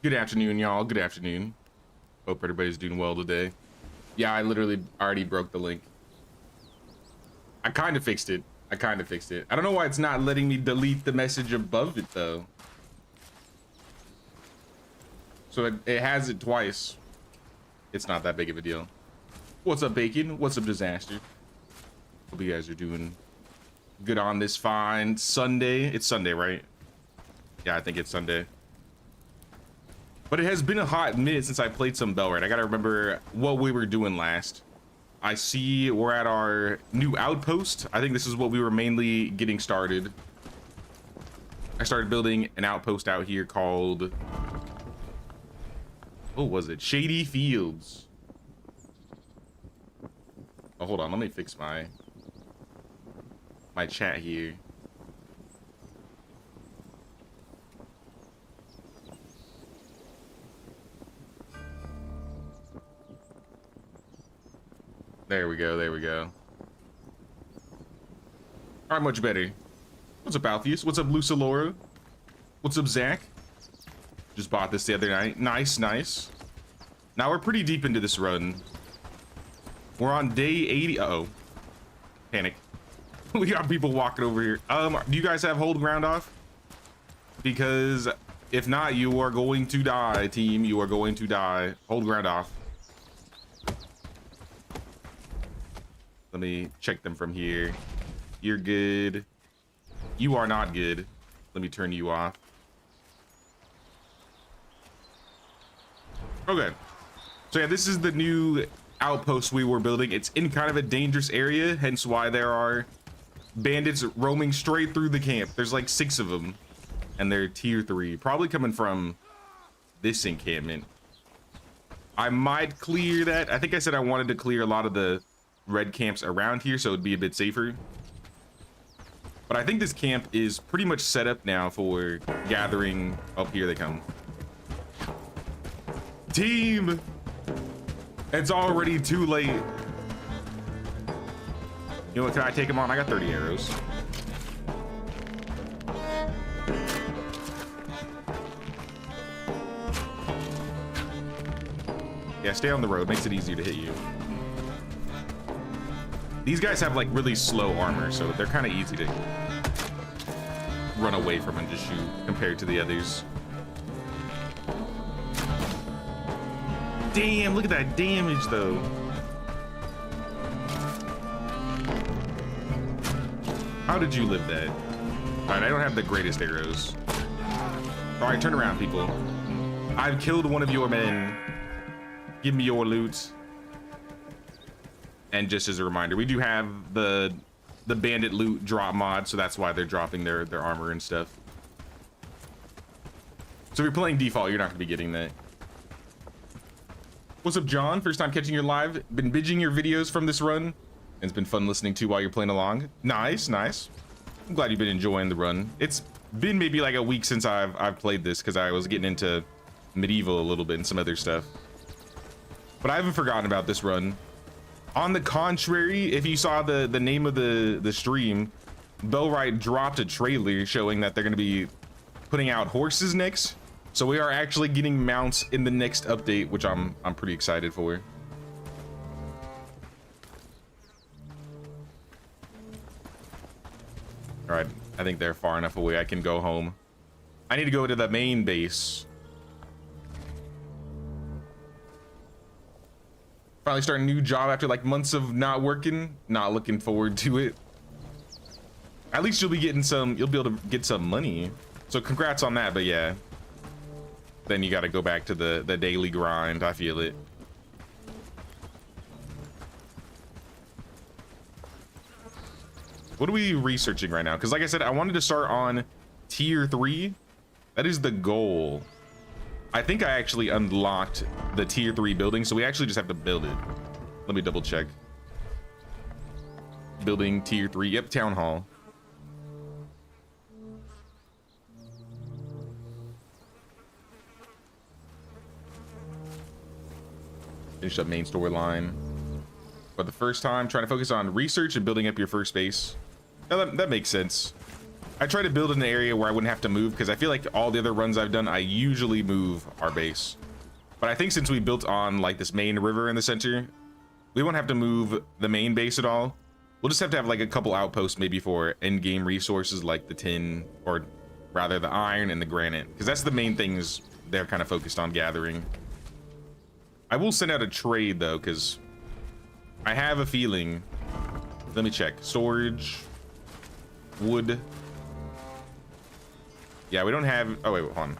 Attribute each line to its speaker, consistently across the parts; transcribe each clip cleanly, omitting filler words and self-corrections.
Speaker 1: Good afternoon, y'all. Good afternoon. Hope everybody's doing well today. Yeah, I literally already broke the link. I kind of fixed it. I don't know why it's not letting me delete the message above it, though. So it has it twice. It's not that big of a deal. What's up, Bacon? What's up, Disaster? Hope you guys are doing good on this fine Sunday. It's Sunday, right? Yeah, I think it's Sunday. But it has been a hot minute since I played some Bellwright. I gotta remember what we were doing last. I see we're at our new outpost. I think this is what we were mainly getting started. I started building an outpost out here called... what was it? Shady Fields. Oh, hold on. Let me fix my chat here. There we go, there we go. All right, much better. What's up, Alpheus? What's up, Lucilora? What's up, Zach? Just bought this the other night. Nice, nice. Now we're pretty deep into this run. We're on day 80. Uh-oh. Panic. We got people walking over here. Do you guys have hold ground off? Because if not, you are going to die, team. You are going to die. Hold ground off. Let me check them from here. You're good. You are not good. Let me turn you off. Okay. So yeah, this is the new outpost we were building. It's in kind of a dangerous area, hence why there are bandits roaming straight through the camp. There's like 6 of them, and they're tier 3. Probably coming from this encampment. I might clear that. I think I said I wanted to clear a lot of the red camps around here so it'd be a bit safer, but I think this camp is pretty much set up now for gathering. Oh, here they come. Team, it's already too late. You know what, can I take him on? I got 30 arrows. Yeah, stay on the road, makes it easier to hit you. These guys have like really slow armor, so they're kind of easy to run away from and just shoot compared to the others. Damn, look at that damage though. How did you live that? All right, I don't have the greatest arrows. All right, turn around, people. I've killed one of your men. Give me your loot. And just as a reminder, we do have the bandit loot drop mod, so that's why they're dropping their armor and stuff. So if you're playing default, you're not gonna be getting that. What's up, John? First time catching your live. Been binging your videos from this run. And it's been fun listening to while you're playing along. Nice, nice. I'm glad you've been enjoying the run. It's been maybe like a week since I've played this because I was getting into medieval a little bit and some other stuff. But I haven't forgotten about this run. On the contrary, if you saw the name of the stream, Bellwright dropped a trailer showing that they're going to be putting out horses next. So we are actually getting mounts in the next update, which I'm pretty excited for. All right, I think they're far enough away I can go home. I need to go to the main base. Finally starting a new job after like months of not working. Not looking forward to it. At least you'll be getting some, you'll be able to get some money. So congrats on that, but yeah. Then you gotta go back to the daily grind. I feel it. What are we researching right now? Because like I said, I wanted to start on tier 3. That is the goal. I think I actually unlocked the tier 3 building, so we actually just have to build it. Let me double check. Building tier 3. Yep, town hall. Finish up main storyline. For the first time, trying to focus on research and building up your first base. Now that makes sense. I try to build in an area where I wouldn't have to move, because I feel like all the other runs I've done, I usually move our base. But I think since we built on like this main river in the center, we won't have to move the main base at all. We'll just have to have like a couple outposts maybe for end game resources like the tin, or rather the iron and the granite, because that's the main things they're kind of focused on gathering. I will send out a trade though, because I have a feeling. Let me check. Storage, wood. Yeah, we don't have. Oh wait, hold on.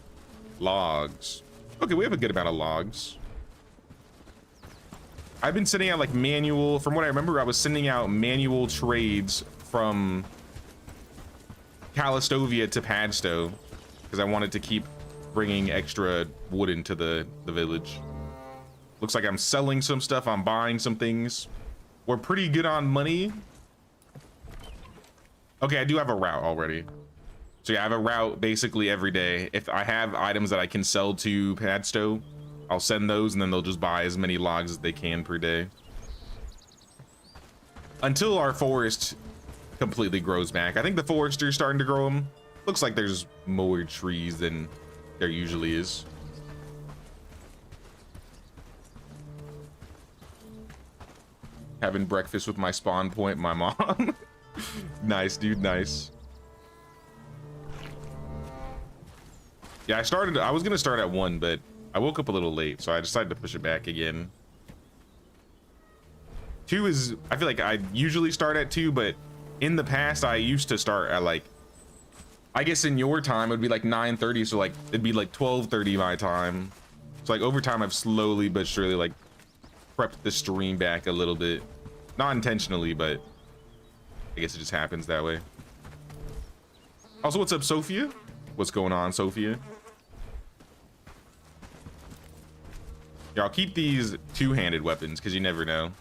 Speaker 1: Logs. Okay, we have a good amount of logs. I've been sending out like manual, from what I remember, I was sending out manual trades from Callistovia to Padstow because I wanted to keep bringing extra wood into the village. Looks like I'm selling some stuff, I'm buying some things. We're pretty good on money. Okay, I do have a route already. So yeah, I have a route basically every day. If I have items that I can sell to Padstow, I'll send those and then they'll just buy as many logs as they can per day. Until our forest completely grows back. I think the forester's starting to grow them. Looks like there's more trees than there usually is. Having breakfast with my spawn point, my mom. Nice, dude, nice. Yeah, I was gonna start at 1, but I woke up a little late, so I decided to push it back again. 2 is, I feel like I usually start at 2, but in the past I used to start at like, I guess in your time it would be like 9:30, so like it'd be like 12:30 my time. So like over time I've slowly but surely like prepped the stream back a little bit. Not intentionally, but I guess it just happens that way. Also, what's up, Sophia? What's going on, Sophia? Yeah, I'll keep these two-handed weapons because you never know.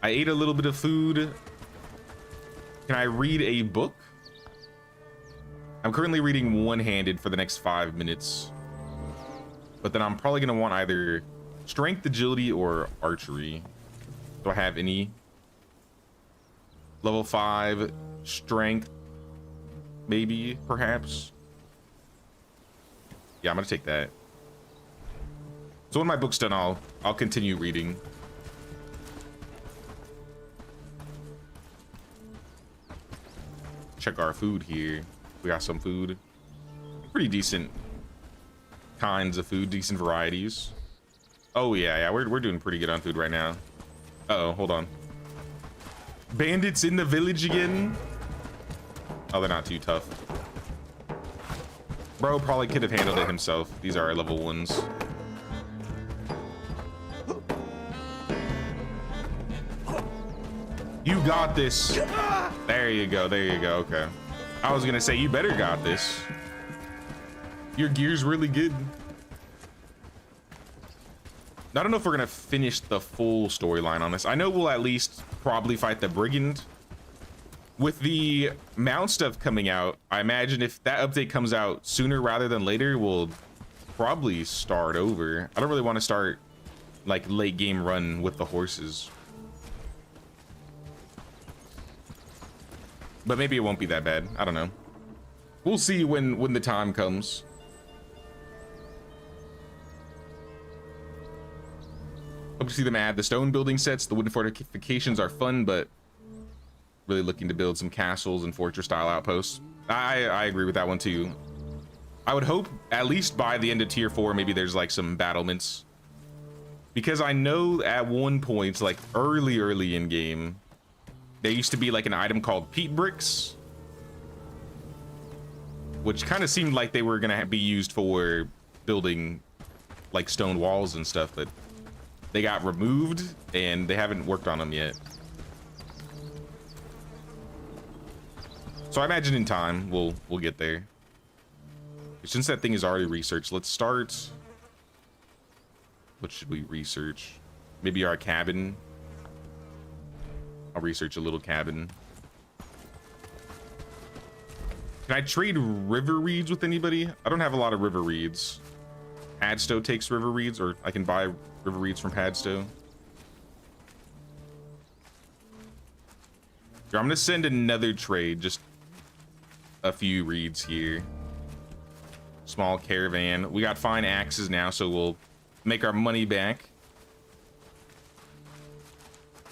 Speaker 1: I ate a little bit of food. Can I read a book? I'm currently reading one-handed for the next 5 minutes. But then I'm probably going to want either strength, agility, or archery. Do I have any? Level 5 strength, maybe, perhaps. Yeah, I'm going to take that. So when my book's done, I'll continue reading. Check our food here. We got some food. Pretty decent kinds of food, decent varieties. Oh yeah, we're doing pretty good on food right now. Uh-oh, hold on. Bandits in the village again? Oh, they're not too tough. Bro probably could have handled it himself. These are our level 1s. You got this. There you go, there you go, okay. I was gonna say, you better got this. Your gear's really good. I don't know if we're gonna finish the full storyline on this. I know we'll at least probably fight the brigand. With the mount stuff coming out, I imagine if that update comes out sooner rather than later, we'll probably start over. I don't really want to start like late game run with the horses. But maybe it won't be that bad. I don't know. We'll see when the time comes. Hope to see them add the stone building sets. The wooden fortifications are fun, but really looking to build some castles and fortress style outposts. I agree with that one too. I would hope at least by the end of tier 4, maybe there's like some battlements. Because I know at one point, like early in game, there used to be like an item called peat bricks, which kind of seemed like they were gonna be used for building like stone walls and stuff, but they got removed and they haven't worked on them yet. So I imagine in time we'll get there. Since that thing is already researched, let's start. What should we research? Maybe our cabin. I'll research a little cabin. Can I trade river reeds with anybody? I don't have a lot of river reeds. Padstow takes river reeds, or I can buy river reeds from Padstow. Here, I'm gonna send another trade. Just a few reeds here. Small caravan. We got fine axes now, so we'll make our money back.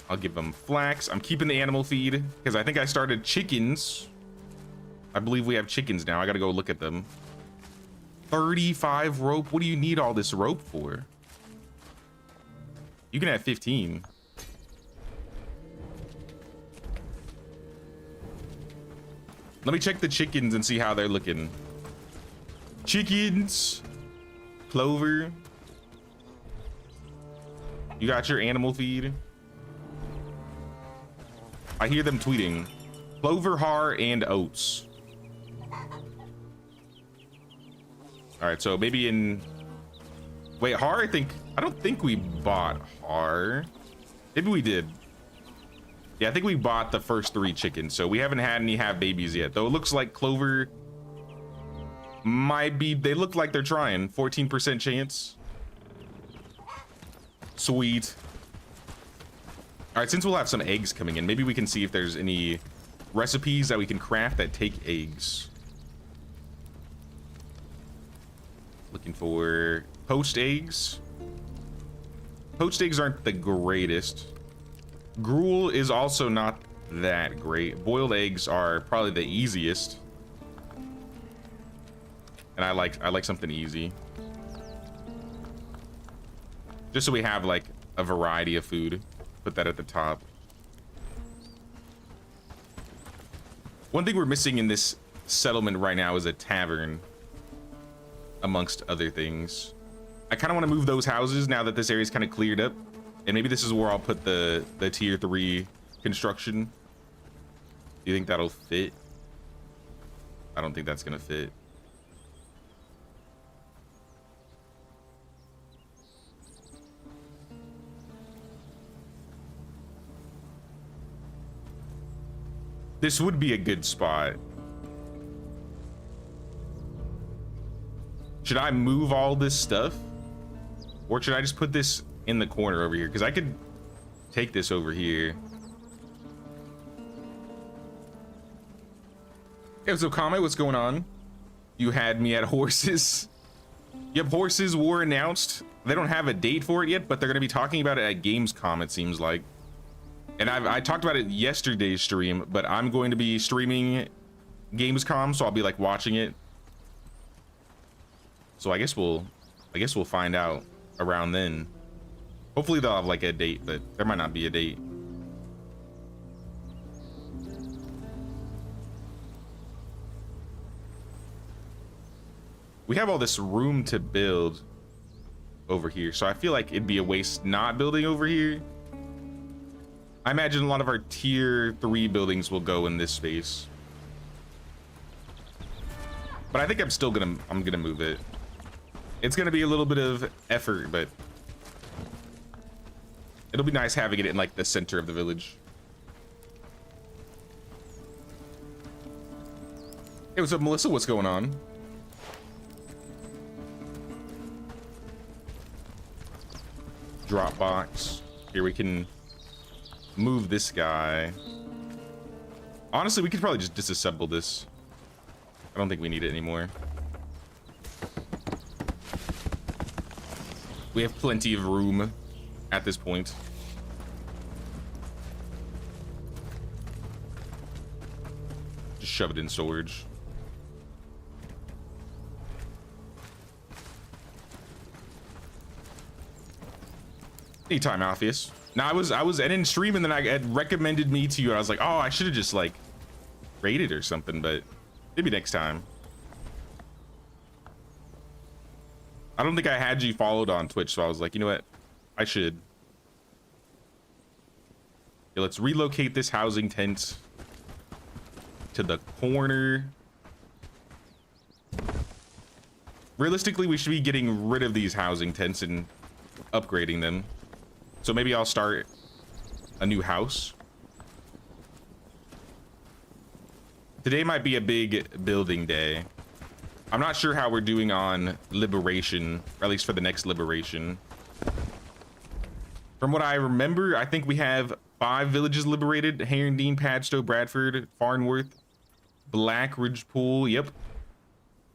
Speaker 1: I'll give them flax. I'm keeping the animal feed because I think I started chickens. I believe we have chickens now. I gotta go look at them. 35 rope. What do you need all this rope for? You can have 15. Let me check the chickens and see how they're looking. Chickens. Clover. You got your animal feed? I hear them tweeting. Clover, har, and oats. All right, so maybe in... Wait, har, I don't think we bought har. Maybe we did. Yeah, I think we bought the first 3 chickens, so we haven't had any have babies yet. Though it looks like Clover might be, they look like they're trying. 14% chance. Sweet. All right, since we'll have some eggs coming in, maybe we can see if there's any recipes that we can craft that take eggs. Looking for poached eggs. Poached eggs aren't the greatest. Gruel is also not that great. Boiled eggs are probably the easiest. And I like something easy. Just so we have like a variety of food. Put that at the top. One thing we're missing in this settlement right now is a tavern, amongst other things. I kind of want to move those houses now that this area is kind of cleared up, and maybe this is where I'll put the tier 3 construction. Do you think that'll fit? I don't think that's gonna fit. This would be a good spot. Should I move all this stuff? Or should I just put this in the corner over here? Because I could take this over here. Hey, what's up, Kame? What's going on? You had me at horses. Yep, horses were announced. They don't have a date for it yet, but they're going to be talking about it at Gamescom, it seems like. And I talked about it yesterday's stream, but I'm going to be streaming Gamescom, so I'll be like watching it. So I guess we'll find out around then. Hopefully they'll have like a date, but there might not be a date. We have all this room to build over here, so I feel like it'd be a waste not building over here. I imagine a lot of our tier 3 buildings will go in this space. But I think I'm gonna move it. It's gonna be a little bit of effort, but it'll be nice having it in like the center of the village. Hey, what's up, Melissa? What's going on? Dropbox. Here we can move this guy. Honestly, we could probably just disassemble this. I don't think we need it anymore. We have plenty of room at this point. Just shove it in storage. Anytime, Alpheus. Now I was in stream, and then I had recommended me to you. I was like, oh, I should have just like raided or something, but maybe next time. I don't think I had you followed on Twitch, so I was like, you know what, I should. Yeah, let's relocate this housing tent to the corner. Realistically, we should be getting rid of these housing tents and upgrading them. So maybe I'll start a new house. Today might be a big building day. I'm not sure how we're doing on liberation, or at least for the next liberation. From what I remember, I think we have 5 villages liberated: Herondine, Padstow, Bradford, Farnworth. Black Ridge Pool, yep.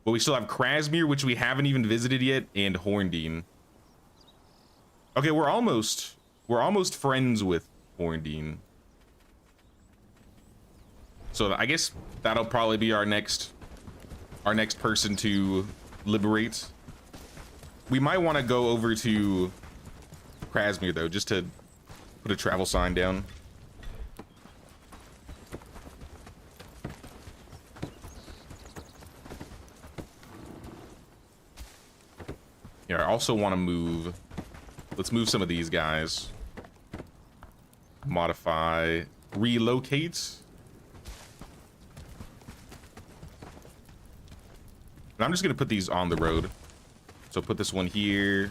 Speaker 1: But we still have Krasmere, which we haven't even visited yet, and Horndean. Okay, we're almost friends with Horndean. So I guess that'll probably be our next person to liberate. We might want to go over to Krasmere though, just to put a travel sign down. Yeah, I also want to move. Let's move some of these guys. Modify, relocate. And I'm just gonna put these on the road. So put this one here.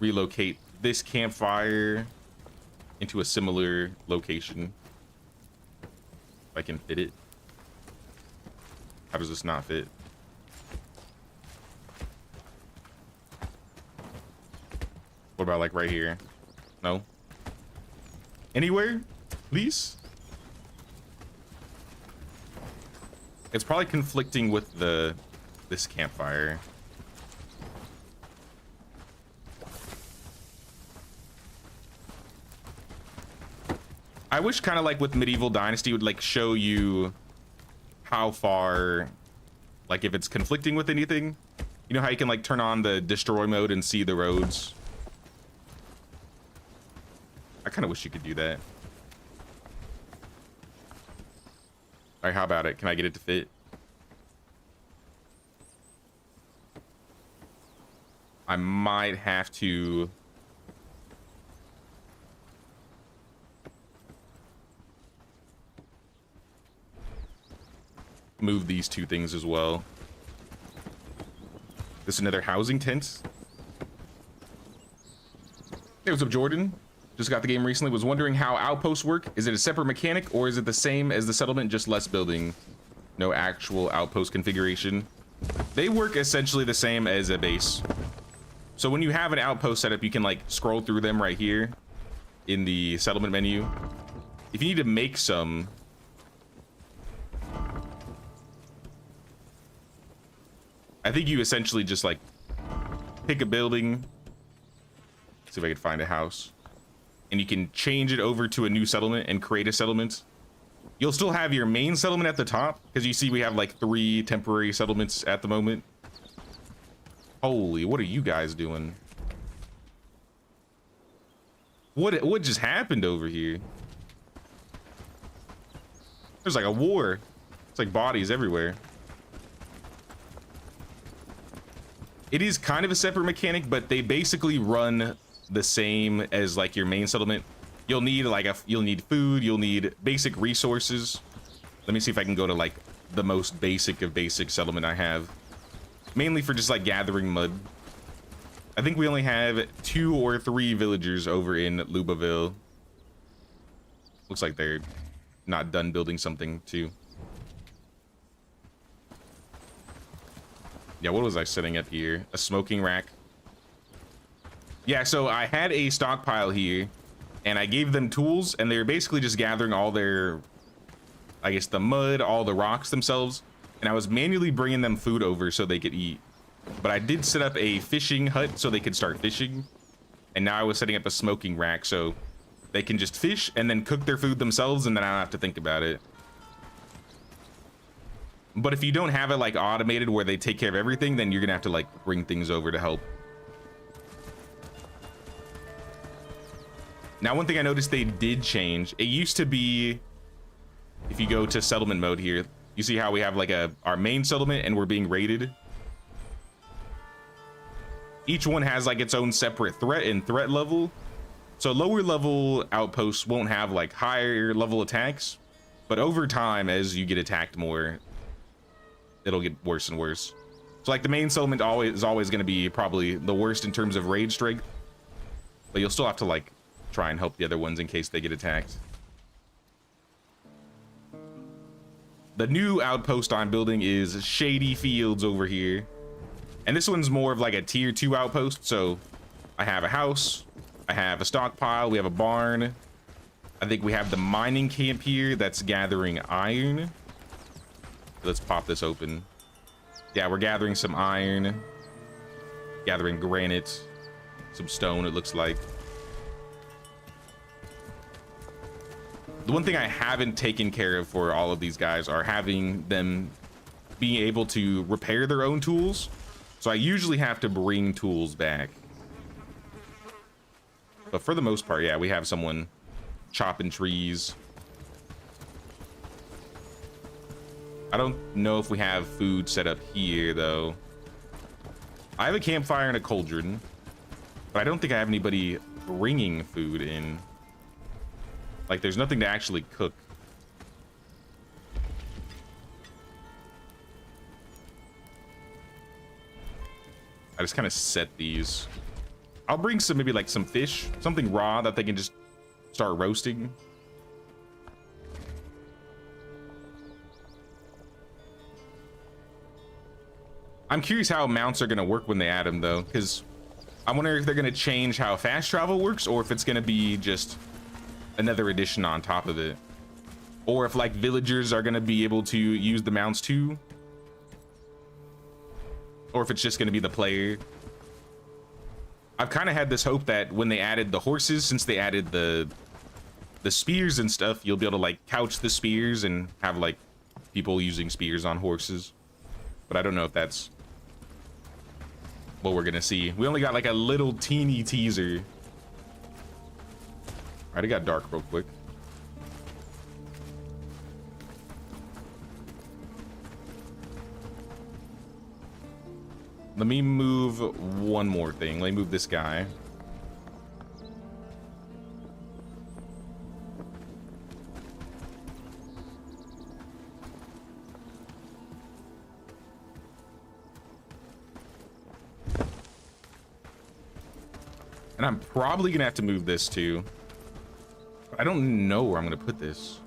Speaker 1: Relocate this campfire into a similar location. If I can fit it. How does this not fit? What about like right here? No? Anywhere? Please? It's probably conflicting with this campfire. I wish kind of like with Medieval Dynasty would like show you how far, like if it's conflicting with anything. You know how you can like turn on the destroy mode and see the roads? I kind of wish you could do that. All right, how about it? Can I get it to fit? I might have to move these two things as well. This is another housing tent. Hey, what's up, Jordan? Just got the game recently. Was wondering how outposts work. Is it a separate mechanic or is it the same as the settlement, just less building? No actual outpost configuration. They work essentially the same as a base. So when you have an outpost setup, you can like scroll through them right here in the settlement menu. If you need to make some, I think you essentially just like pick a building. See if I can find a house. And you can change it over to a new settlement and create a settlement. You'll still have your main settlement at the top because you see we have like 3 temporary settlements at the moment. Holy, what are you guys doing? What just happened over here? There's like a war. It's like bodies everywhere. It is kind of a separate mechanic, but they basically run the same as like your main settlement. You'll need like you'll need food, you'll need basic resources. Let me see if I can go to like the most basic of basic settlement I have. Mainly for just like gathering mud. I think we only have 2 or 3 villagers over in Lubaville. Looks like they're not done building something too. Yeah, what was I setting up here? A smoking rack. Yeah, so I had a stockpile here and I gave them tools and they're basically just gathering all their, I guess the mud, all the rocks themselves. And I was manually bringing them food over so they could eat. But I did set up a fishing hut so they could start fishing. And now I was setting up a smoking rack so they can just fish and then cook their food themselves and then I don't have to think about it. But if you don't have it like automated where they take care of everything, then you're gonna have to like bring things over to help. Now, one thing I noticed they did change. It used to be, if you go to settlement mode here, you see how we have like our main settlement and we're being raided. Each one has like its own separate threat and threat level. So lower level outposts won't have like higher level attacks, but over time, as you get attacked more, it'll get worse and worse. So like the main settlement is always going to be probably the worst in terms of raid strength, but you'll still have to like try and help the other ones in case they get attacked. The new outpost I'm building is Shady Fields over here. And this one's more of like a tier 2 outpost. So I have a house, I have a stockpile. We have a barn. I think we have the mining camp here that's gathering iron. Let's pop this open. Yeah, we're gathering some iron, gathering granite, some stone, it looks like. The one thing I haven't taken care of for all of these guys are having them being able to repair their own tools. So I usually have to bring tools back. But for the most part, yeah, we have someone chopping trees. I don't know if we have food set up here, though. I have a campfire and a cauldron, but I don't think I have anybody bringing food in. Like, there's nothing to actually cook. I just kind of set these. I'll bring some, maybe like some fish, something raw that they can just start roasting. I'm curious how mounts are going to work when they add them, though, because I wonder if they're going to change how fast travel works, or if it's going to be just another addition on top of it, or if like villagers are going to be able to use the mounts too, or if it's just going to be the player. I've kind of had this hope that when they added the horses, since they added the spears and stuff, you'll be able to like couch the spears and have like people using spears on horses. But I don't know if that's what we're gonna see. We only got like a little teeny teaser. All right, it got dark real quick. Let me move one more thing. Let me move this guy. And I'm probably gonna have to move this too. I don't know where I'm gonna put this.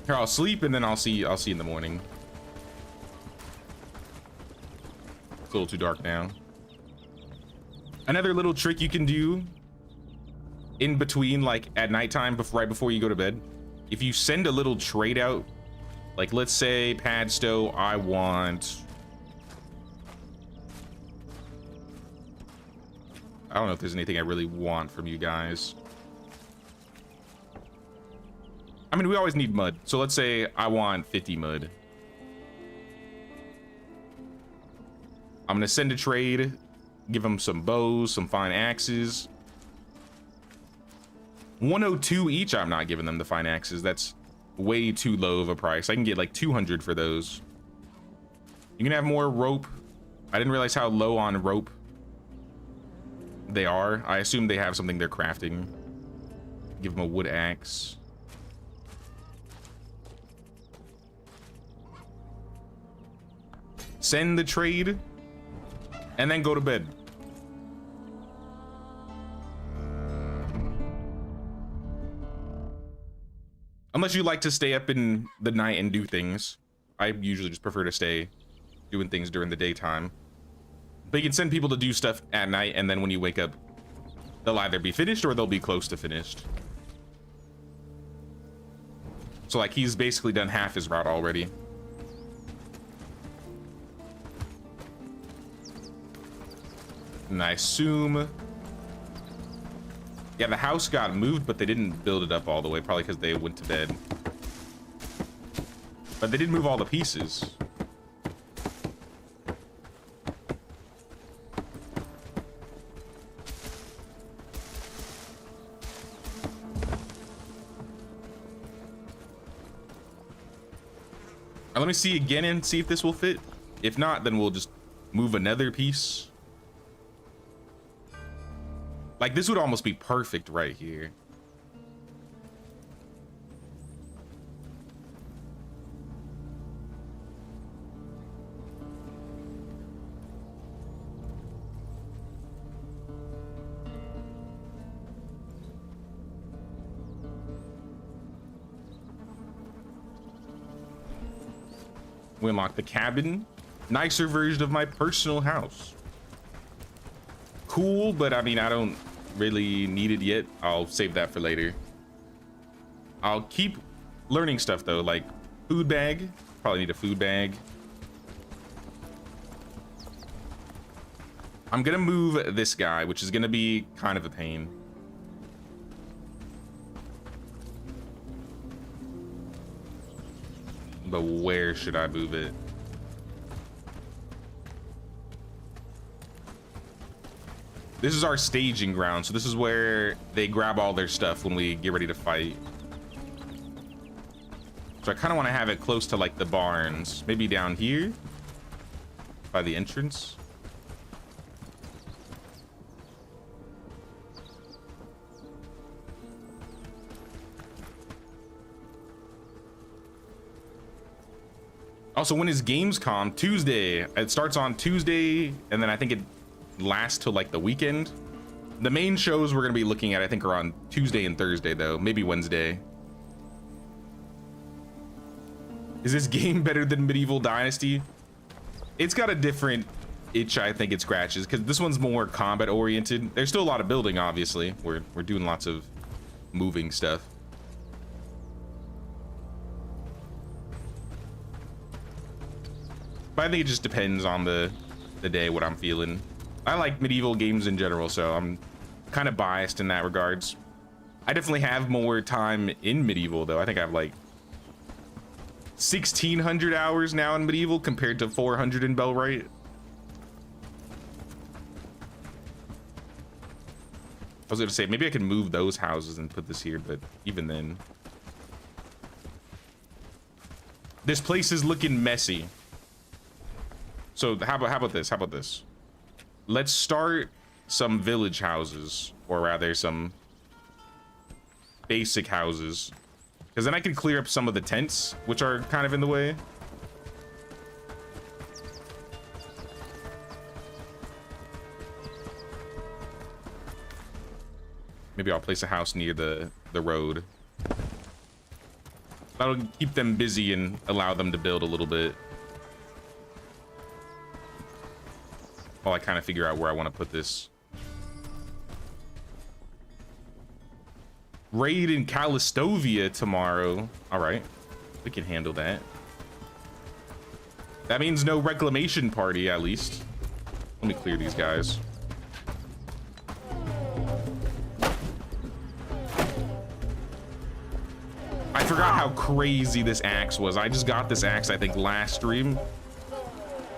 Speaker 1: Here, I'll sleep and then I'll see in the morning. It's a little too dark now. Another little trick you can do in between, like at nighttime, right before you go to bed, if you send a little trade out, like let's say Padstow, I don't know if there's anything I really want from you guys. I mean, we always need mud. So let's say I want 50 mud. I'm gonna send a trade, give them some bows, some fine axes. 102 each. I'm not giving them the fine axes. That's way too low of a price. I can get like 200 for those. You can have more rope. I didn't realize how low on rope they are. I assume they have something they're crafting. Give them a wood axe. Send the trade and then go to bed. Unless you like to stay up in the night and do things. I usually just prefer to stay doing things during the daytime. But you can send people to do stuff at night, and then when you wake up, they'll either be finished or they'll be close to finished. So like he's basically done half his route already. And I assume, yeah, the house got moved, but they didn't build it up all the way, probably because they went to bed. But they did move all the pieces. Let me see again and see if this will fit. If not, then we'll just move another piece. Like this would almost be perfect right here. We unlock the cabin. Nicer version of my personal house. Cool, but I mean, I don't really need it yet. I'll save that for later. I'll keep learning stuff though, like food bag. Probably need a food bag. I'm gonna move this guy, which is gonna be kind of a pain. But where should I move it? This is our staging ground, so this is where they grab all their stuff when we get ready to fight. So I kind of want to have it close to like the barns, maybe down here by the entrance. Also, when is Gamescom? Tuesday. It starts on Tuesday, and then I think it lasts till like the weekend. The main shows we're gonna be looking at, I think, are on Tuesday and Thursday, though. Maybe Wednesday. Is this game better than Medieval Dynasty? It's got a different itch I think it scratches, because this one's more combat oriented. There's still a lot of building, obviously. We're doing lots of moving stuff. But I think it just depends on the day, what I'm feeling. I like medieval games in general, so I'm kind of biased in that regards. I definitely have more time in medieval, though. I think I have like 1,600 hours now in medieval compared to 400 in Bellwright. I was gonna say maybe I can move those houses and put this here, but even then, this place is looking messy. So how about this? How about this? Let's start some village houses, or rather some basic houses, because then I can clear up some of the tents, which are kind of in the way. Maybe I'll place a house near the road. That'll keep them busy and allow them to build a little bit. While I kind of figure out where I want to put this. Raid in Calistovia tomorrow. All right, we can handle that. That means no reclamation party, at least. Let me clear these guys. I forgot how crazy this axe was. I just got this axe, I think, last stream.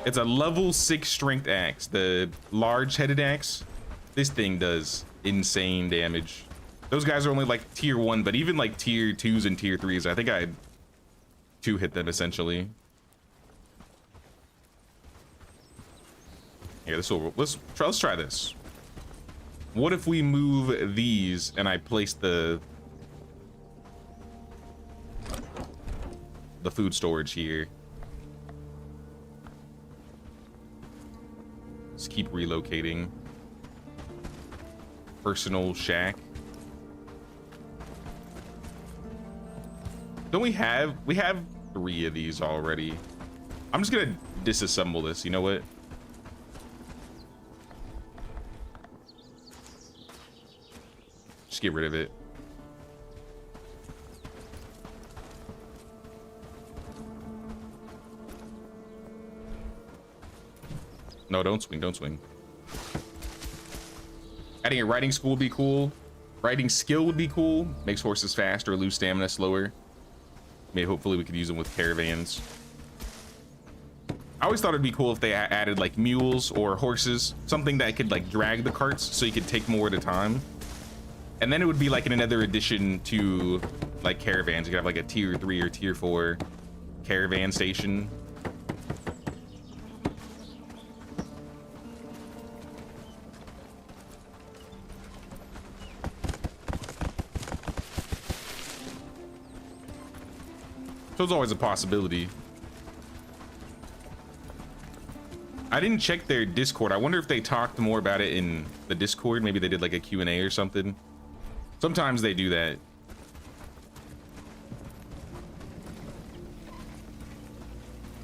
Speaker 1: It's a level 6 strength axe, the large headed axe. This thing does insane damage. Those guys are only like tier 1, but even like tier 2s and tier 3s, I think I had 2 hit them essentially. Here, let's try this. What if we move these and I place the food storage here? Let's keep relocating. Personal shack. Don't we have 3 of these already? I'm just gonna disassemble this. You know what? Just get rid of it. No, don't swing, don't swing. Adding a riding school would be cool. Riding skill would be cool. Makes horses faster, lose stamina slower. Maybe hopefully we could use them with caravans. I always thought it'd be cool if they added like mules or horses, something that could like drag the carts so you could take more at a time. And then it would be like in another addition to like caravans. You could have like a tier 3 or tier 4 caravan station. So it's always a possibility. I didn't check their Discord. I wonder if they talked more about it in the Discord. Maybe they did like a Q&A or something. Sometimes they do that.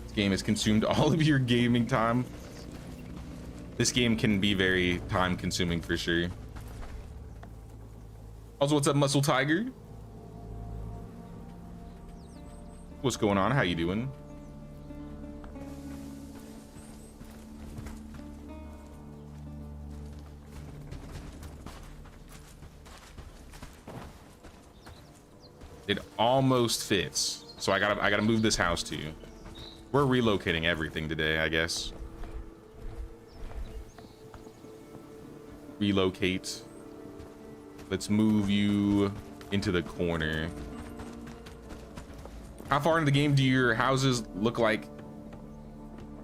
Speaker 1: Let's Game has consumed all of your gaming time. This game can be very time consuming for sure. Also, what's up, Muscle Tiger? What's going on? How you doing? It almost fits. So I gotta move this house to you. We're relocating everything today, I guess. Relocate. Let's move you into the corner. How far into the game do your houses look like?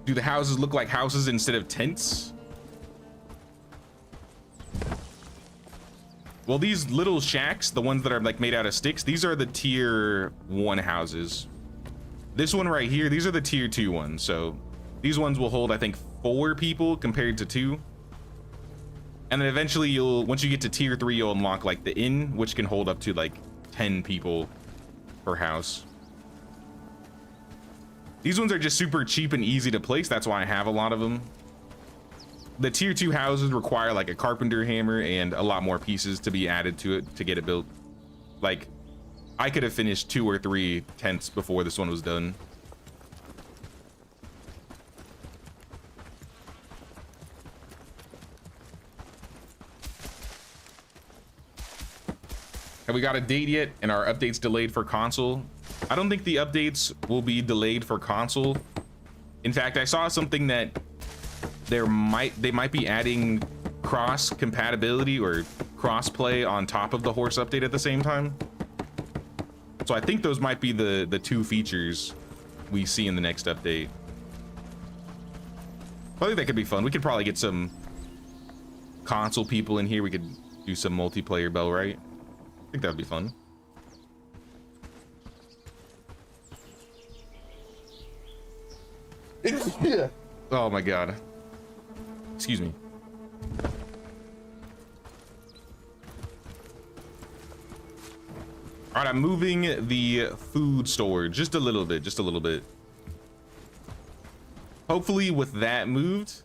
Speaker 1: Do the houses look like houses instead of tents? Well, these little shacks, the ones that are like made out of sticks, these are the tier 1 houses. This one right here, these are the tier 2 ones. So these ones will hold, I think, 4 people compared to 2. And then eventually once you get to tier 3, you'll unlock like the inn, which can hold up to like 10 people per house. These ones are just super cheap and easy to place. That's why I have a lot of them. The tier 2 houses require like a carpenter hammer and a lot more pieces to be added to it to get it built. Like, I could have finished 2 or 3 tents before this one was done. Have we got a date yet? And our updates delayed for console? I don't think the updates will be delayed for console. In fact, I saw something that they might be adding cross compatibility or cross play on top of the horse update at the same time. So I think those might be the 2 features we see in the next update. I think that could be fun. We could probably get some console people in here. We could do some multiplayer Bellwright. I think that would be fun. Yeah. Oh my god. Excuse me. All right, I'm moving the food storage just a little bit. Hopefully with that moved,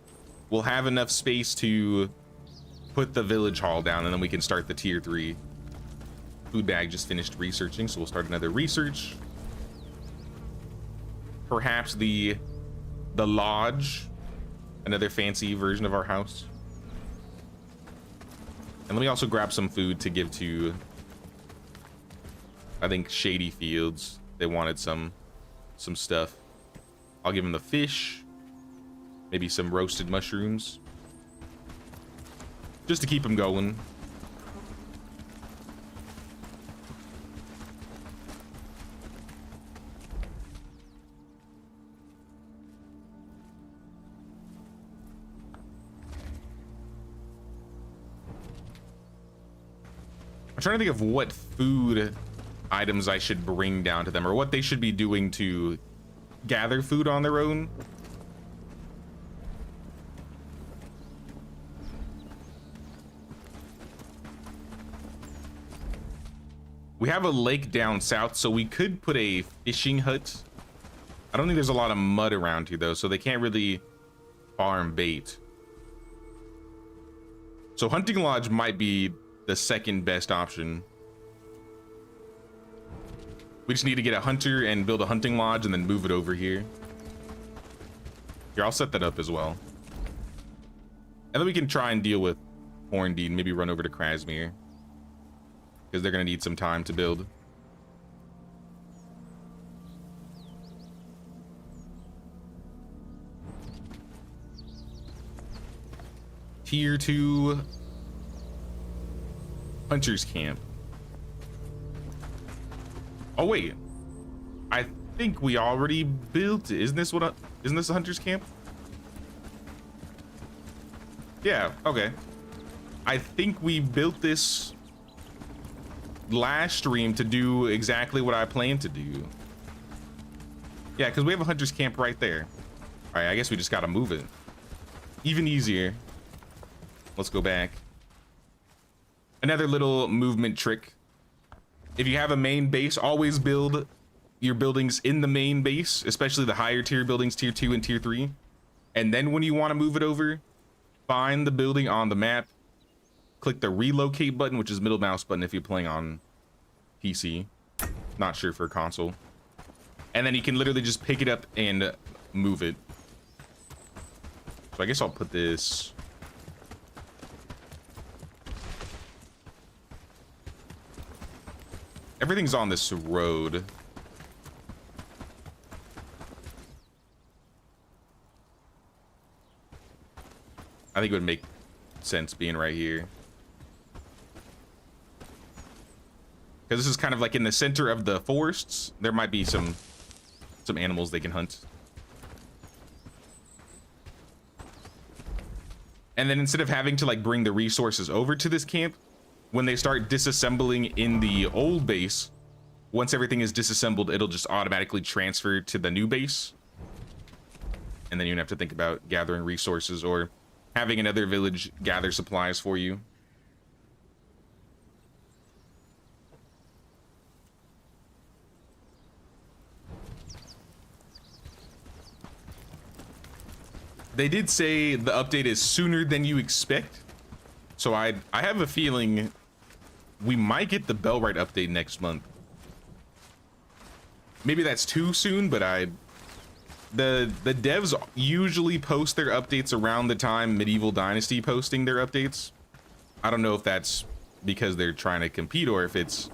Speaker 1: we'll have enough space to put the village hall down, and then we can start the tier 3. Food bag just finished researching, so we'll start another research. Perhaps the lodge, another fancy version of our house. And let me also grab some food to give to, I think, Shady Fields. They wanted some stuff. I'll give them the fish, maybe some roasted mushrooms, just to keep them going. I'm trying to think of what food items I should bring down to them, or what they should be doing to gather food on their own. We have a lake down south, so we could put a fishing hut. I don't think there's a lot of mud around here though, so they can't really farm bait. So hunting lodge might be the second best option. We just need to get a hunter and build a hunting lodge and then move it over here. Here, I'll set that up as well. And then we can try and deal with Horndeed and maybe run over to Krasmir, because they're gonna need some time to build. Tier 2 Hunter's Camp. Oh wait, I think we already built it. Isn't this a Hunter's Camp? Yeah, okay. I think we built this last stream to do exactly what I planned to do. Yeah, because we have a Hunter's Camp right there. All right, I guess we just gotta move it. Even easier. Let's go back. Another little movement trick. If you have a main base, always build your buildings in the main base, especially the higher tier buildings, tier 2 and tier 3. And then when you want to move it over, find the building on the map, click the relocate button, which is middle mouse button if you're playing on PC. Not sure for console. And then you can literally just pick it up and move it. So I guess I'll put this. Everything's on this road. I think it would make sense being right here. Because this is kind of like in the center of the forests. There might be some animals they can hunt. And then instead of having to like bring the resources over to this camp, when they start disassembling in the old base, once everything is disassembled, it'll just automatically transfer to the new base. And then you don't have to think about gathering resources or having another village gather supplies for you. They did say the update is sooner than you expect. So I have a feeling we might get the Bellwright update next month. Maybe that's too soon, but the devs usually post their updates around the time Medieval Dynasty posting their updates. I don't know if that's because they're trying to compete or if it's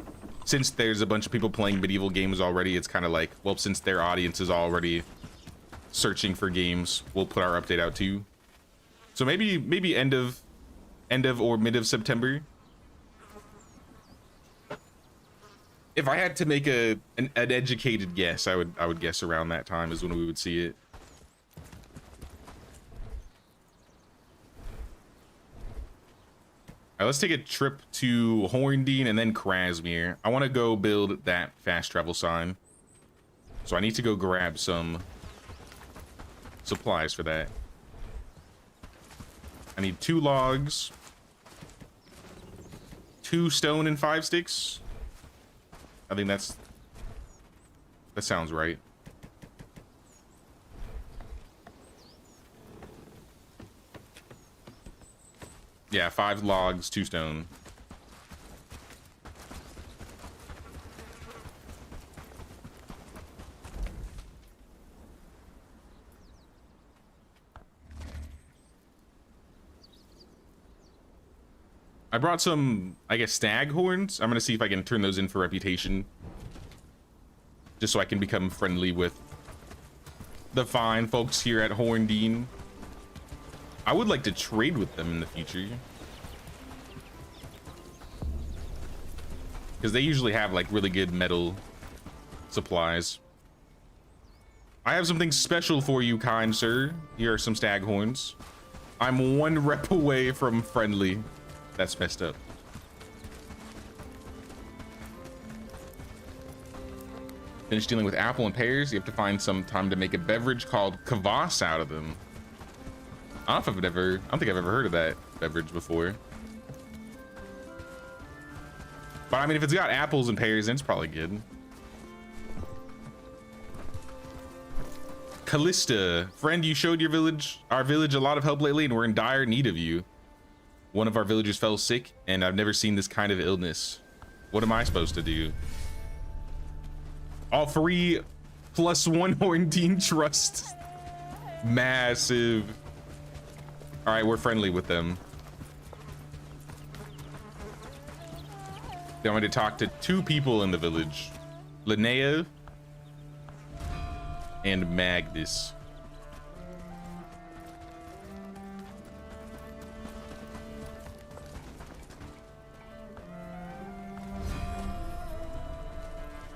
Speaker 1: since there's a bunch of people playing medieval games already, it's kind of like, well, since their audience is already searching for games, we'll put our update out too. So maybe end of or mid of September. If I had to make an educated guess, I would guess around that time is when we would see it. All right, let's take a trip to Horndean and then Krasmir. I want to go build that fast travel sign. So I need to go grab some supplies for that. I need 2 logs, 2 stone and 5 sticks. I think that sounds right. Yeah, 5 logs, 2 stone. I brought some, I guess, stag horns. I'm gonna see if I can turn those in for reputation. Just so I can become friendly with the fine folks here at Horndean. I would like to trade with them in the future. Because they usually have like really good metal supplies. I have something special for you, kind sir. Here are some stag horns. I'm 1 rep away from friendly. That's messed up. Finish dealing with apple and pears. You have to find some time to make a beverage called kvass out of them. I don't think I've ever heard of that beverage before. But I mean, if it's got apples and pears, then it's probably good. Callista, friend, you showed our village a lot of help lately, and we're in dire need of you. One of our villagers fell sick, and I've never seen this kind of illness. What am I supposed to do? All 3 plus 1 Horndean trust. Massive. All right, we're friendly with them. They want me to talk to 2 people in the village. Linnea and Magnus.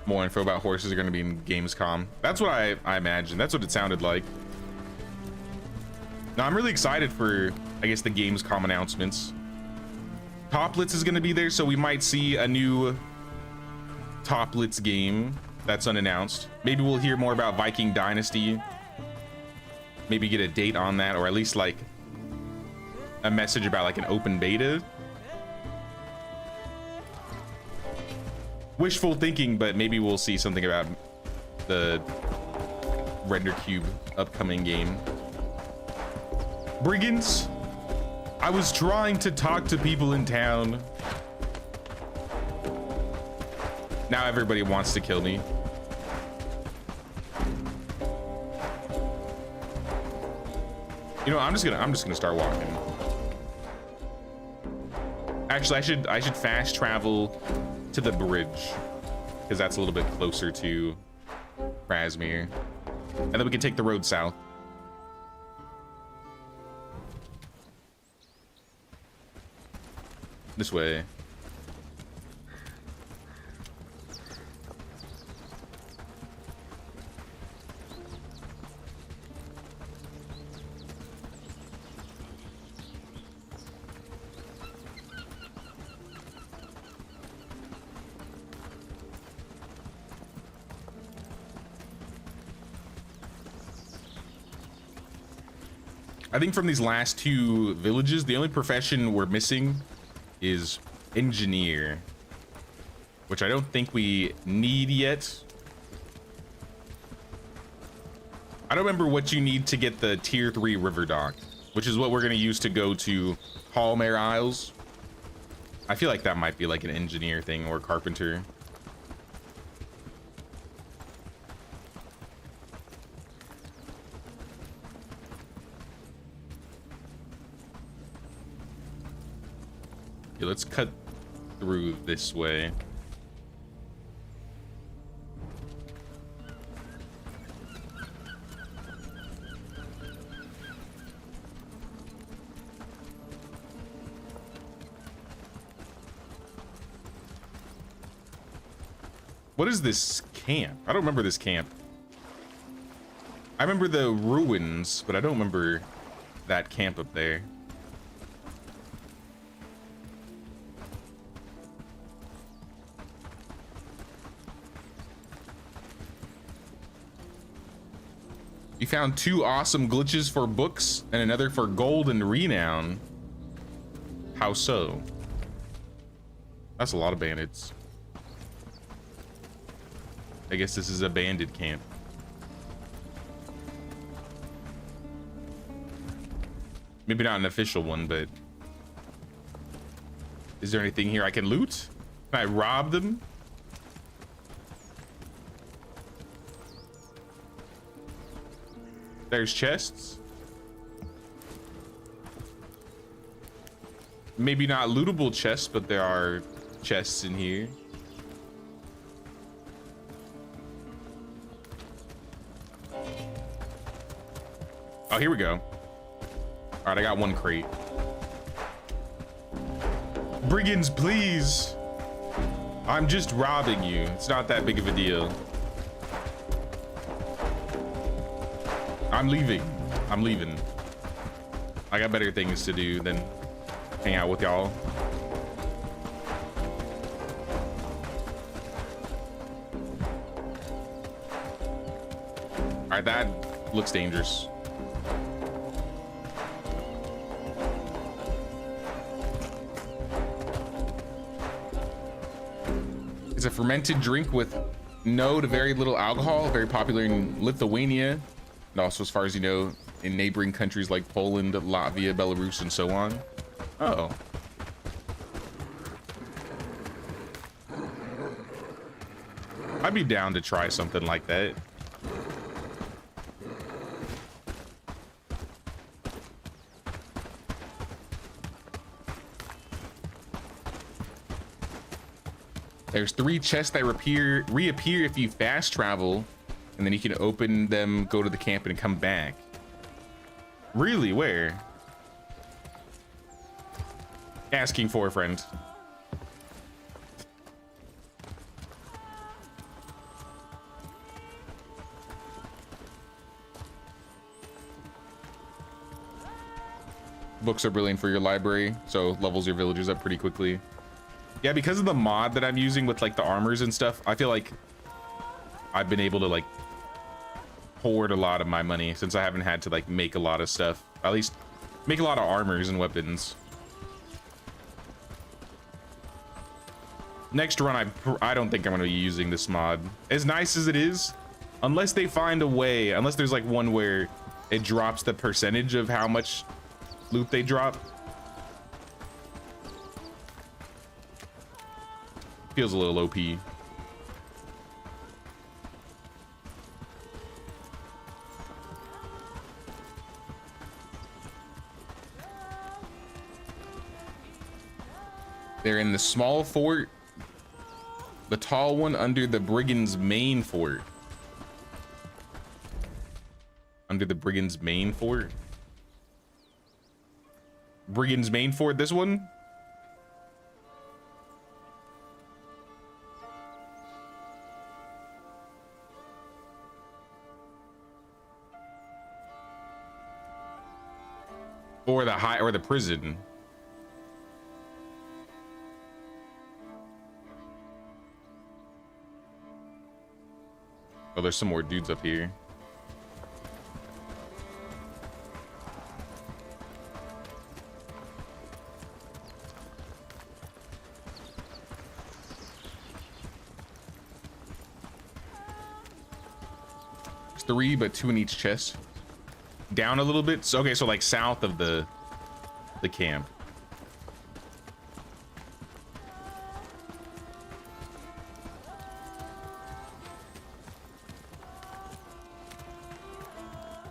Speaker 1: More info about horses are going to be in Gamescom. That's what I imagine. That's what it sounded like. Now I'm really excited for, I guess, the Gamescom announcements. Toplitz is going to be there, so we might see a new Toplitz game that's unannounced. Maybe we'll hear more about Viking Dynasty. Maybe get a date on that, or at least like a message about like an open beta. Wishful thinking, but maybe we'll see something about the render cube upcoming game. Brigands, I was trying to talk to people in town. Now everybody wants to kill me. You know, I'm just gonna start walking. Actually, I should fast travel to the bridge because that's a little bit closer to Krasmir, and then we can take the road south. This way. I think from these last two villages, the only profession we're missing is engineer, which I don't think we need yet. I don't remember what you need to get the tier 3 river dock, which is what we're going to use to go to Hallmare Isles. I feel like that might be like an engineer thing or carpenter. Yeah, let's cut through this way. What is this camp? I don't remember this camp. I remember the ruins, but I don't remember that camp up there. You found 2 awesome glitches for books and another for gold and renown. How so? That's a lot of bandits. I guess this is a bandit camp. Maybe not an official one, but is there anything here I can loot? Can I rob them? There's chests. Maybe not lootable chests, but there are chests in here. Oh, here we go. All right, I got 1 crate. Brigands, please. I'm just robbing you. It's not that big of a deal. I'm leaving. I'm leaving. I got better things to do than hang out with y'all. All right, that looks dangerous. It's a fermented drink with no to very little alcohol, very popular in Lithuania, and also, as far as you know, in neighboring countries like Poland, Latvia, Belarus, and so on. Oh. I'd be down to try something like that. There's 3 chests that reappear if you fast travel, and then you can open them, go to the camp, and come back. Really? Where? Asking for a friend. Books are brilliant for your library, so levels your villagers up pretty quickly. Yeah, because of the mod that I'm using with like the armors and stuff, I feel like I've been able to like hoard a lot of my money since I haven't had to like make a lot of stuff. At least make a lot of armors and weapons. Next run, I don't think I'm going to be using this mod. As nice as it is, Unless they find a way, unless there's like one where it drops the percentage of how much loot they drop. Feels a little OP. They're in the small fort, the tall one under the brigand's main fort. Under the brigand's main fort? Brigand's main fort, this one? Or the high, or the prison. Oh, there's some more dudes up here. There's 3, but 2 in each chest. Down a little bit. So, okay, so like south of the camp.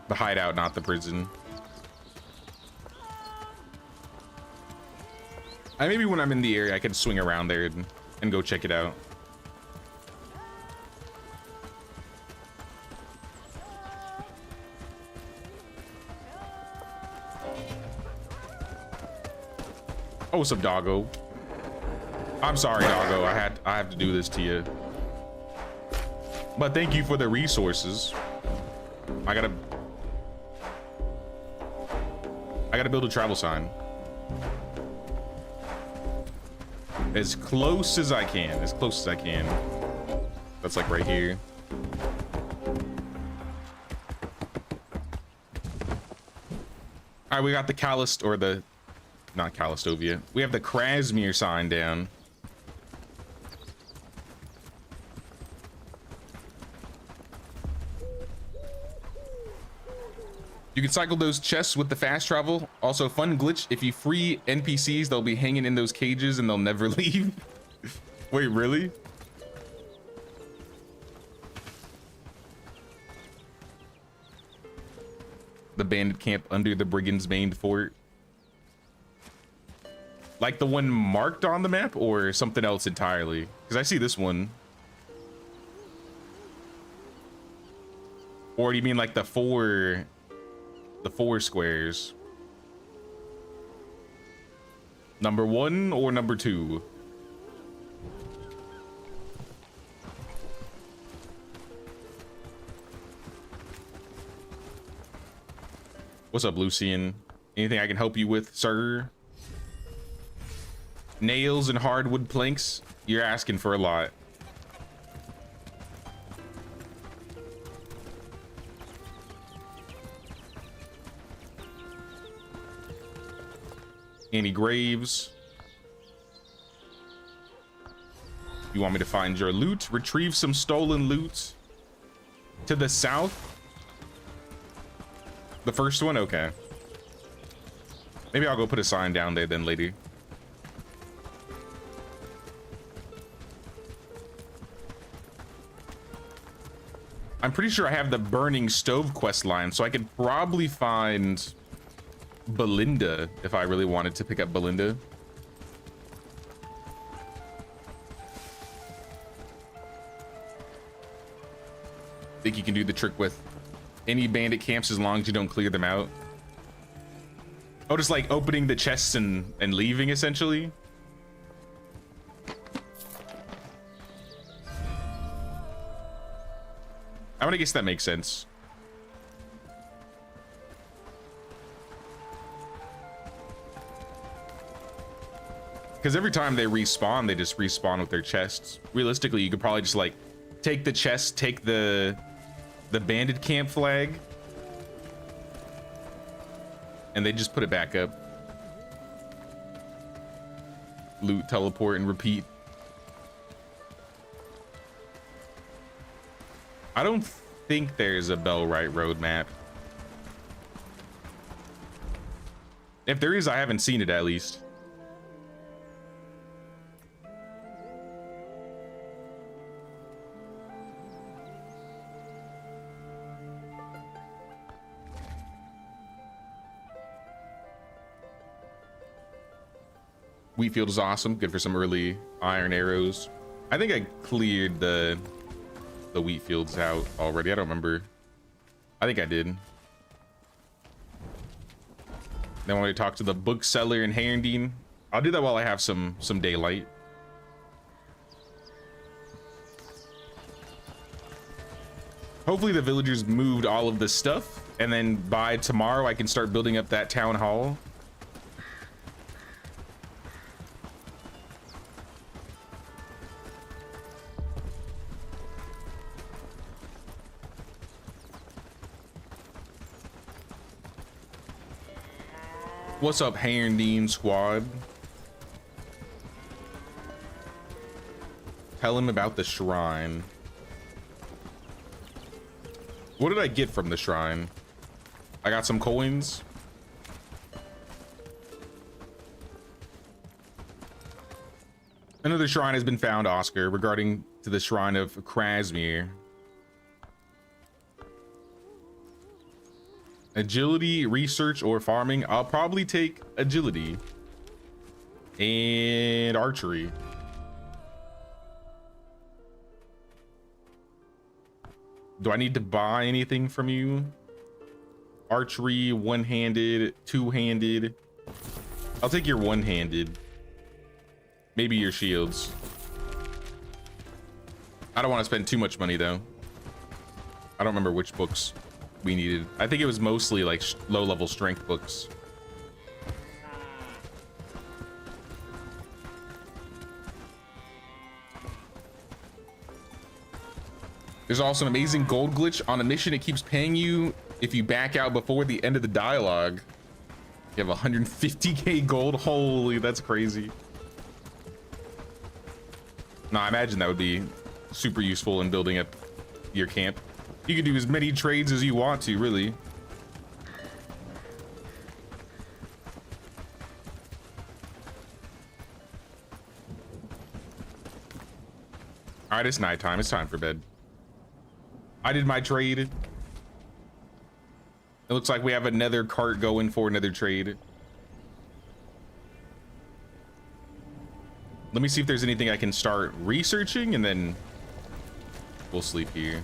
Speaker 1: The hideout, not the prison. Maybe when I'm in the area, I can swing around there and go check it out. Oh, what's up, doggo? I'm sorry, doggo. I have to do this to you. But thank you for the resources. I gotta build a travel sign. As close as I can. As close as I can. That's like right here. All right, we got the Calist, or the, not Calistovia. We have the Krasmir sign down. You can cycle those chests with the fast travel. Also, fun glitch. If you free NPCs, they'll be hanging in those cages and they'll never leave. Wait, really? The bandit camp under the brigand's main fort. Like the one marked on the map, or something else entirely? Because I see this one. Or do you mean like the four squares? Number 1 or number 2? What's up, Lucian? Anything I can help you with, sir? Nails and hardwood planks? You're asking for a lot. Any graves? You want me to find your loot? Retrieve some stolen loot? To the south? The first one? Okay. Maybe I'll go put a sign down there then, lady. I'm pretty sure I have the burning stove quest line, so I could probably find Belinda if I really wanted to pick up Belinda. Think you can do the trick with any bandit camps as long as you don't clear them out? Oh, just like opening the chests and leaving, essentially. I'm gonna guess that makes sense. Because every time they respawn, they just respawn with their chests. Realistically, you could probably just like take the chest, take the bandit camp flag, and they just put it back up. Loot, teleport, and repeat. I don't think there's a Bellwright roadmap. If there is, I haven't seen it at least. Wheat field is awesome. Good for some early iron arrows. I think I cleared the wheat fields out already. I don't remember. I think I did. Then I want to talk to the bookseller in Herondine. I'll do that while I have some daylight. Hopefully the villagers moved all of this stuff, and then by tomorrow I can start building up that town hall. What's up, Herondine squad? Tell him about the shrine. What did I get from the shrine? I got some coins. Another shrine has been found, Oscar, regarding to the shrine of Krasmir. Agility, research, or farming? I'll probably take agility and archery. Do I need to buy anything from you? Archery, one-handed, two-handed. I'll take your one-handed. Maybe your shields. I don't want to spend too much money though. I don't remember which books we needed. I think it was mostly like low-level strength books. There's also an amazing gold glitch on a mission. It keeps paying you if you back out before the end of the dialogue. You have 150k gold. Holy, that's crazy. No, I imagine that would be super useful in building up your camp. You can do as many trades as you want to, really. All right, it's nighttime. It's time for bed. I did my trade. It looks like we have another cart going for another trade. Let me see if there's anything I can start researching, and then we'll sleep here.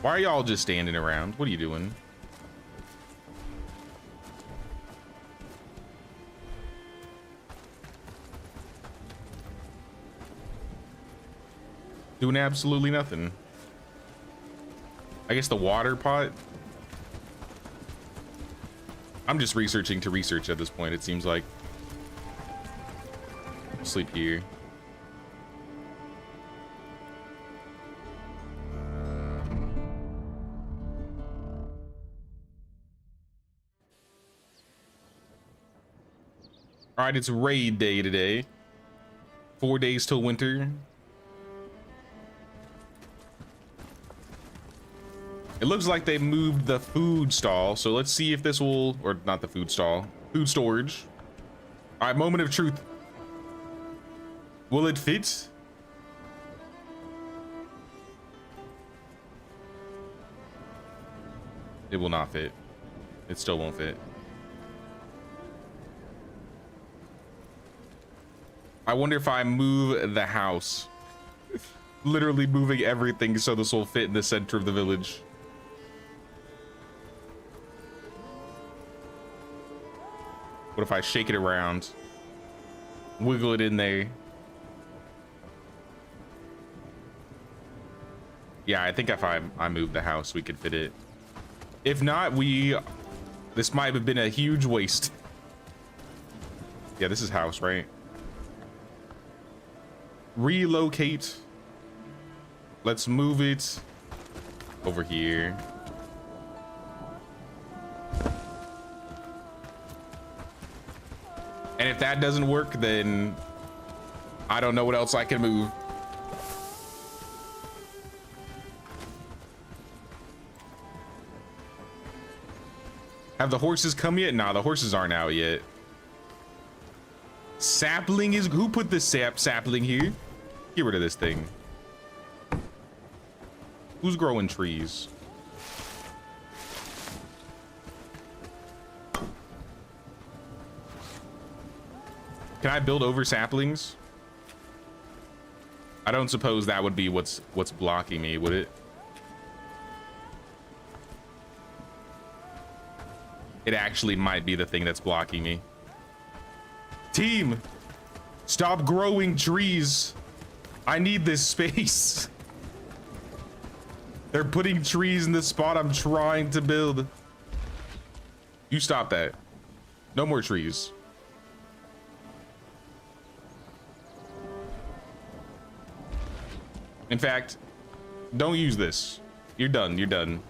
Speaker 1: Why are y'all just standing around? What are you doing? Doing absolutely nothing. I guess the water pot. I'm just researching to research at this point, it seems like. Sleep here. All right, it's raid day today. 4 days till winter. It looks like they moved the food stall, so let's see if this will, or not the food stall, food storage. All right, moment of truth. Will it fit? It will not fit. It still won't fit. I wonder if I move the house. Literally moving everything so this will fit in the center of the village. What if I shake it around? Wiggle it in there. Yeah, I think if I move the house, we could fit it. If not, this might have been a huge waste. Yeah, this is house, right? Relocate. Let's move it over here. And if that doesn't work, then I don't know what else I can move. Have the horses come yet? Nah, the horses aren't out yet. Sapling is, who put this sapling here? Get rid of this thing. Who's growing trees? Can I build over saplings? I don't suppose that would be what's blocking me, would it? It actually might be the thing that's blocking me. Team, stop growing trees. I need this space. They're putting trees in the spot I'm trying to build. You stop that. No more trees. In fact, don't use this. You're done. You're done.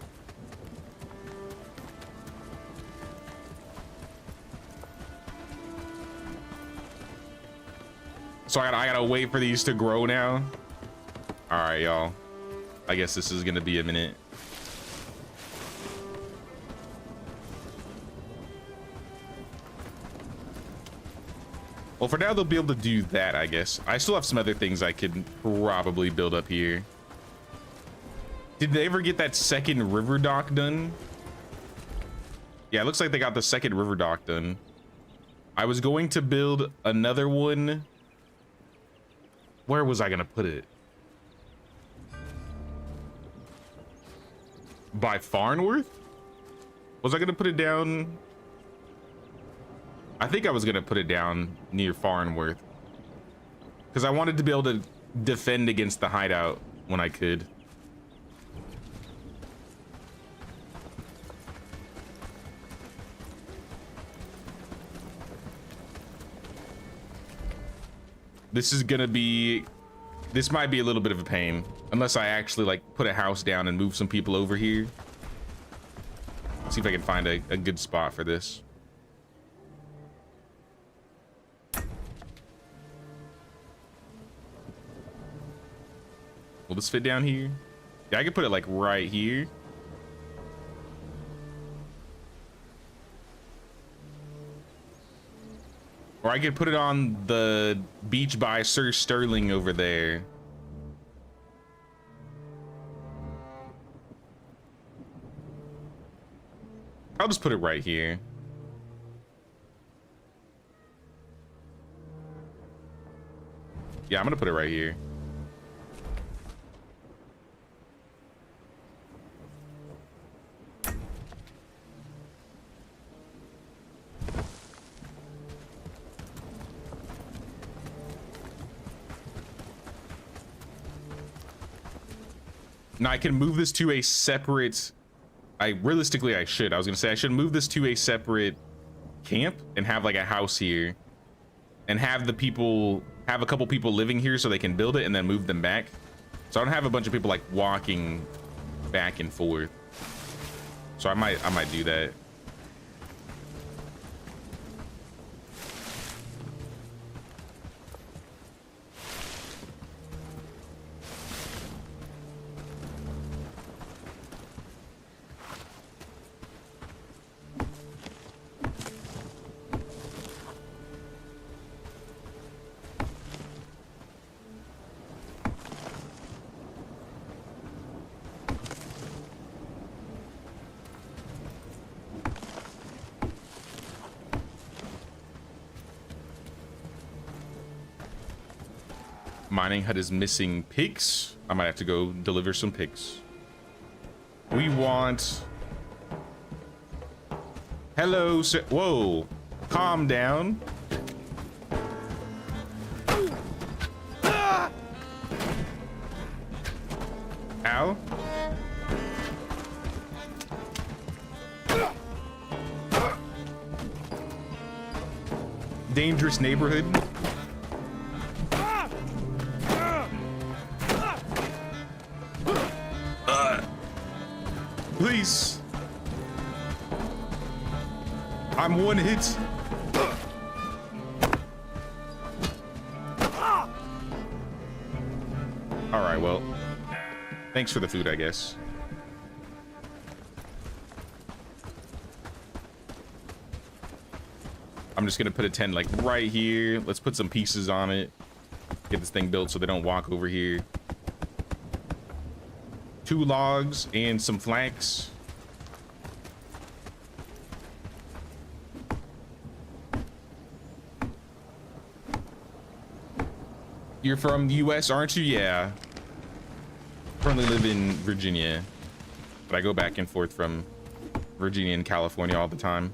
Speaker 1: So I gotta wait for these to grow now. All right, y'all. I guess this is gonna be a minute. Well, for now, they'll be able to do that, I guess. I still have some other things I could probably build up here. Did they ever get that second river dock done? Yeah, it looks like they got the second river dock done. I was going to build another one. Where was I gonna put it? By Farnworth? Was I gonna put it down? I think I was gonna put it down near Farnworth, because I wanted to be able to defend against the hideout when I could. This is gonna be, this might be a little bit of a pain unless I actually like put a house down and move some people over here. See if I can find a good spot for this. Will this fit down here? Yeah, I could put it like right here. Or I could put it on the beach by Sir Sterling over there. I'll just put it right here. Yeah, I'm gonna put it right here. Now I can move this to a separate, realistically I should. I was gonna say I should move this to a separate camp and have like a house here and have the people, have a couple people living here so they can build it and then move them back. So I don't have a bunch of people like walking back and forth. So I might do that. Mining hut is missing pigs. I might have to go deliver some pigs. We want... Hello, sir. Whoa. Calm down. Ow. Dangerous neighborhood. Please. I'm one hit. All right, well, thanks for the food, I guess. I'm just gonna put a tent like right here. Let's put some pieces on it. Get this thing built so they don't walk over here. 2 logs and some flanks. You're from the US, aren't you? Yeah. Currently live in Virginia, but I go back and forth from Virginia and California all the time.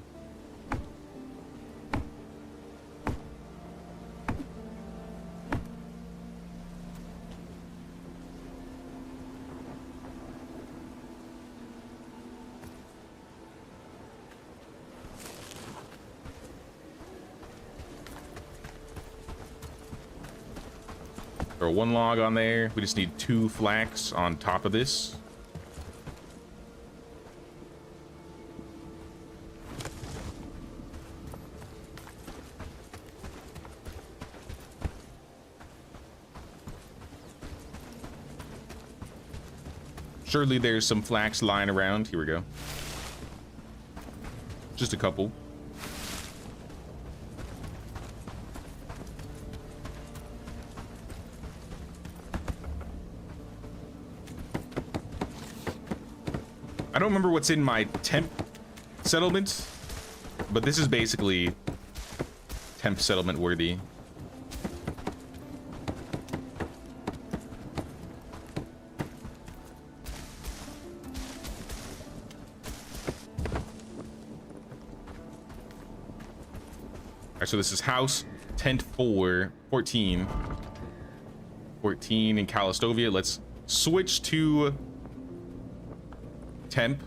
Speaker 1: Throw 1 log on there. We just need 2 flax on top of this. Surely there's some flax lying around. Here we go. Just a couple. I don't remember what's in my temp settlement, but this is basically temp settlement worthy. All right, so this is house tent 14 in Calistovia. Let's switch to temp.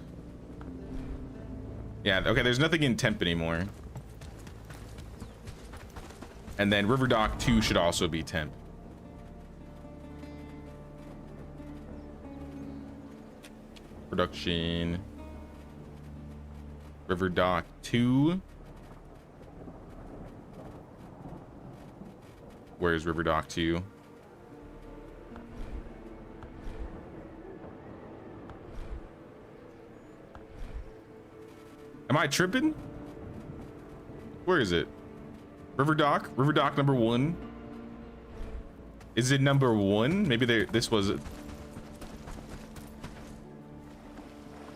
Speaker 1: Yeah, okay, there's nothing in temp anymore. And then River Dock 2 should also be temp. Production. River Dock 2. Where's River Dock 2? Am I tripping? Where is it? River Dock number 1. Is it number 1? Maybe this was it.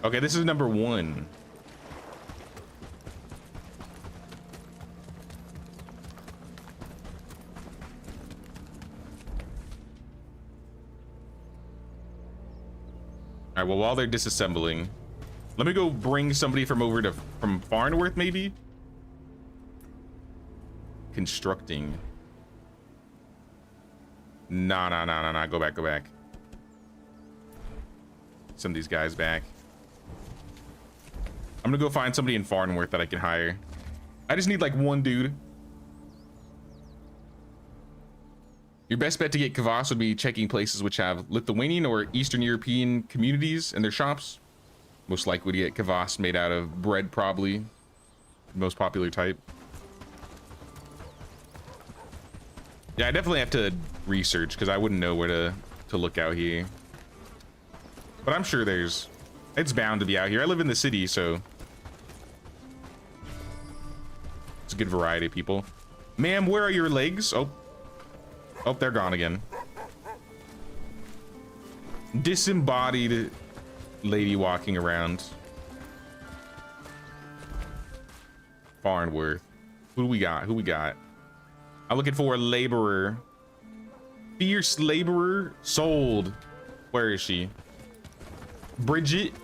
Speaker 1: Okay, this is number 1. All right, well, while they're disassembling, let me go bring somebody from Farnworth, maybe? Constructing. Nah. Go back. Send these guys back. I'm gonna go find somebody in Farnworth that I can hire. I just need like 1 dude. Your best bet to get kvass would be checking places which have Lithuanian or Eastern European communities in their shops. Most likely to get kvass made out of bread, probably. Most popular type. Yeah, I definitely have to research because I wouldn't know where to look out here. But I'm sure it's bound to be out here. I live in the city, so it's a good variety of people. Ma'am, where are your legs? Oh, they're gone again. Disembodied lady walking around. Farnworth. Who we got? I'm looking for a laborer. Fierce laborer sold. Where is she? Brigitte.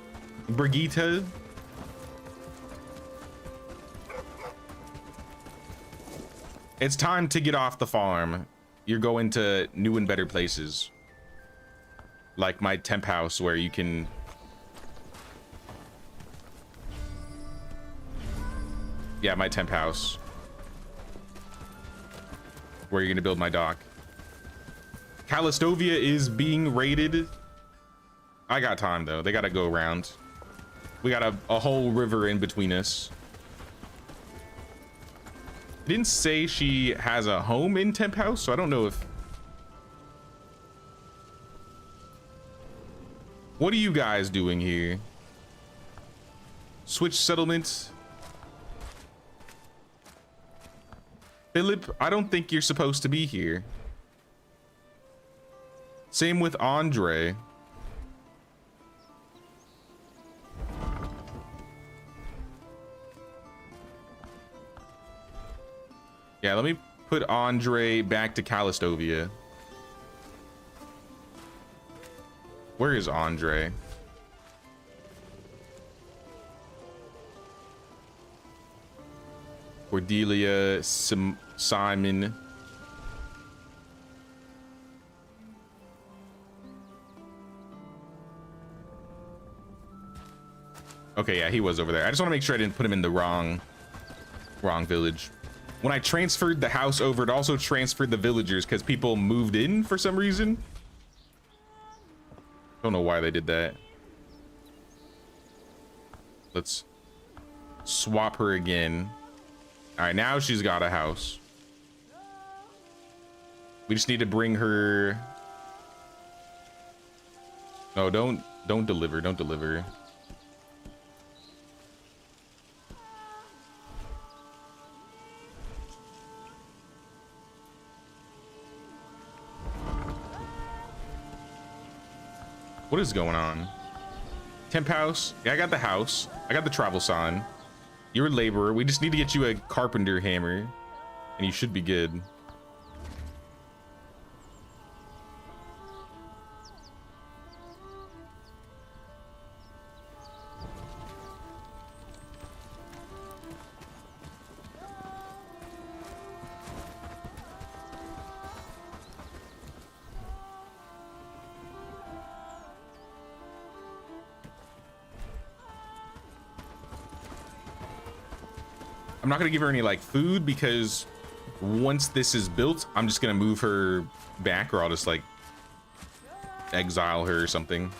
Speaker 1: It's time to get off the farm. You're going to new and better places. Like my temp house where you can... Yeah, my temp house. Where you're gonna build my dock. Calistovia is being raided. I got time though. They gotta go around. We got a whole river in between us. It didn't say she has a home in temp house, so I don't know if... What are you guys doing here? Switch settlements. Philip, I don't think you're supposed to be here. Same with Andre. Yeah, let me put Andre back to Calistovia. Where is Andre? Cordelia, Simon. Okay, yeah, he was over there. I just want to make sure I didn't put him in the wrong village. When I transferred the house over, it also transferred the villagers because people moved in for some reason. Don't know why they did that. Let's swap her again. All right, now she's got a house. We just need to bring her. No, don't deliver. Don't deliver. What is going on? Temp house. Yeah, I got the house. I got the travel sign. You're a laborer. We just need to get you a carpenter hammer, and you should be good. I'm not gonna give her any like food because once this is built, I'm just gonna move her back, or I'll just like exile her or something.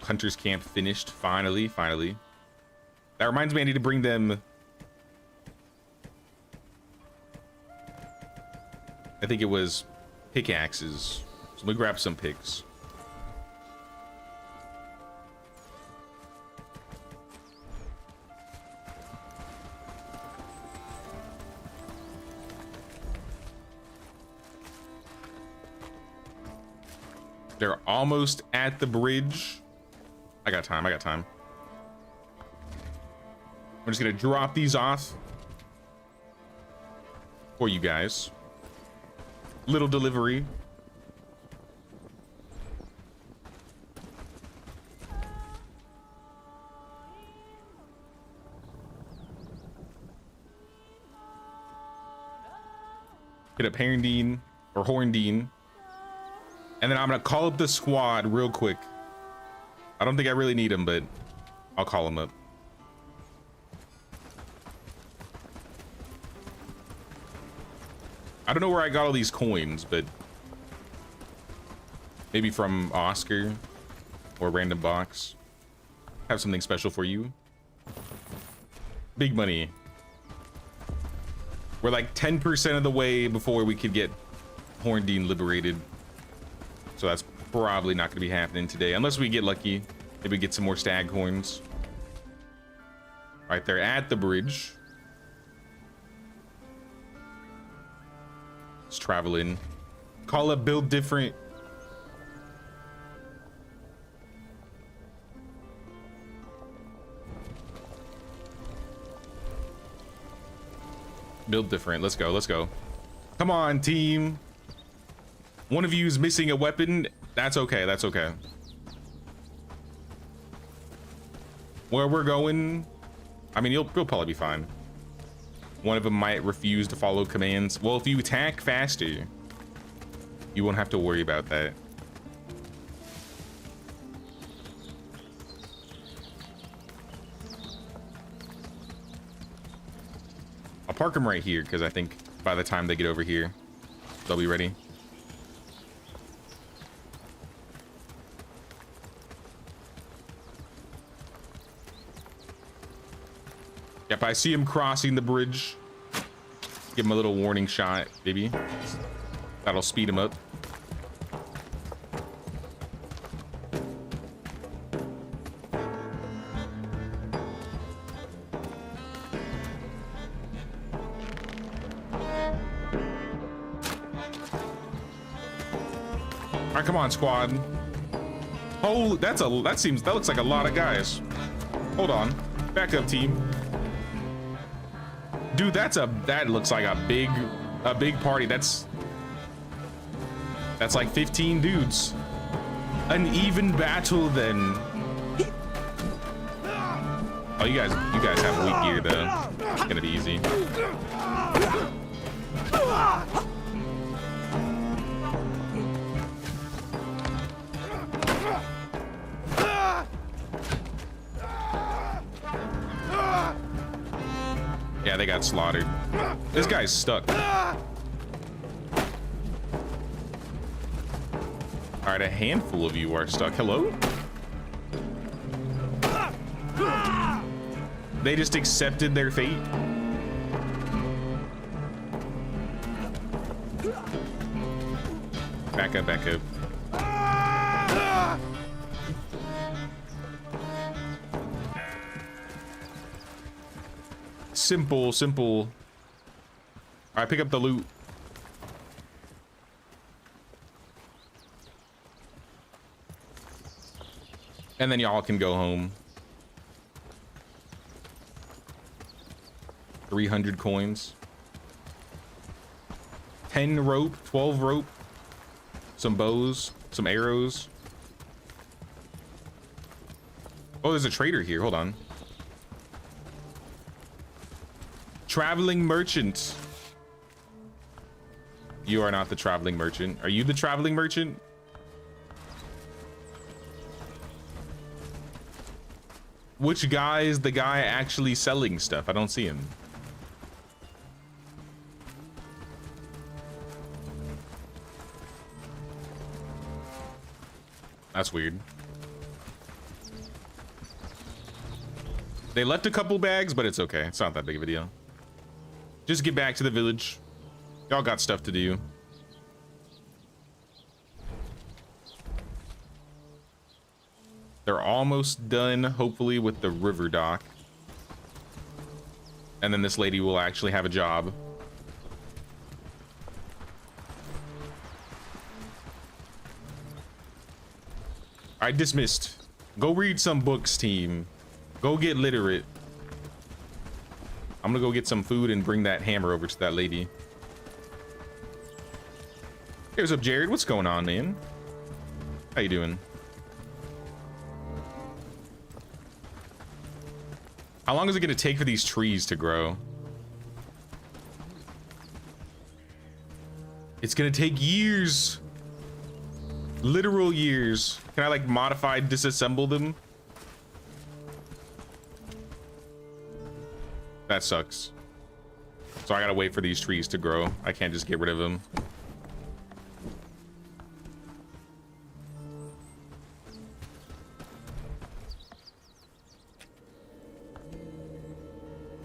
Speaker 1: Hunter's camp finished. Finally. That reminds me, I need to bring them. I think it was pickaxes. So let me grab some picks. They're almost at the bridge. I got time. I'm just gonna drop these off for you guys. Little delivery. Get up Herndine or Horndine. And then I'm gonna call up the squad real quick. I don't think I really need them, but I'll call them up. I don't know where I got all these coins, but maybe from Oscar or a random box. Have something special for you. Big money. We're like 10% of the way before we could get Horndine liberated. So that's probably not going to be happening today, unless we get lucky. Maybe get some more stag horns. Right there at the bridge. Let's travel in. Call up, build different. Build different. Let's go. Come on, team. One of you is missing a weapon. That's okay. Where we're going, I mean, you'll probably be fine. One of them might refuse to follow commands. Well, if you attack faster, you won't have to worry about that. I'll park them right here because I think by the time they get over here, they'll be ready. Yep, I see him crossing the bridge. Give him a little warning shot, maybe. That'll speed him up. right, come on, squad. Oh, that looks like a lot of guys. Hold on, back up, team. Dude, that looks like a big party. That's like 15 dudes. An even battle then. Oh, you guys have weak gear though. It's gonna be easy. Yeah, they got slaughtered. This guy's stuck. All right, a handful of you are stuck. Hello? They just accepted their fate. Back up, back up. Simple. All right, pick up the loot. And then y'all can go home. 300 coins. 10 rope, 12 rope. Some bows, some arrows. Oh, there's a trader here. Hold on. Traveling merchant. You are not the traveling merchant. Are you the traveling merchant? Which guy is the guy actually selling stuff? I don't see him. That's weird. They left a couple bags, but it's okay. It's not that big of a deal. Just get back to the village. Y'all got stuff to do. They're almost done, hopefully, with the river dock. And then this lady will actually have a job. I dismissed. Go read some books, team. Go get literate. I'm gonna go get some food and bring that hammer over to that lady. Hey, what's up, Jared? What's going on, man? How you doing? How long is it gonna take for these trees to grow? It's gonna take years. Literal years. Can I like modify, disassemble them? That sucks. So I gotta wait for these trees to grow. I can't just get rid of them.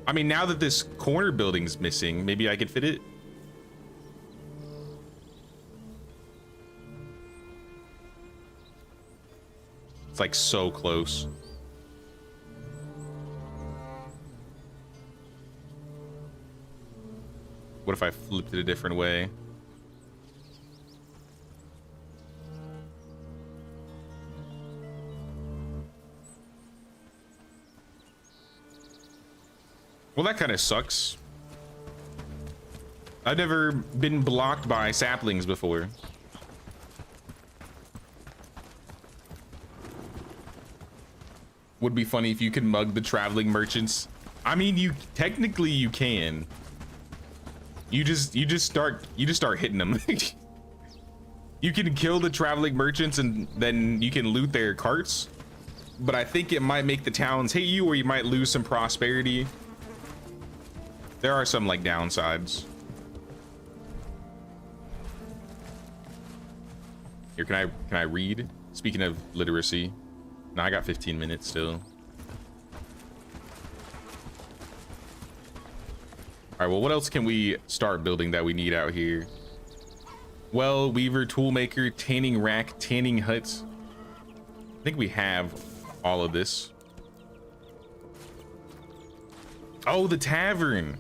Speaker 1: I mean, now that this corner building's missing, maybe I could fit it. It's like so close. What if I flipped it a different way? Well, that kind of sucks. I've never been blocked by saplings before. Would be funny if you could mug the traveling merchants. I mean, you technically you can. You just start hitting them. You can kill the traveling merchants and then you can loot their carts. But I think it might make the towns hate you, or you might lose some prosperity. There are some like downsides. Here, can I read? Speaking of literacy. No, I got 15 minutes still. All right, well, what else can we start building that we need out here? Well, weaver, toolmaker, tanning rack, tanning hut. I think we have all of this. Oh, the tavern.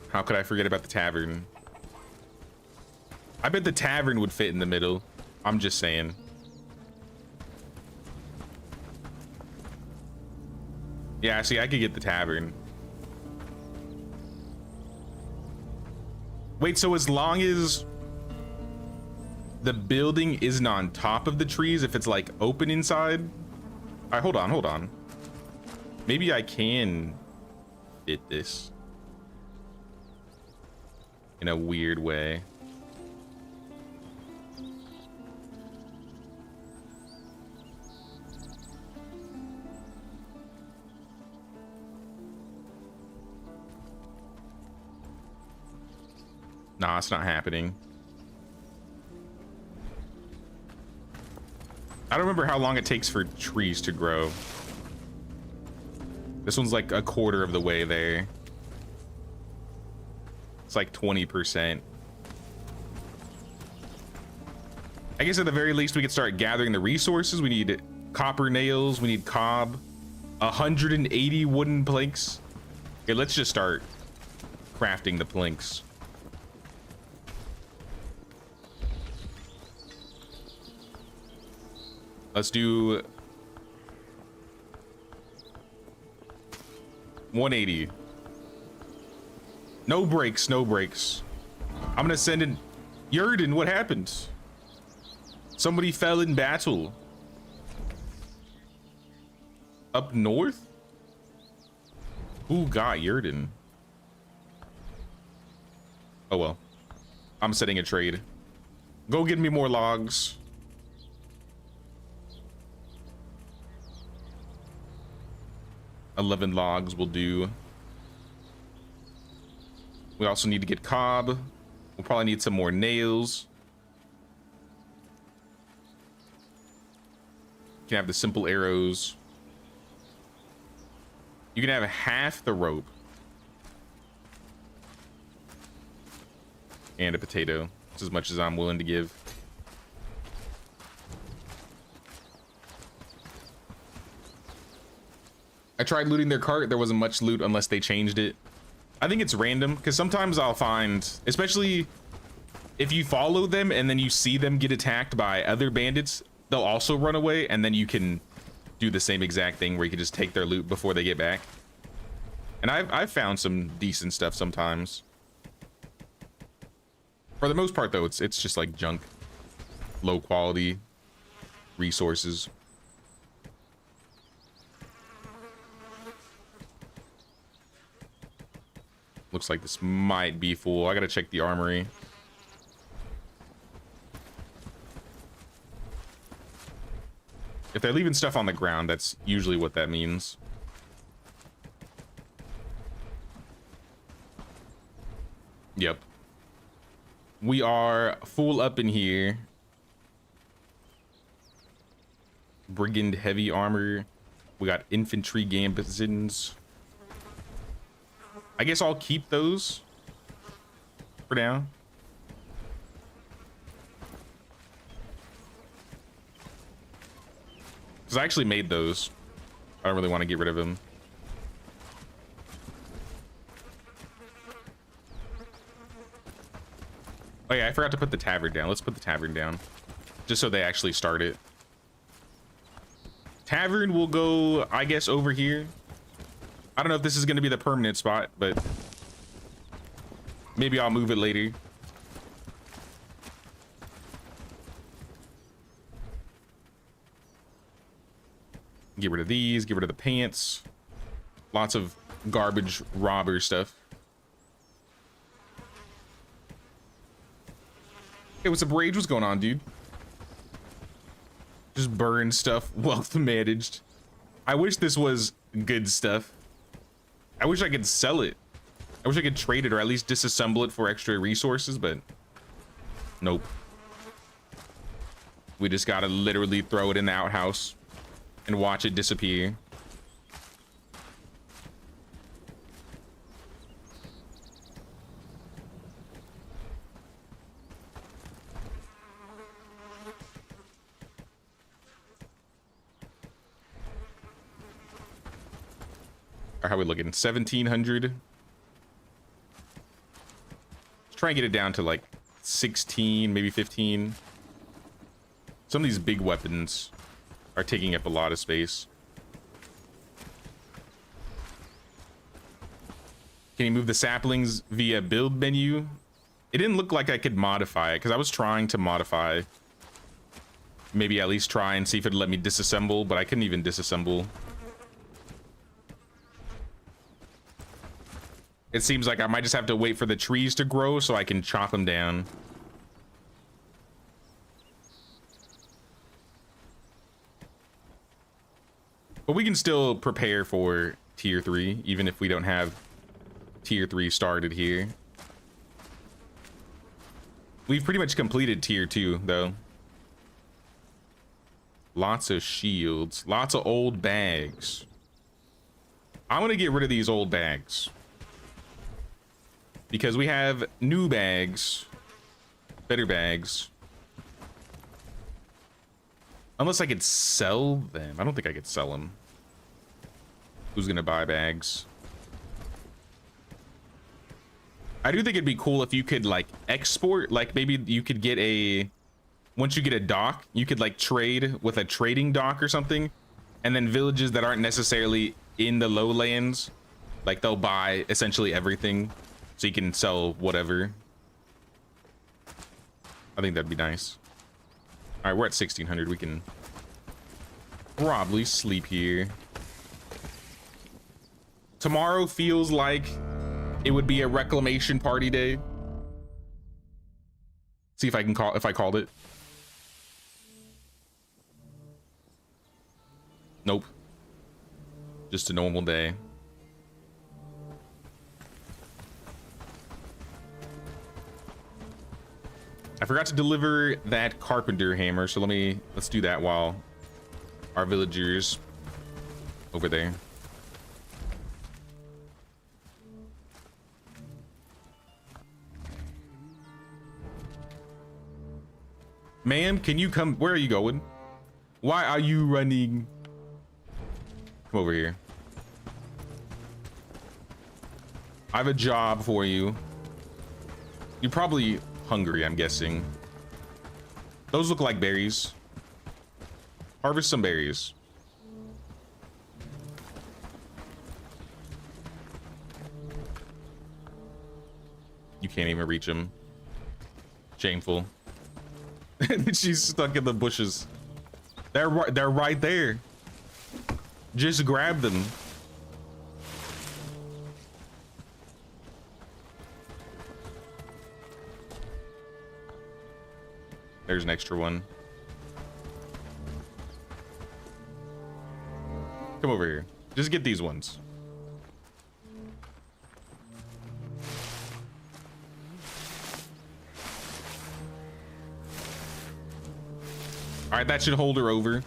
Speaker 1: How could I forget about the tavern? I bet the tavern would fit in the middle. I'm just saying. Yeah, see, I could get the tavern. Wait, so as long as the building isn't on top of the trees, if it's like open inside? All right, hold on. Maybe I can fit this in a weird way. Nah, it's not happening. I don't remember how long it takes for trees to grow. This one's like a quarter of the way there. It's like 20%. I guess at the very least we could start gathering the resources. We need copper nails, we need cob, 180 wooden planks. Okay, let's just start crafting the planks. Let's do 180. No breaks, no breaks. I'm gonna send in Yurden. What happened? Somebody fell in battle. Up north? Who got Yurden? Oh well. I'm setting a trade. Go get me more logs. $11 logs will do. We also need to get cob. We'll probably need some more nails. You can have the simple arrows. You can have half the rope. And a potato. It's as much as I'm willing to give. I tried looting their cart. There wasn't much loot unless they changed it. I think it's random because sometimes I'll find, especially if you follow them and then you see them get attacked by other bandits, they'll also run away, and then you can do the same exact thing where you can just take their loot before they get back. And I've found some decent stuff sometimes. For the most part though, it's just like junk, low quality resources. Looks like this might be full. I gotta check the armory. If they're leaving stuff on the ground, that's usually what that means. Yep. We are full up in here. Brigand heavy armor. We got infantry gambizons. I guess I'll keep those for now. Because I actually made those. I don't really want to get rid of them. Oh yeah, I forgot to put the tavern down. Let's put the tavern down. Just so they actually start it. Tavern will go, I guess, over here. I don't know if this is going to be the permanent spot, but maybe I'll move it later. Get rid of these, get rid of the pants. Lots of garbage robber stuff. Hey, what's up, Rage? What's going on, dude? Just burn stuff, wealth managed. I wish this was good stuff. I wish I could sell it. I wish I could trade it or at least disassemble it for extra resources, but nope. We just gotta literally throw it in the outhouse and watch it disappear. How are we looking? 1700. Let's try and get it down to like 16, maybe 15. Some of these big weapons are taking up a lot of space. Can you move the saplings via build menu? It didn't look like I could modify it because I was trying to modify. Maybe at least try and see if it'd let me disassemble, but I couldn't even disassemble. It seems like I might just have to wait for the trees to grow so I can chop them down. But we can still prepare for tier 3, even if we don't have tier 3 started here. We've pretty much completed tier 2, though. Lots of shields, lots of old bags. I'm gonna get rid of these old bags because we have new bags, better bags. Unless I could sell them. I don't think I could sell them. Who's gonna buy bags? I do think it'd be cool if you could like export, like maybe you could get a, once you get a dock, you could like trade with a trading dock or something, and then villages that aren't necessarily in the lowlands, like they'll buy essentially everything, so you can sell whatever. I think that'd be nice. All right, we're at 1600. We can probably sleep here. Tomorrow feels like it would be a reclamation party day. See if I can call, if I called it. Nope. Just a normal day. I forgot to deliver that carpenter hammer, so let's do that while our villagers over there. Ma'am, can you come? Where are you going? Why are you running? Come over here. I have a job for you. You're probably hungry, I'm guessing. Those look like berries. Harvest some berries. You can't even reach them. Shameful. She's stuck in the bushes. They're right there. Just grab them. There's an extra one. Come over here. Just get these ones. All right, that should hold her over.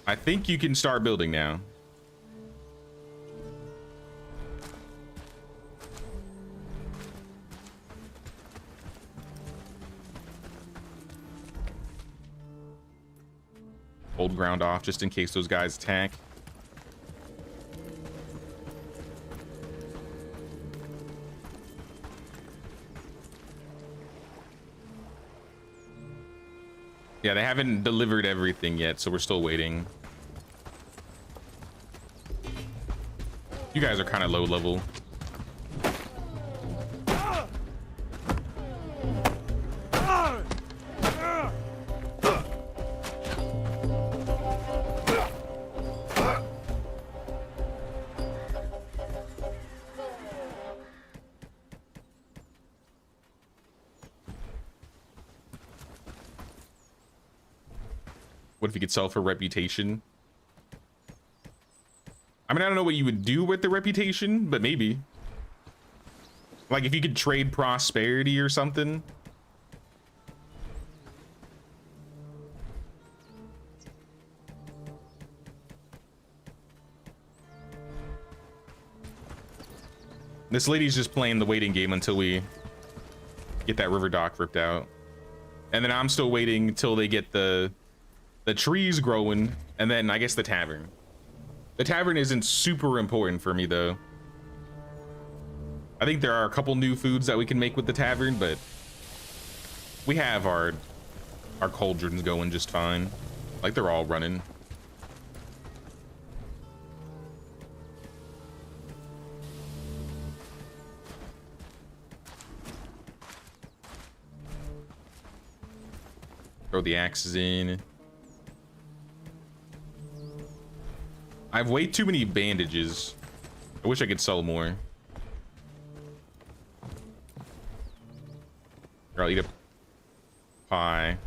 Speaker 1: I think you can start building now. Hold ground off just in case those guys attack. Yeah, they haven't delivered everything yet, so we're still waiting. You guys are kind of low level. What if you could sell for reputation? I mean, I don't know what you would do with the reputation, but maybe. Like if you could trade prosperity or something. This lady's just playing the waiting game until we get that river dock ripped out. And then I'm still waiting until they get the trees growing, and then I guess the tavern. The tavern isn't super important for me though. I think there are a couple new foods that we can make with the tavern, but we have our Our cauldron's going just fine. Like they're all running. Throw the axes in. I have way too many bandages. I wish I could sell more. Or I'll eat a pie.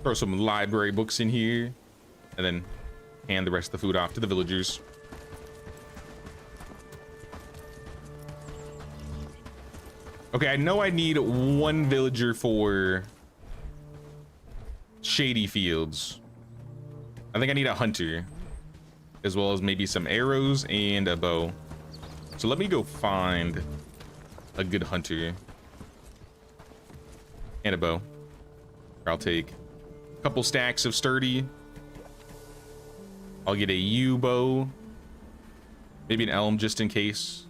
Speaker 1: Throw some library books in here. And then hand the rest of the food off to the villagers. Okay, I know I need one villager for Shady Fields. I think I need a hunter, as well as maybe some arrows and a bow. So let me go find a good hunter and a bow. I'll take a couple stacks of sturdy. I'll get a yew bow, maybe an elm just in case.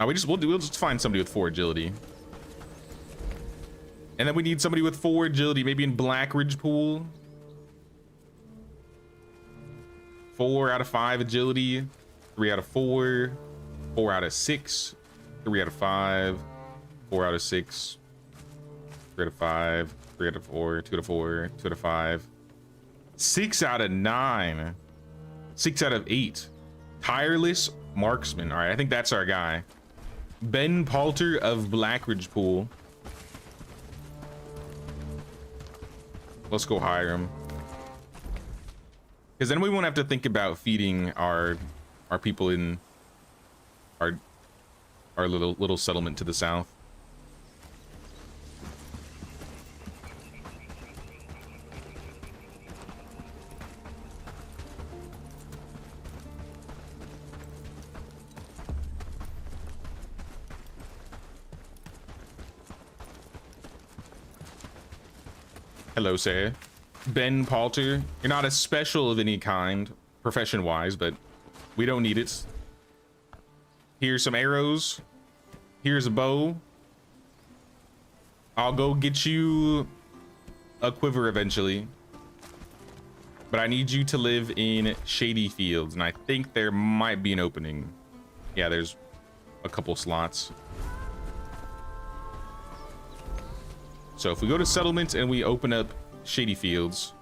Speaker 1: We'll just find somebody with 4 agility. And then we need somebody with 4 agility, maybe in Blackridge Pool. 4 out of 5 agility, 3 out of 4, 4 out of 6, 3 out of 5, 4 out of 6, 3 out of 5, 3 out of 4, 2 out of 4, 2 out of 5, 6 out of 9, 6 out of 8. Tireless marksman. All right, I think that's our guy. Ben Palter of Blackridge Pool. Let's go hire him. Because then we won't have to think about feeding our people in our little settlement to the south. Hello, sir. Ben Palter. You're not a special of any kind, profession-wise, but we don't need it. Here's some arrows. Here's a bow. I'll go get you a quiver eventually. But I need you to live in Shady Fields, and I think there might be an opening. Yeah, there's a couple slots. So if we go to settlement and we open up Shady Fields,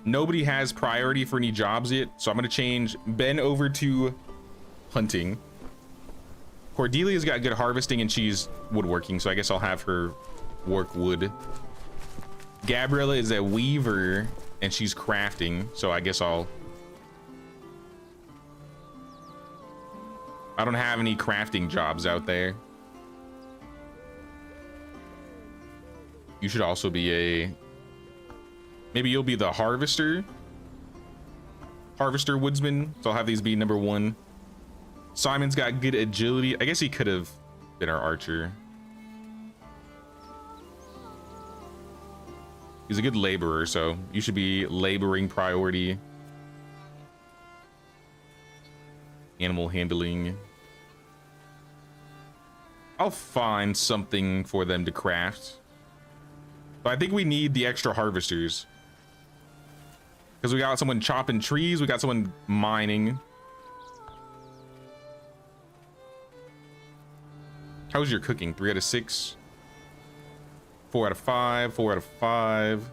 Speaker 1: nobody has priority for any jobs yet. So I'm going to change Ben over to hunting. Cordelia's got good harvesting and she's woodworking, so I guess I'll have her work wood. Gabriella is a weaver and she's crafting, so I guess I don't have any crafting jobs out there. You should also be maybe you'll be the harvester woodsman. So I'll have these be number 1. Simon's got good agility. I guess he could have been our archer. He's a good laborer, so you should be laboring priority. Animal handling. I'll find something for them to craft. But I think we need the extra harvesters. Because we got someone chopping trees, we got someone mining. How's your cooking? 3 out of 6. 4 out of 5, 4 out of 5.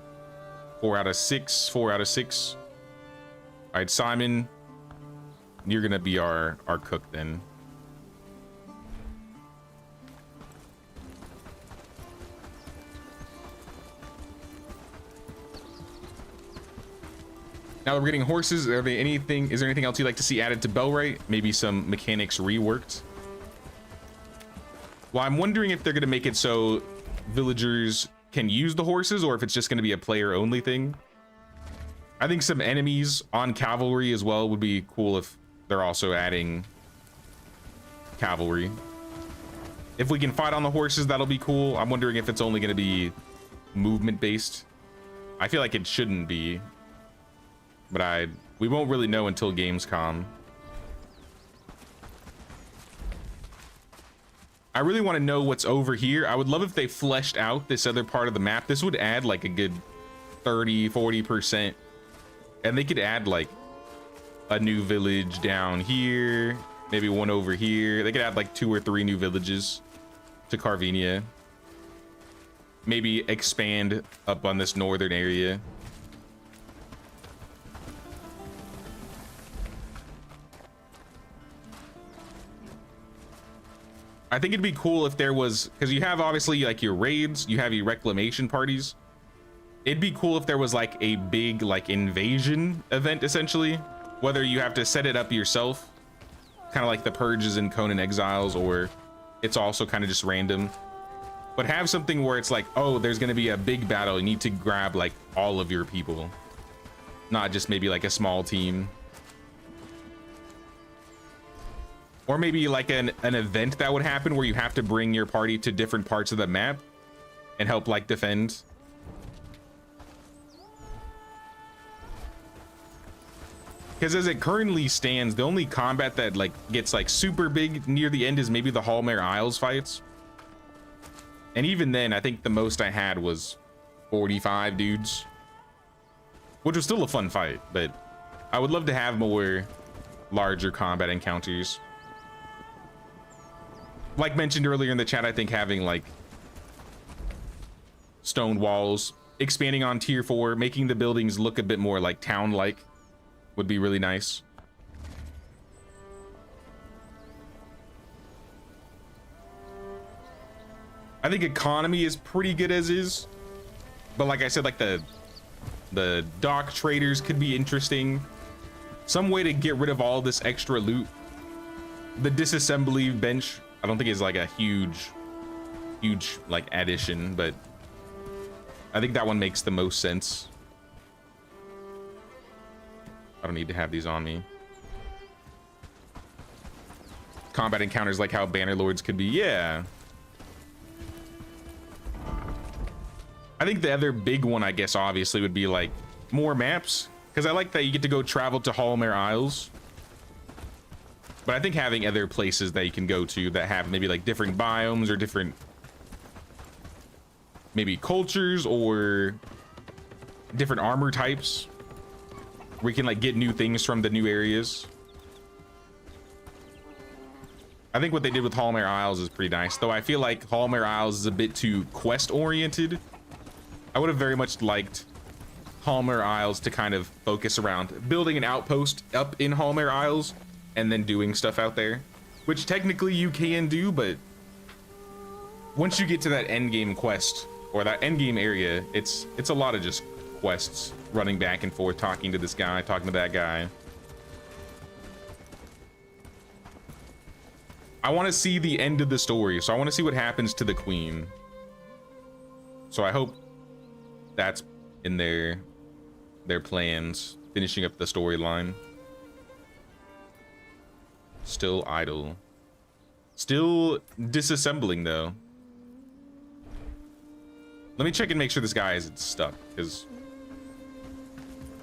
Speaker 1: 4 out of 6, 4 out of 6. All right, Simon, you're gonna be our cook then. Now that we're getting horses, is there anything else you'd like to see added to Bellwright? Maybe some mechanics reworked? Well, I'm wondering if they're going to make it so villagers can use the horses, or if it's just going to be a player only thing. I think some enemies on cavalry as well would be cool if they're also adding cavalry. If we can fight on the horses, that'll be cool. I'm wondering if it's only going to be movement based. I feel like it shouldn't be. But we won't really know until Gamescom. I really want to know what's over here. I would love if they fleshed out this other part of the map. This would add like a good 30-40%. And they could add like a new village down here, maybe one over here. They could add like 2 or 3 new villages to Carvenia. Maybe expand up on this northern area. I think it'd be cool if there was, because you have obviously like your raids, you have your reclamation parties. It'd be cool if there was like a big like invasion event, essentially, whether you have to set it up yourself, kind of like the Purges and Conan Exiles, or it's also kind of just random. But have something where it's like, oh, there's going to be a big battle. You need to grab like all of your people, not just maybe like a small team. Or maybe like an event that would happen where you have to bring your party to different parts of the map and help like defend. Because as it currently stands, the only combat that like gets like super big near the end is maybe the Hallmare Isles fights. And even then, I think the most I had was 45 dudes, which was still a fun fight, but I would love to have more larger combat encounters. Like mentioned earlier in the chat, I think having like stone walls, expanding on tier 4, making the buildings look a bit more like town-like would be really nice. I think economy is pretty good as is, but like I said, like the dock traders could be interesting. Some way to get rid of all this extra loot. The disassembly bench, I don't think is like a huge like addition, but I think that one makes the most sense. I don't need to have these on me. Combat encounters like how Bannerlords could be, yeah. I think the other big one, I guess, obviously would be like more maps, because I like that you get to go travel to Hallmare Isles. But I think having other places that you can go to that have maybe like different biomes or different maybe cultures or different armor types, where you can like get new things from the new areas. I think what they did with Hallmare Isles is pretty nice, though I feel like Hallmare Isles is a bit too quest oriented. I would have very much liked Hallmare Isles to kind of focus around building an outpost up in Hallmare Isles and then doing stuff out there, which technically you can do, but once you get to that endgame quest or that endgame area, it's a lot of just quests, running back and forth, talking to this guy, talking to that guy. I want to see the end of the story, so I want to see what happens to the queen. So I hope that's in their plans, finishing up the storyline. Still idle. Still disassembling though. Let me check and make sure this guy isn't stuck, because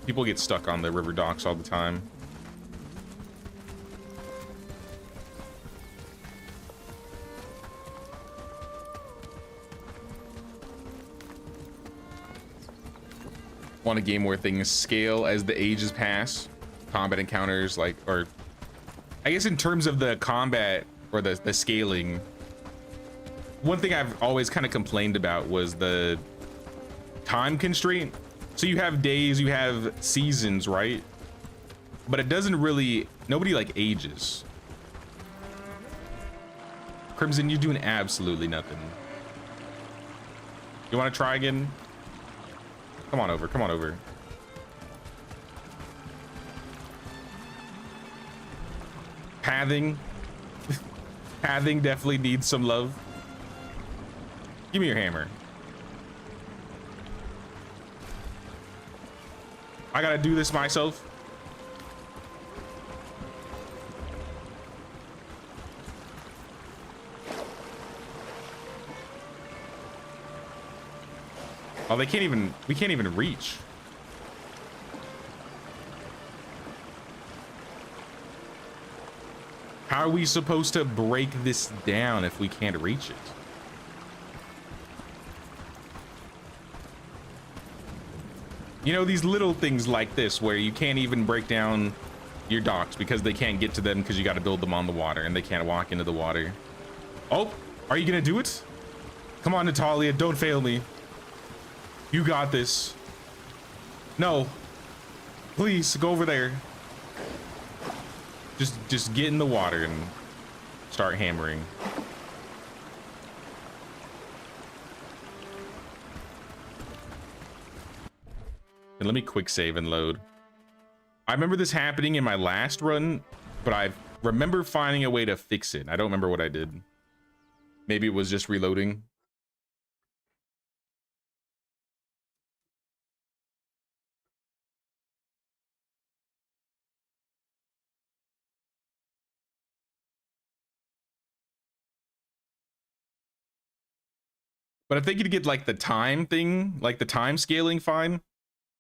Speaker 1: people get stuck on the river docks all the time. Want a game where things scale as the ages pass, combat encounters, like, or I guess in terms of the combat or the scaling, one thing I've always kind of complained about was the time constraint. So you have days, you have seasons, right? But it doesn't really, nobody like ages. Crimson, you're doing absolutely nothing. You want to try again? Come on over, come on over. Pathing. Pathing definitely needs some love. Give me your hammer. I gotta do this myself. Oh, they can't even, we can't even reach. How are we supposed to break this down if we can't reach it? You know, these little things like this where you can't even break down your docks because they can't get to them because you got to build them on the water and they can't walk into the water. Oh, are you gonna do it? Come on, Natalia, don't fail me. You got this. No, please go over there. Just get in the water and start hammering. And let me quick save and load. I remember this happening in my last run, but I remember finding a way to fix it. I don't remember what I did. Maybe it was just reloading. But I think you'd get like the time thing, like the time scaling fine.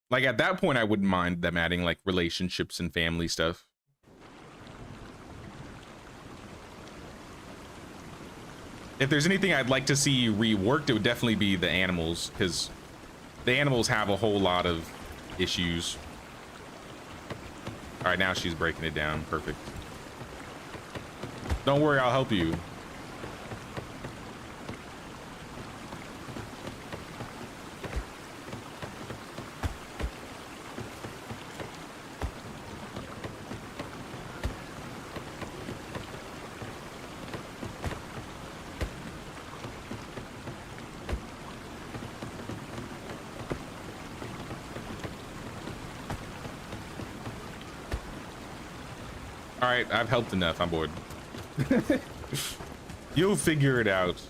Speaker 1: Like at that point, I wouldn't mind them adding like relationships and family stuff. If there's anything I'd like to see reworked, it would definitely be the animals, because the animals have a whole lot of issues. All right, now she's breaking it down. Perfect. Don't worry, I'll help you. All right, I've helped enough. I'm bored. You'll figure it out.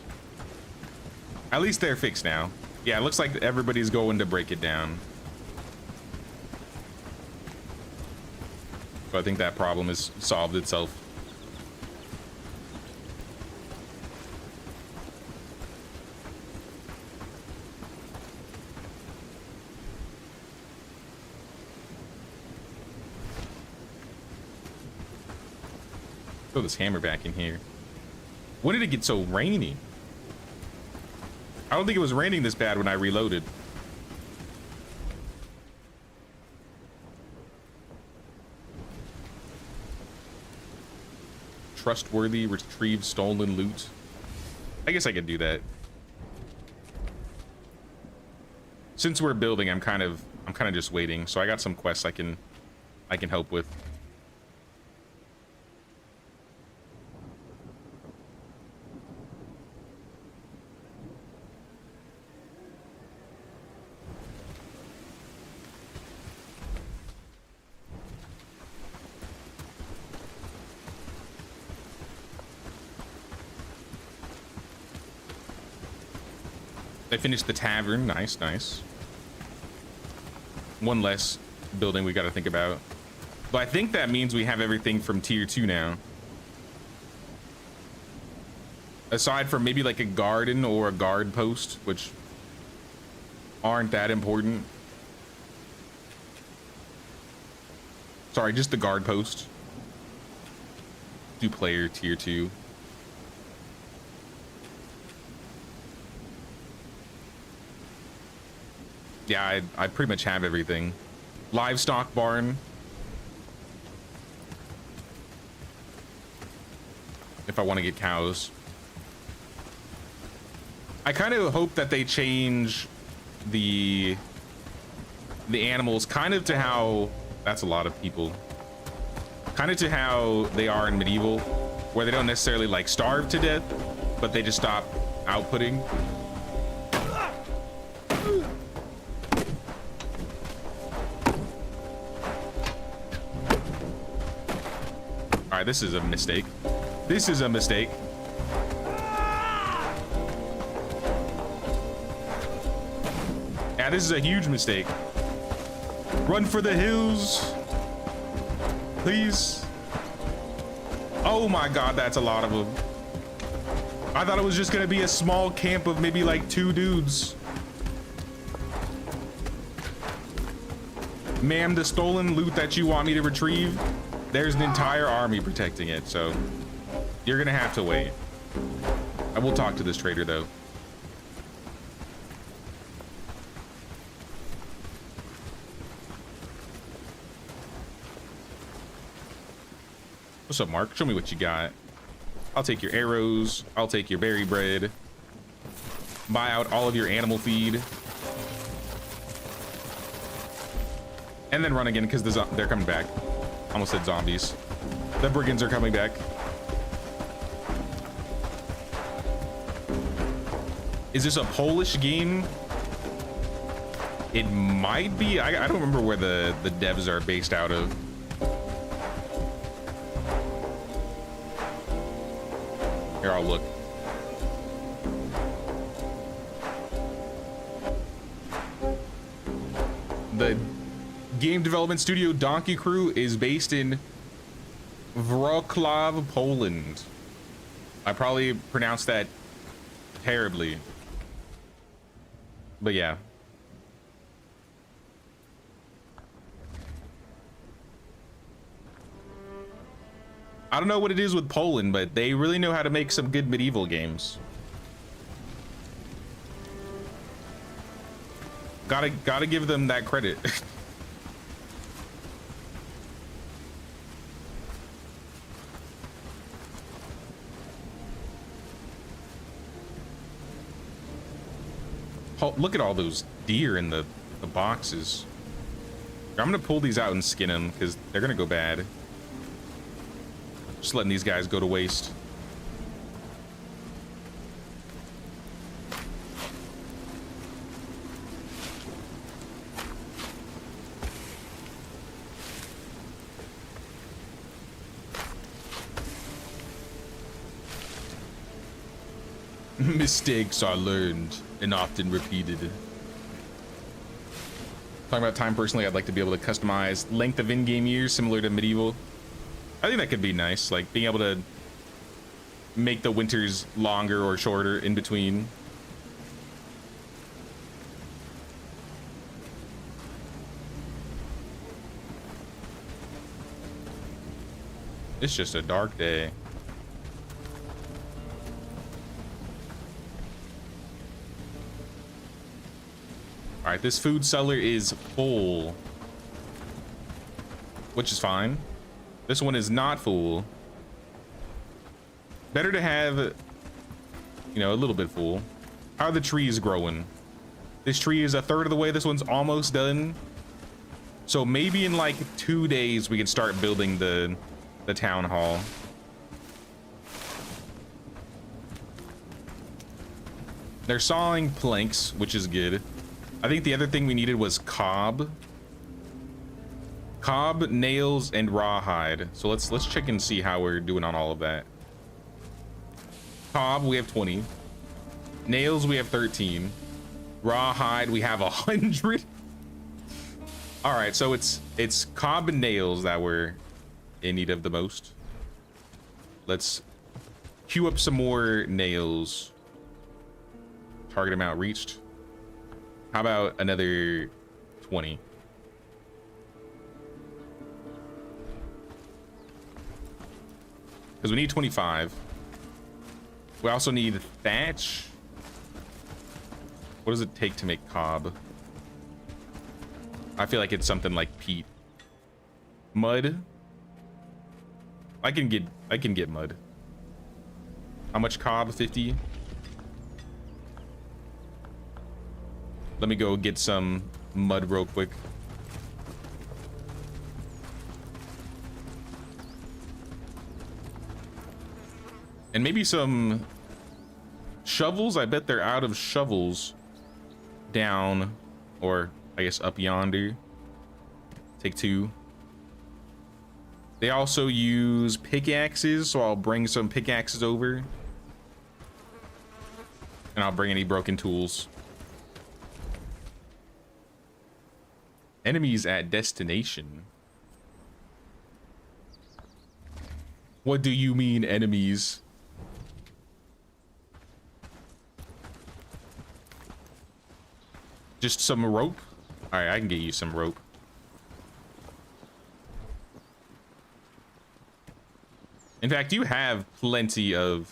Speaker 1: At least they're fixed now. Yeah, it looks like everybody's going to break it down. So I think that problem has solved itself. Throw this hammer back in here. When did it get so rainy? I don't think it was raining this bad when I reloaded. Trustworthy, retrieve stolen loot. I guess I could do that. Since we're building, I'm kind of just waiting. So I got some quests I can help with. I finished the tavern. Nice, nice. One less building we got to think about. But I think that means we have everything from tier 2 now. Aside from maybe like a garden or a guard post, which aren't that important. Sorry, just the guard post. Do player tier 2. Yeah, I pretty much have everything. Livestock barn. If I want to get cows. I kind of hope that they change the animals kind of to how, that's a lot of people. Kind of to how they are in medieval, where they don't necessarily like starve to death, but they just stop outputting. All right, this is a mistake. This is a mistake. Yeah, this is a huge mistake. Run for the hills, please. Oh my God, that's a lot of them. I thought it was just gonna be a small camp of maybe like 2 dudes. Ma'am, the stolen loot that you want me to retrieve, there's an entire army protecting it, so You're gonna have to wait. I will talk to this trader though. What's up, Mark? Show me what you got. I'll take your arrows. I'll take your berry bread. Buy out all of your animal feed. And then run again because they're coming back. Almost said zombies. The brigands are coming back. Is this a Polish game? It might be. I don't remember where the devs are based out of. Here, I'll look. The game development studio Donkey Crew is based in Wrocław, Poland. I probably pronounced that terribly. But yeah. I don't know what it is with Poland, but they really know how to make some good medieval games. Gotta give them that credit. Oh, look at all those deer in the boxes. I'm gonna pull these out and skin them because they're gonna go bad. Just letting these guys go to waste. Mistakes are learned and often repeated. Talking about time personally, I'd like to be able to customize length of in-game years similar to medieval. I think that could be nice, like being able to make the winters longer or shorter in between. It's just a dark day. All right, this food cellar is full, which is fine. This one is not full. Better to have, you know, a little bit full. How are the trees growing? This tree is a third of the way. This one's almost done. So maybe in like 2 days we can start building the town hall. They're sawing planks, which is good. I think the other thing we needed was cob, nails, and rawhide. So let's check and see how we're doing on all of that. Cob, we have 20. Nails, we have 13. Rawhide, we have 100. All right, so it's cob and nails that we're in need of the most. Let's queue up some more nails. Target amount reached. How about another 20? Because we need 25. We also need thatch. What does it take to make cob? I feel like it's something like peat. Mud. I can get mud. How much cob? 50. Let me go get some mud real quick. And maybe some shovels. I bet they're out of shovels down, or I guess up yonder. Take 2. They also use pickaxes, so I'll bring some pickaxes over. And I'll bring any broken tools. Enemies at destination. What do you mean, enemies? Just some rope? All right, I can get you some rope. In fact, you have plenty of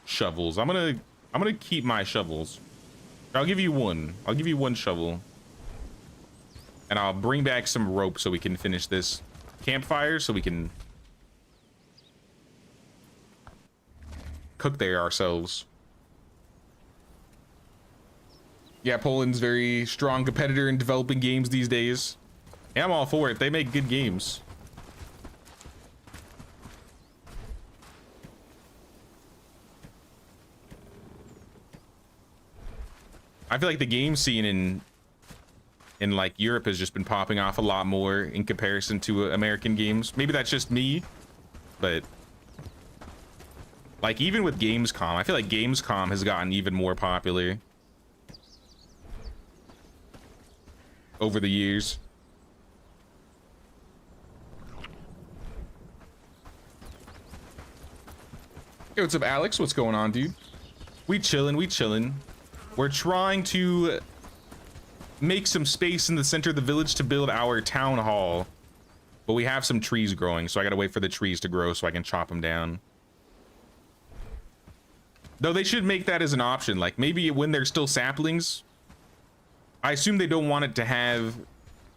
Speaker 1: shovels. I'm gonna keep my shovels. I'll give you one. I'll give you one shovel. And I'll bring back some rope so we can finish this campfire so we can cook there ourselves. Yeah, Poland's very strong competitor in developing games these days. And I'm all for it. They make good games. I feel like the game scene in like Europe has just been popping off a lot more in comparison to American games. Maybe that's just me, but like even with Gamescom, I feel like Gamescom has gotten even more popular over the years. Hey, what's up, Alex? What's going on, dude? We chillin', we chillin'. We're trying to make some space in the center of the village to build our town hall. But we have some trees growing, so I gotta wait for the trees to grow so I can chop them down. Though they should make that as an option, like maybe when they're still saplings. I assume they don't want it to have,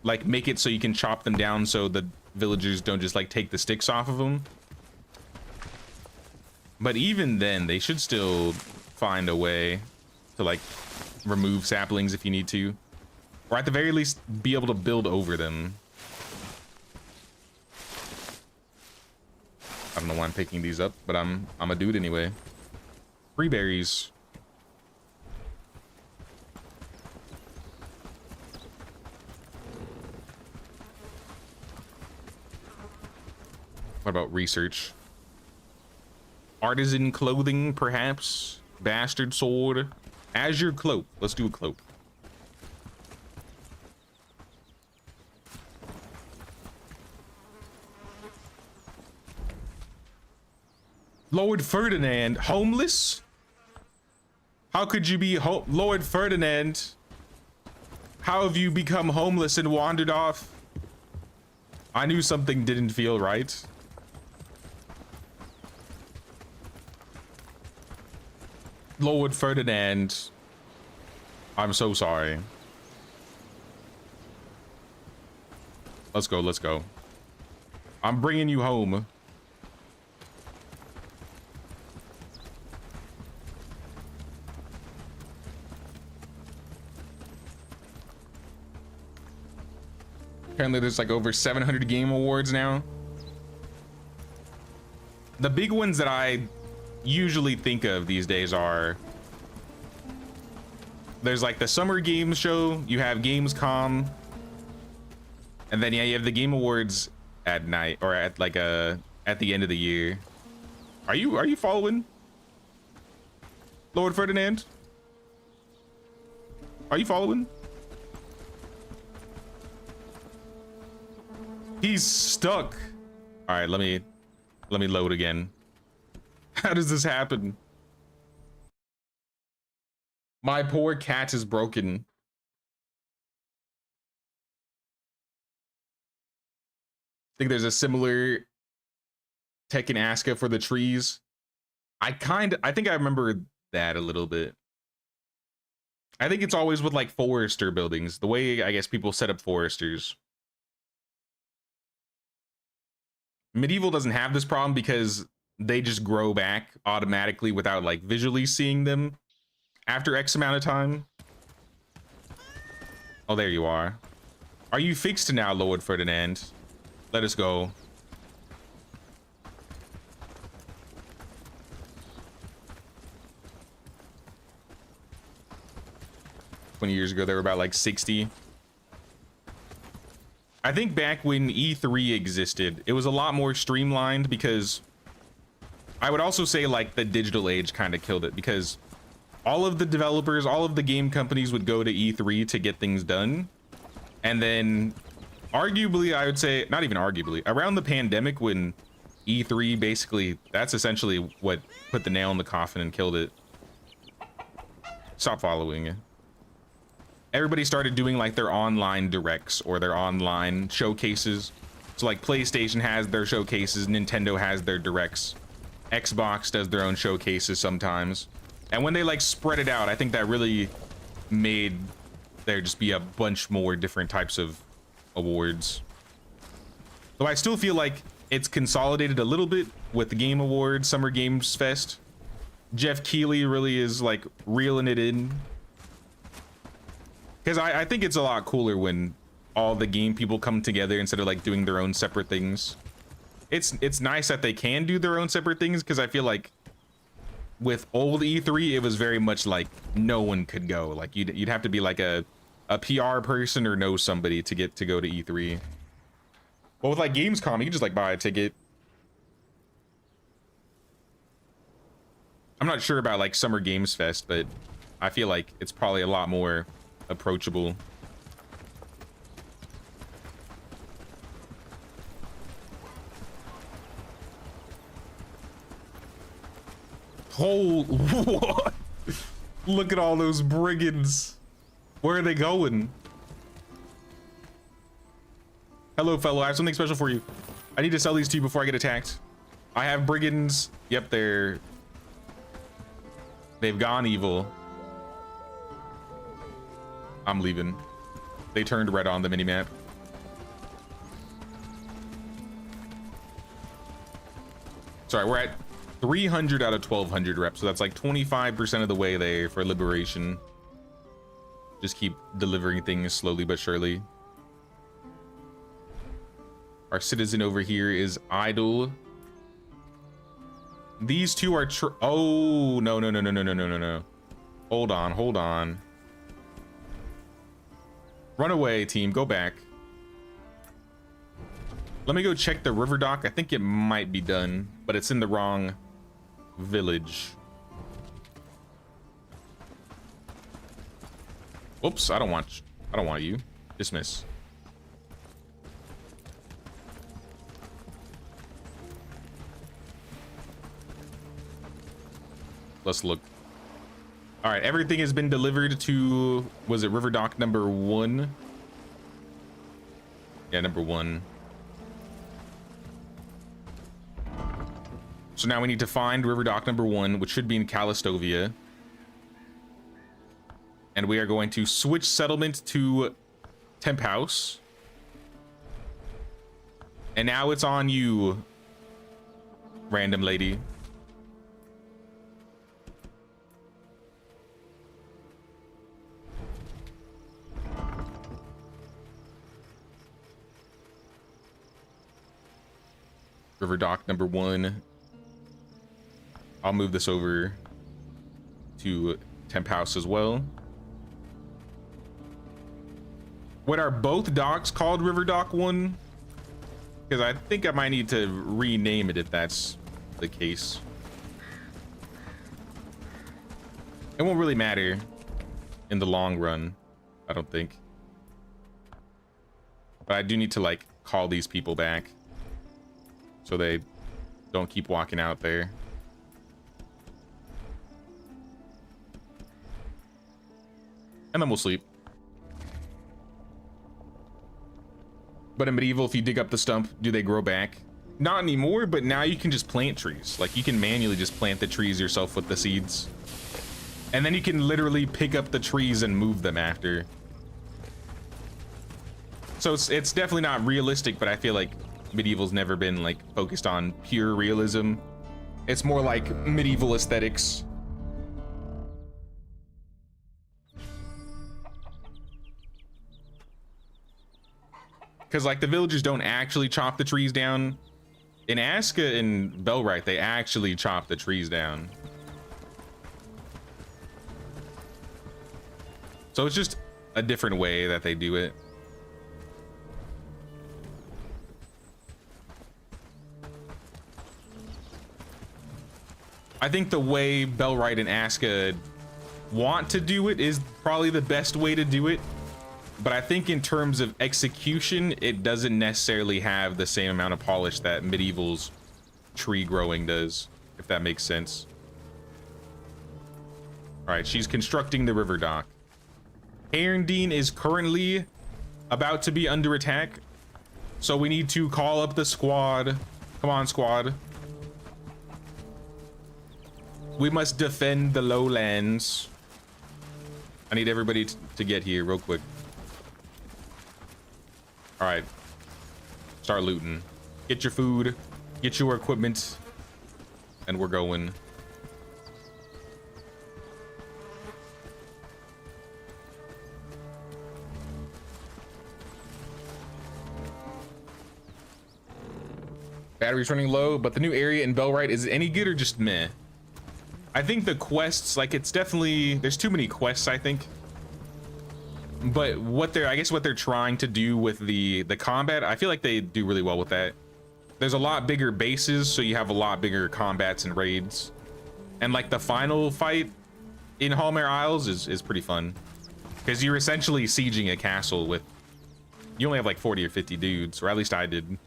Speaker 1: like, make it so you can chop them down so the villagers don't just like take the sticks off of them. But even then, they should still find a way to like remove saplings if you need to, or at the very least be able to build over them. I don't know why I'm picking these up, but I'm a dude anyway. Free berries. What about research? Artisan clothing, perhaps? Bastard sword. Azure cloak. Let's do a cloak. Lord Ferdinand, homeless? How could you be Lord Ferdinand? How have you become homeless and wandered off? I knew something didn't feel right. Lord Ferdinand, I'm so sorry. Let's go, let's go. I'm bringing you home. Apparently there's like over 700 game awards now. The big ones that I usually think of these days are, there's like the summer games show, you have Gamescom, and then yeah, you have the game awards at night, or at like at the end of the year. Are you following Lord Ferdinand? Are you following? He's stuck. All right, let me load again. How does this happen? My poor cat is broken. I think there's a similar Tekken Asuka for the trees. I think I remember that a little bit. I think it's always with like forester buildings, the way I guess people set up foresters. Medieval doesn't have this problem because they just grow back automatically without like visually seeing them after X amount of time. Oh, there you are. Are you fixed now, Lord Ferdinand? Let us go. Years ago there were about like 60. I think back when E3 existed, it was a lot more streamlined, because I would also say like the digital age kind of killed it, because all of the developers, all of the game companies would go to E3 to get things done. And then arguably, I would say, not even arguably, around the pandemic when E3 basically, that's essentially what put the nail in the coffin and killed it. Stop following. Everybody started doing like their online directs or their online showcases. So like PlayStation has their showcases, Nintendo has their directs, Xbox does their own showcases sometimes. And when they like spread it out, I think that really made there just be a bunch more different types of awards. Though I still feel like it's consolidated a little bit with the Game Awards, Summer Games Fest. Jeff Keighley really is like reeling it in. Because I think it's a lot cooler when all the game people come together instead of like doing their own separate things. It's nice that they can do their own separate things, because I feel like with old E3 it was very much like no one could go. Like you'd have to be like a PR person or know somebody to get to go to E3. But with like Gamescom, you can just like buy a ticket. I'm not sure about like Summer Games Fest, but I feel like it's probably a lot more approachable. Oh, what? Look at all those brigands. Where are they going? Hello, fellow. I have something special for you. I need to sell these to you before I get attacked. I have brigands. Yep, they've gone evil. I'm leaving. They turned red on the minimap. Sorry, we're at 300 out of 1200 reps, so that's like 25% of the way there for liberation. Just keep delivering things slowly but surely. Our citizen over here is idle. These two are oh, no. Hold on. Run away, team. Go back. Let me go check the river dock. I think it might be done, but it's in the wrong village. Oops, I don't want you. Dismiss. Let's look. All right, everything has been delivered to, was it river dock number 1? Yeah, number 1. So now we need to find river dock number 1, which should be in Calastovia. And we are going to switch settlement to Temp House. And now it's on you, random lady. River dock number 1. I'll move this over to Temp House as well. What are both docks called River Dock 1? Because I think I might need to rename it if that's the case. It won't really matter in the long run, I don't think. But I do need to like call these people back so they don't keep walking out there. And then we'll sleep. But in medieval, if you dig up the stump, do they grow back? Not anymore, but now you can just plant trees. Like you can manually just plant the trees yourself with the seeds. And then you can literally pick up the trees and move them after. So it's definitely not realistic, but I feel like medieval's never been like focused on pure realism. It's more like medieval aesthetics. Because like the villagers don't actually chop the trees down. In Aska and Bellwright, they actually chop the trees down. So it's just a different way that they do it. I think the way Bellwright and Aska want to do it is probably the best way to do it. But I think in terms of execution, it doesn't necessarily have the same amount of polish that medieval's tree growing does, if that makes sense. All right, she's constructing the river dock. Herendeen is currently about to be under attack. So we need to call up the squad. Come on, squad. We must defend the lowlands. I need everybody to get here real quick. All right. Start looting. Get your food. Get your equipment. And we're going. Battery's running low, but the new area in Bellwright, is it any good or just meh? I think the quests, like, it's definitely, there's too many quests, I think. But what they're, I guess what they're trying to do with the combat, I feel like they do really well with that. There's a lot bigger bases, so you have a lot bigger combats and raids. And like the final fight in Hallmare Isles is pretty fun. Because you're essentially sieging a castle with, you only have like 40 or 50 dudes, or at least I did.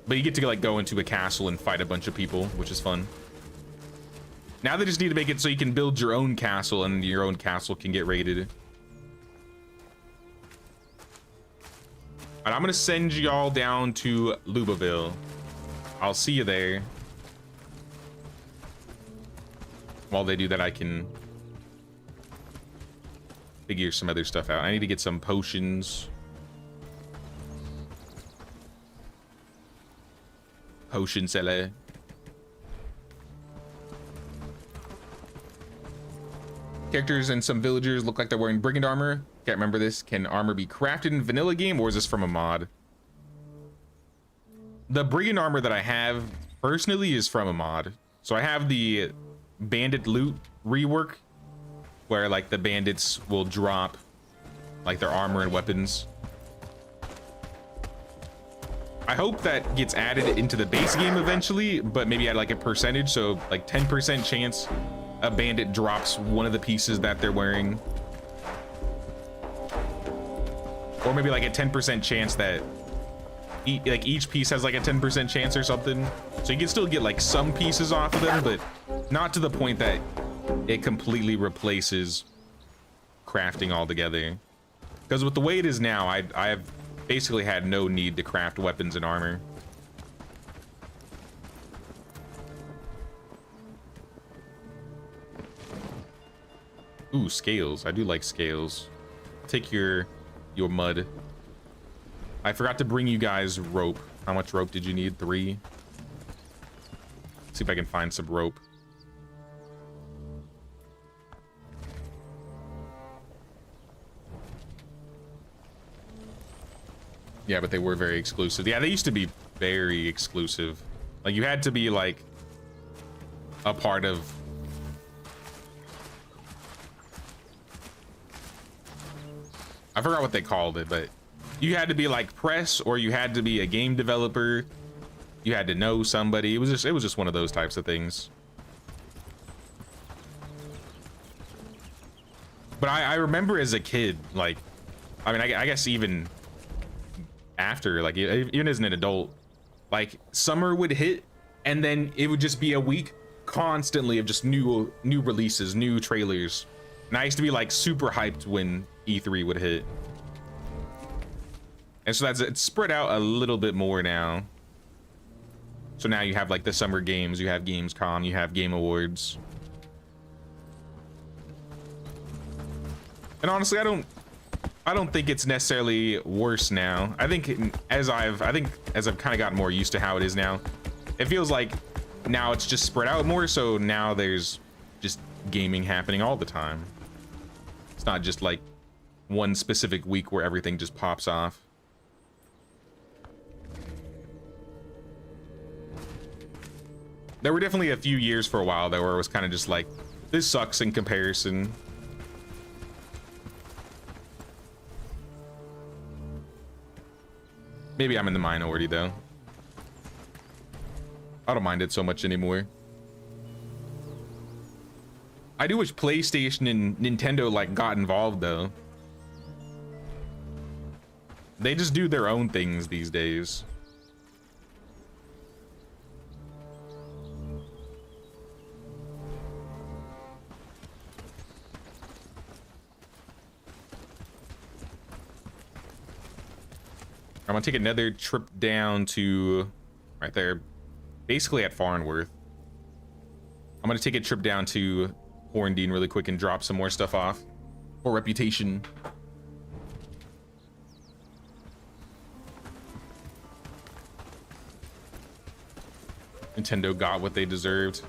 Speaker 1: But you get to like go into a castle and fight a bunch of people, which is fun. Now they just need to make it so you can build your own castle and your own castle can get raided. And I'm gonna send y'all down to Lubaville. I'll see you there. While they do that, I can figure some other stuff out. I need to get some potions. Potion seller. Characters and some villagers look like they're wearing brigand armor. Can't remember this. Can armor be crafted in vanilla game, or is this from a mod? The brigand armor that I have personally is from a mod. So I have the bandit loot rework, where like the bandits will drop like their armor and weapons. I hope that gets added into the base game eventually, but maybe at like a percentage, so like 10% chance a bandit drops one of the pieces that they're wearing. Or maybe like a 10% chance that like each piece has like a 10% chance or something. So you can still get like some pieces off of them, but not to the point that it completely replaces crafting altogether. Because with the way it is now, I have basically had no need to craft weapons and armor. Ooh, scales. I do like scales. Take your mud. I forgot to bring you guys rope. How much rope did you need? 3? See if I can find some rope. Yeah, but they were very exclusive. Yeah, they used to be very exclusive. Like, you had to be like a part of I forgot what they called it, but you had to be like press, or you had to be a game developer. You had to know somebody. It was just one of those types of things. But I remember as a kid, like, I mean, I guess even after, like, even as an adult, like, summer would hit, and then it would just be a week constantly of just new releases, new trailers. And I used to be like super hyped when E3 would hit. And so it's spread out a little bit more now. So now you have like the summer games, you have Gamescom, you have Game Awards. And honestly, I don't think it's necessarily worse now. I think as I've kind of gotten more used to how it is now, it feels like now it's just spread out more, so now there's just gaming happening all the time. It's not just like one specific week where everything just pops off. There were definitely a few years for a while though where it was kind of just like, this sucks in comparison. Maybe I'm in the minority though. I don't mind it so much anymore. I do wish PlayStation and Nintendo like got involved though. They just do their own things these days. I'm gonna take another trip down to right there, basically at Farnworth. I'm gonna take a trip down to Horndine really quick and drop some more stuff off for reputation. Nintendo got what they deserved.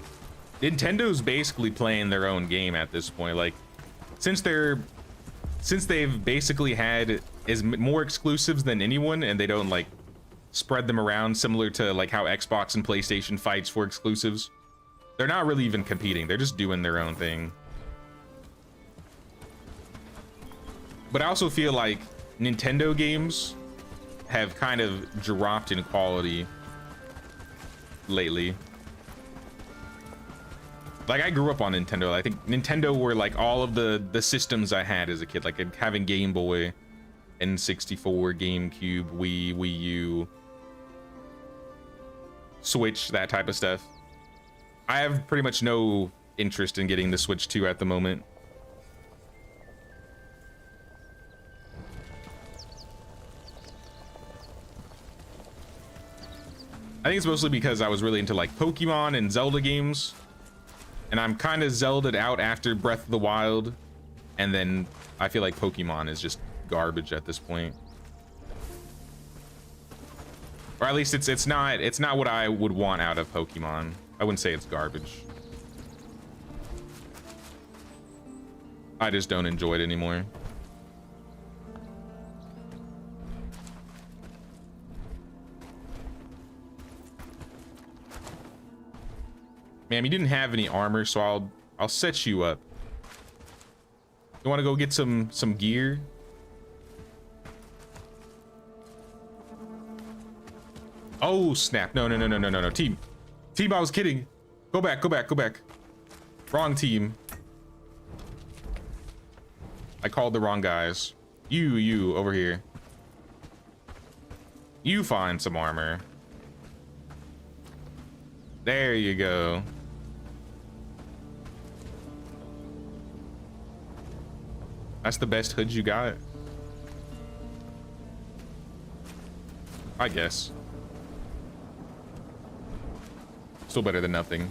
Speaker 1: Nintendo's basically playing their own game at this point. Like, since they've basically had more exclusives than anyone, and they don't like spread them around similar to like how Xbox and PlayStation fights for exclusives. They're not really even competing. They're just doing their own thing. But I also feel like Nintendo games have kind of dropped in quality lately. Like, I grew up on Nintendo. I think Nintendo were like all of the systems I had as a kid, like having Game Boy, N64, GameCube, Wii U, Switch, that type of stuff. I have pretty much no interest in getting the Switch 2 at the moment. I think it's mostly because I was really into like Pokemon and Zelda games, and I'm kind of Zelda'd out after Breath of the Wild, and then I feel like Pokemon is just garbage at this point. Or at least it's not what I would want out of Pokemon. I wouldn't say it's garbage. I just don't enjoy it anymore. Ma'am, you didn't have any armor, so I'll set you up. You want to go get some gear? Oh snap! No! Team, I was kidding. Go back. Wrong team. I called the wrong guys. You over here. You find some armor. There you go. That's the best hood you got? I guess. Still better than nothing.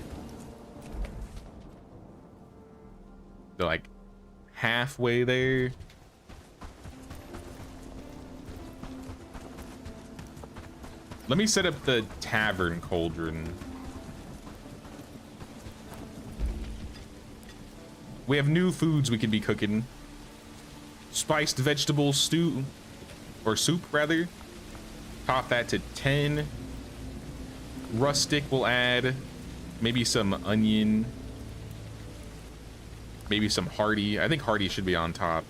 Speaker 1: They're like halfway there. Let me set up the tavern cauldron. We have new foods we could be cooking. Spiced vegetable stew, or soup rather. Top that to 10. Rustic will add maybe some onion, maybe some hearty. I think hearty should be on top.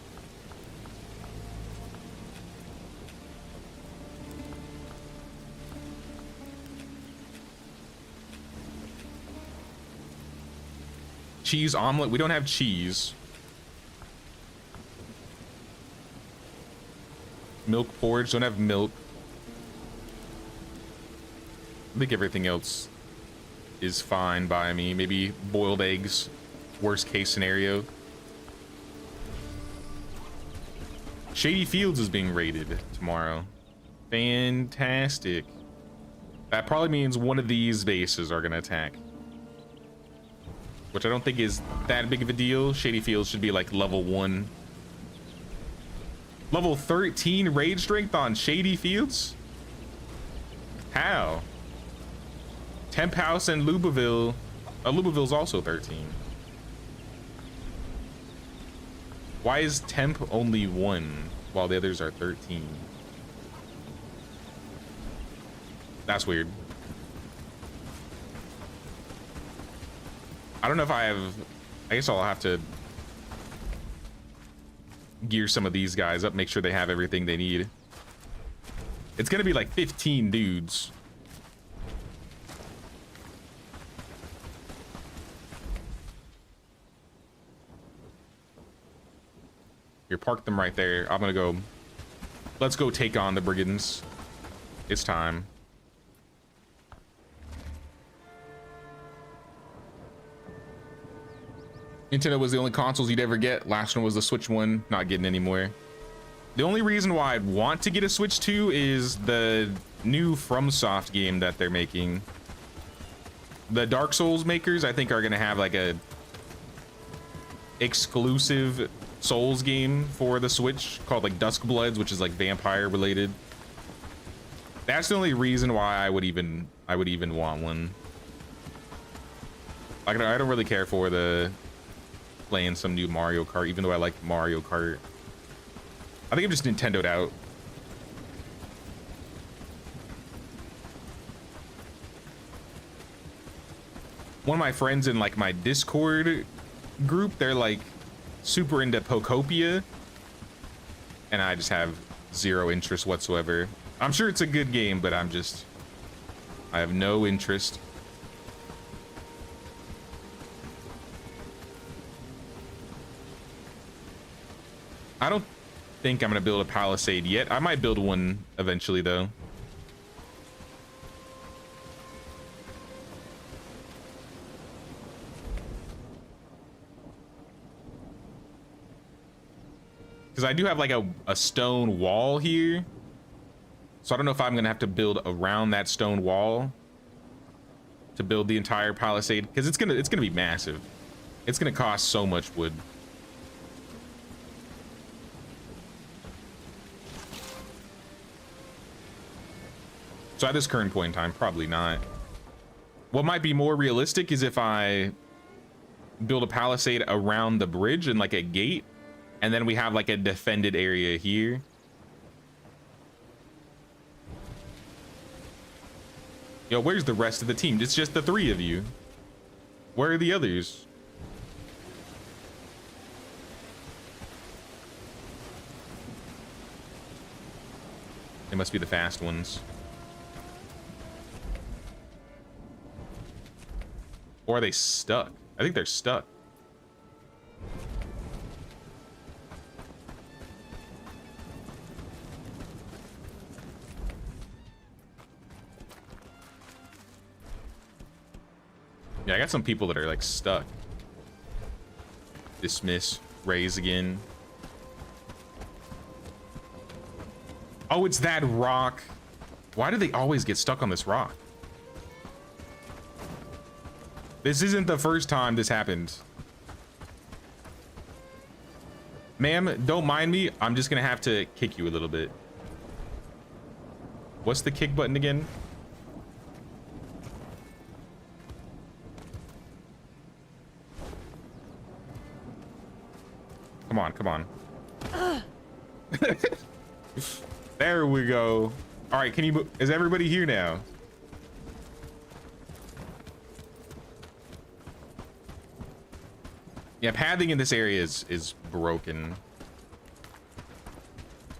Speaker 1: Cheese omelet. We don't have cheese. Milk porridge. Don't have milk. I think everything else is fine by me. Maybe boiled eggs, worst case scenario. Shady Fields is being raided tomorrow. Fantastic. That probably means one of these bases are gonna attack, which I don't think is that big of a deal. Shady Fields should be like level 1. Level 13 raid strength on Shady Fields? How? Temp House and Lubaville. Lubaville's also 13. Why is Temp only 1 while the others are 13? That's weird. I don't know if I guess I'll have to gear some of these guys up, make sure they have everything they need. It's gonna be like 15 dudes. Here, park them right there. I'm gonna go. Let's go take on the brigands. It's time. Nintendo was the only consoles you'd ever get. Last one was the Switch one. Not getting any more. The only reason why I'd want to get a Switch 2 is the new FromSoft game that they're making. The Dark Souls makers, I think, are gonna have like a exclusive Souls game for the Switch called like Duskbloods, which is like vampire related. That's the only reason why I would even want one. Like, I don't really care for the playing some new Mario Kart, even though I like Mario Kart. I think I'm just Nintendo'd out. One of my friends in like my Discord group, they're like super into Pokopia, and I just have zero interest whatsoever. I'm sure it's a good game, but I have no interest. I don't think I'm gonna build a palisade yet. I might build one eventually though. Because I do have like a stone wall here. So I don't know if I'm gonna have to build around that stone wall to build the entire palisade, because it's gonna be massive. It's gonna cost so much wood. So at this current point in time, probably not. What might be more realistic is if I build a palisade around the bridge and like a gate, and then we have like a defended area here. Yo, where's the rest of the team? It's just the 3 of you. Where are the others? They must be the fast ones. Or are they stuck? I think they're stuck. Yeah, I got some people that are like stuck. Dismiss, raise again. Oh, it's that rock. Why do they always get stuck on this rock? This isn't the first time this happened. Ma'am, don't mind me. I'm just gonna have to kick you a little bit. What's the kick button again? Come on, come on. There we go. All right, can you, is everybody here now? Yeah, pathing in this area is broken.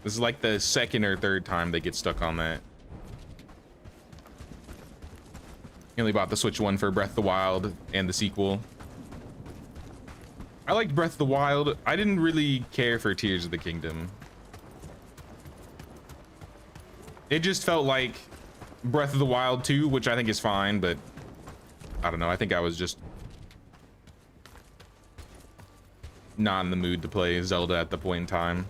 Speaker 1: This is like the 2nd or 3rd time they get stuck on that. I only bought the Switch 1 for Breath of the Wild and the sequel. I liked Breath of the Wild. I didn't really care for Tears of the Kingdom. It just felt like Breath of the Wild 2, which I think is fine, but I don't know. I think I was just not in the mood to play Zelda at the point in time.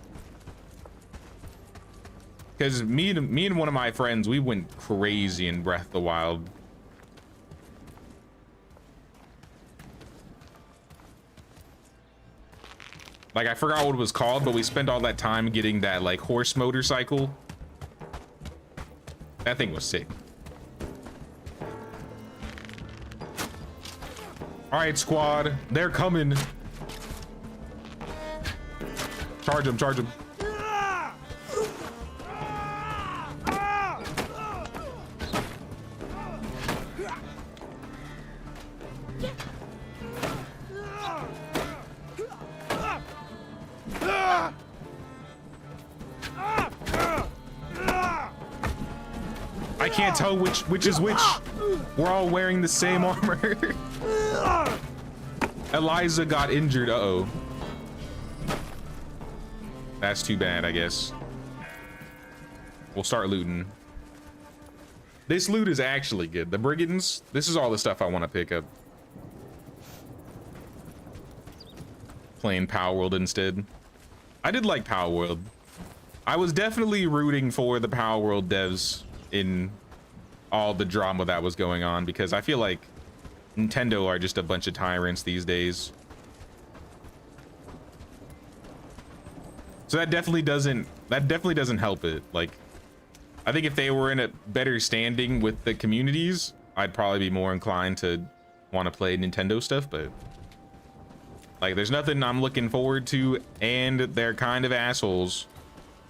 Speaker 1: Because me and one of my friends, we went crazy in Breath of the Wild. Like, I forgot what it was called, but we spent all that time getting that like horse motorcycle. That thing was sick. All right, squad, they're coming. Charge him, charge him. I can't tell which is which. We're all wearing the same armor. Eliza got injured. Uh-oh. That's too bad, I guess. We'll start looting. This loot is actually good. The brigands, this is all the stuff I want to pick up. Playing Power World instead. I did like Power World. I was definitely rooting for the Power World devs in all the drama that was going on, because I feel like Nintendo are just a bunch of tyrants these days. So that definitely doesn't help it. Like, I think if they were in a better standing with the communities, I'd probably be more inclined to want to play Nintendo stuff, but like, there's nothing I'm looking forward to, and they're kind of assholes,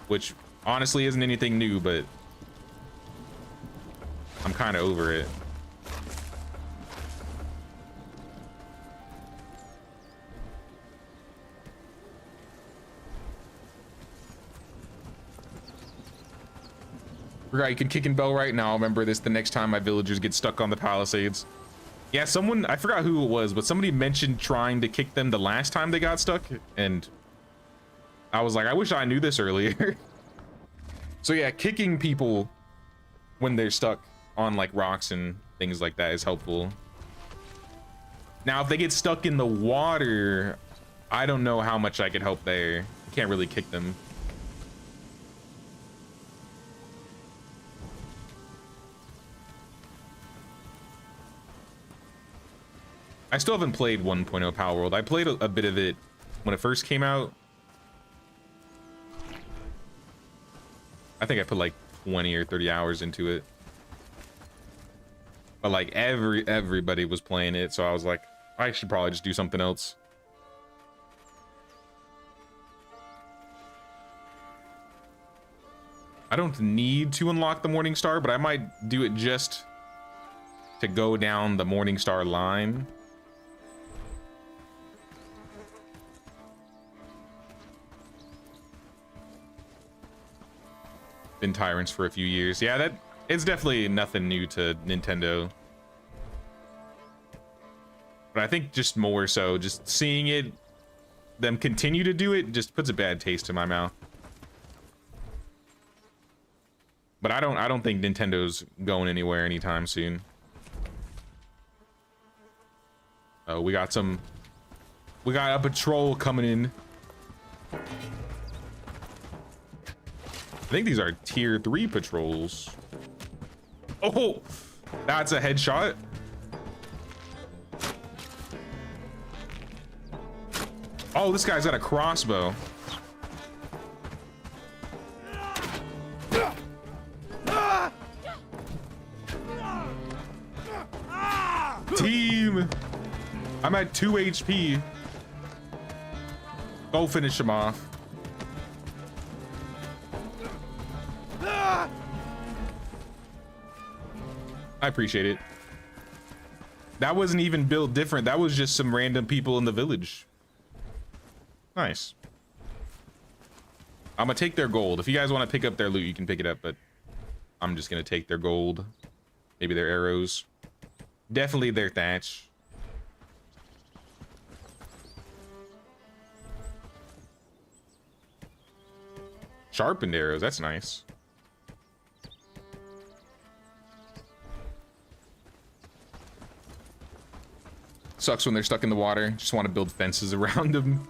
Speaker 1: which honestly isn't anything new, but I'm kind of over it. Forgot you can kick in Bellwright. Now I'll remember this the next time my villagers get stuck on the palisades. Yeah, someone, I forgot who it was, but somebody mentioned trying to kick them the last time they got stuck, and I was like, I wish I knew this earlier. So yeah, kicking people when they're stuck on like rocks and things like that is helpful. Now, if they get stuck in the water, I don't know how much I could help there. You can't really kick them. I still haven't played 1.0 Power World. I played a bit of it when it first came out. I think I put like 20 or 30 hours into it. But like everybody was playing it, so I was like, I should probably just do something else. I don't need to unlock the Morning Star, but I might do it just to go down the Morning Star line. Been tyrants for a few years. Yeah, that it's definitely nothing new to Nintendo. But I think just more so, just seeing it, them continue to do it, just puts a bad taste in my mouth. But I don't think Nintendo's going anywhere anytime soon. Oh, we got a patrol coming in. I think these are tier 3 patrols. Oh, that's a headshot. Oh, this guy's got a crossbow. Team, I'm at 2 HP. Go finish him off. I appreciate it. That wasn't even built different. That was just some random people in the village. Nice. I'm gonna take their gold. If you guys want to pick up their loot, you can pick it up, but I'm just gonna take their gold. Maybe their arrows. Definitely their thatch. Sharpened arrows, that's nice. Sucks when they're stuck in the water. Just want to build fences around them.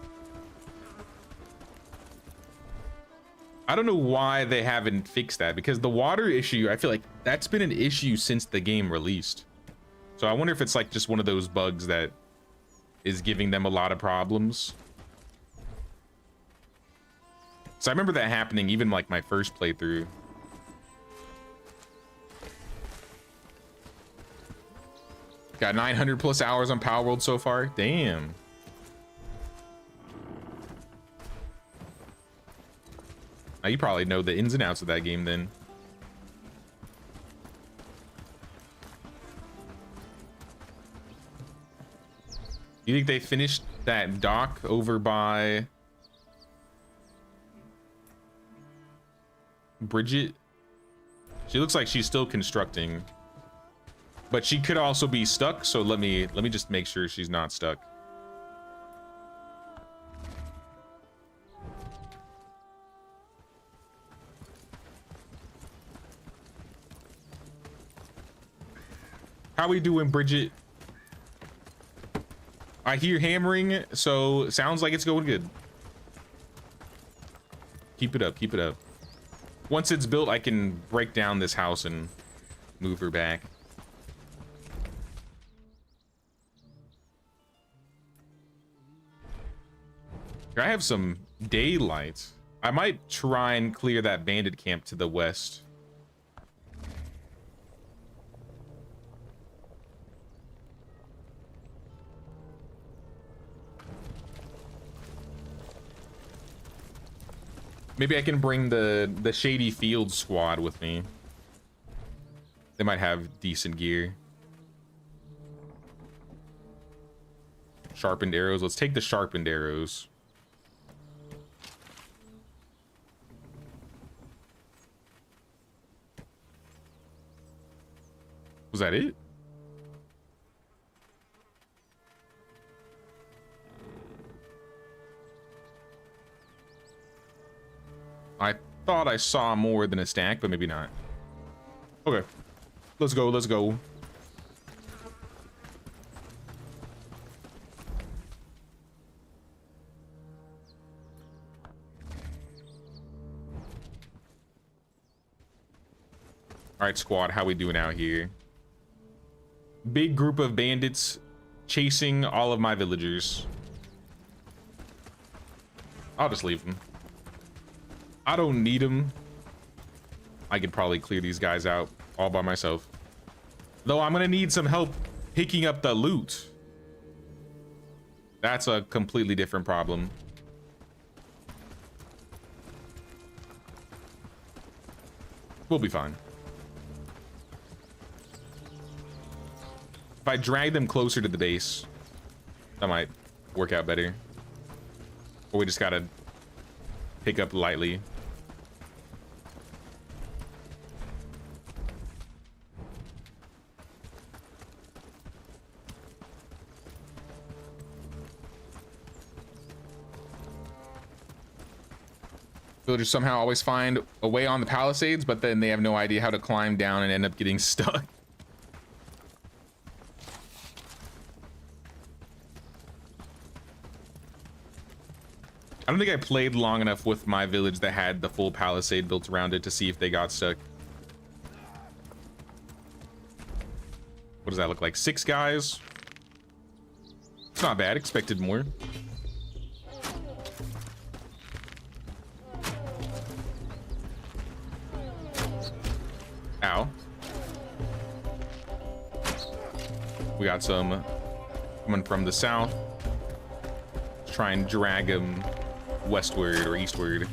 Speaker 1: I don't know why they haven't fixed that, because the water issue, I feel like that's been an issue since the game released. So I wonder if it's like just one of those bugs that is giving them a lot of problems. So I remember that happening even like my first playthrough. Got 900 plus hours on Power World so far. Damn. Now you probably know the ins and outs of that game then. You think they finished that dock over by Bridget? She looks like she's still constructing, but she could also be stuck. So let me just make sure she's not stuck. How we doing, Bridget? I hear hammering, so sounds like it's going good. Keep it up, keep it up. Once it's built, I can break down this house and move her back. I have some daylight. I might try and clear that bandit camp to the west. Maybe I can bring the Shady Field squad with me. They might have decent gear. Sharpened arrows. Let's take the sharpened arrows. Was that it? I thought I saw more than a stack, but maybe not. Okay. Let's go, let's go. All right, squad, how we doing out here? Big group of bandits chasing all of my villagers. I'll just leave them. I don't need them. I could probably clear these guys out all by myself. Though I'm gonna need some help picking up the loot. That's a completely different problem. We'll be fine. If I drag them closer to the base, that might work out better. Or we just gotta pick up lightly. Villagers somehow always find a way on the palisades, but then they have no idea how to climb down and end up getting stuck. I don't think I played long enough with my village that had the full palisade built around it to see if they got stuck. What does that look like? 6 guys? It's not bad. Expected more. Ow. We got some coming from the south. Let's try and drag them westward or eastward.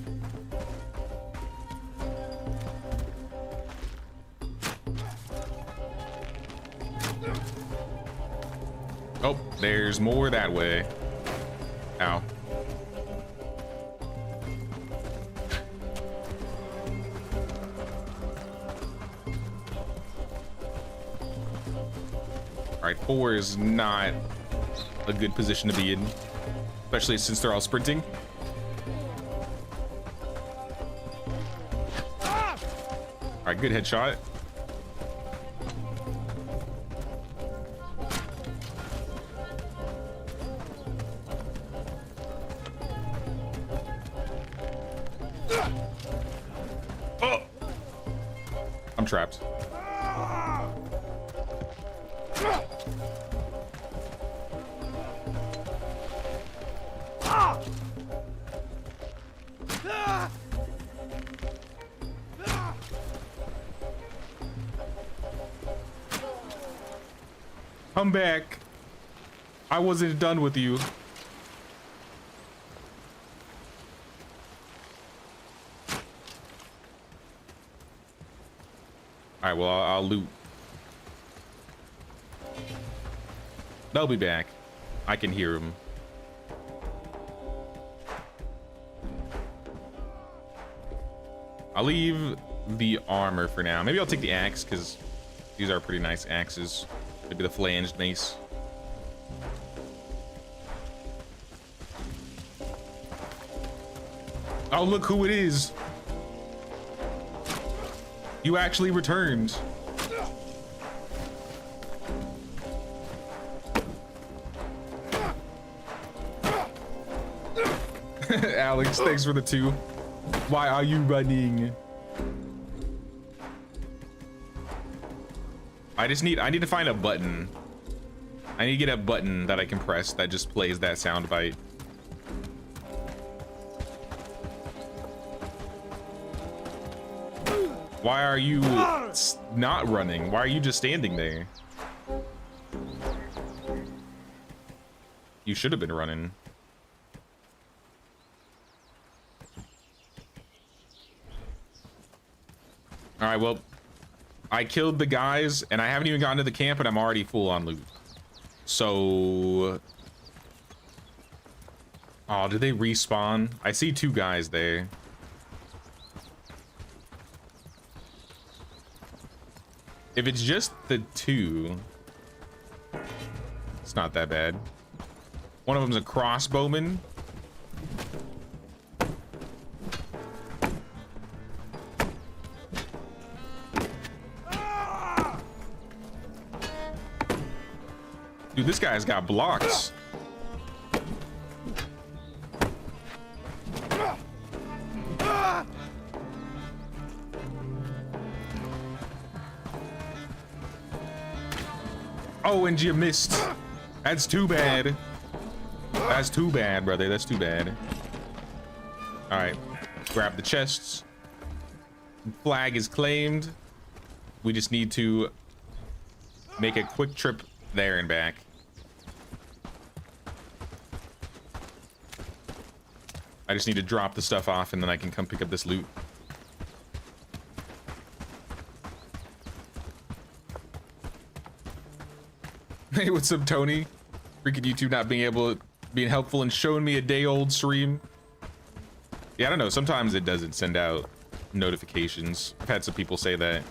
Speaker 1: Oh, there's more that way. Ow. All right, 4 is not a good position to be in, especially since they're all sprinting. All right, good headshot. Oh! I'm trapped. Come back. I wasn't done with you. All right, well, I'll loot. They'll be back. I can hear them. I'll leave the armor for now. Maybe I'll take the axe because these are pretty nice axes. Maybe the flanged mace. Oh, look who it is. You actually returned. Alex, thanks for the 2. Why are you running? I need to find a button. I need to get a button that I can press that just plays that sound bite. Why are you not running? Why are you just standing there? You should have been running. All right, well, I killed the guys and I haven't even gotten to the camp and I'm already full on loot. So, oh, did they respawn? I see 2 guys there. If it's just the 2, it's not that bad. One of them's a crossbowman. Dude, this guy's got blocks. Oh, and you missed. That's too bad. That's too bad, brother. That's too bad. All right, grab the chests. Flag is claimed. We just need to make a quick trip there and back. I just need to drop the stuff off and then I can come pick up this loot. Hey, what's up, Tony? Freaking YouTube not being helpful and showing me a day-old stream. Yeah, I don't know. Sometimes it doesn't send out notifications. I've had some people say that.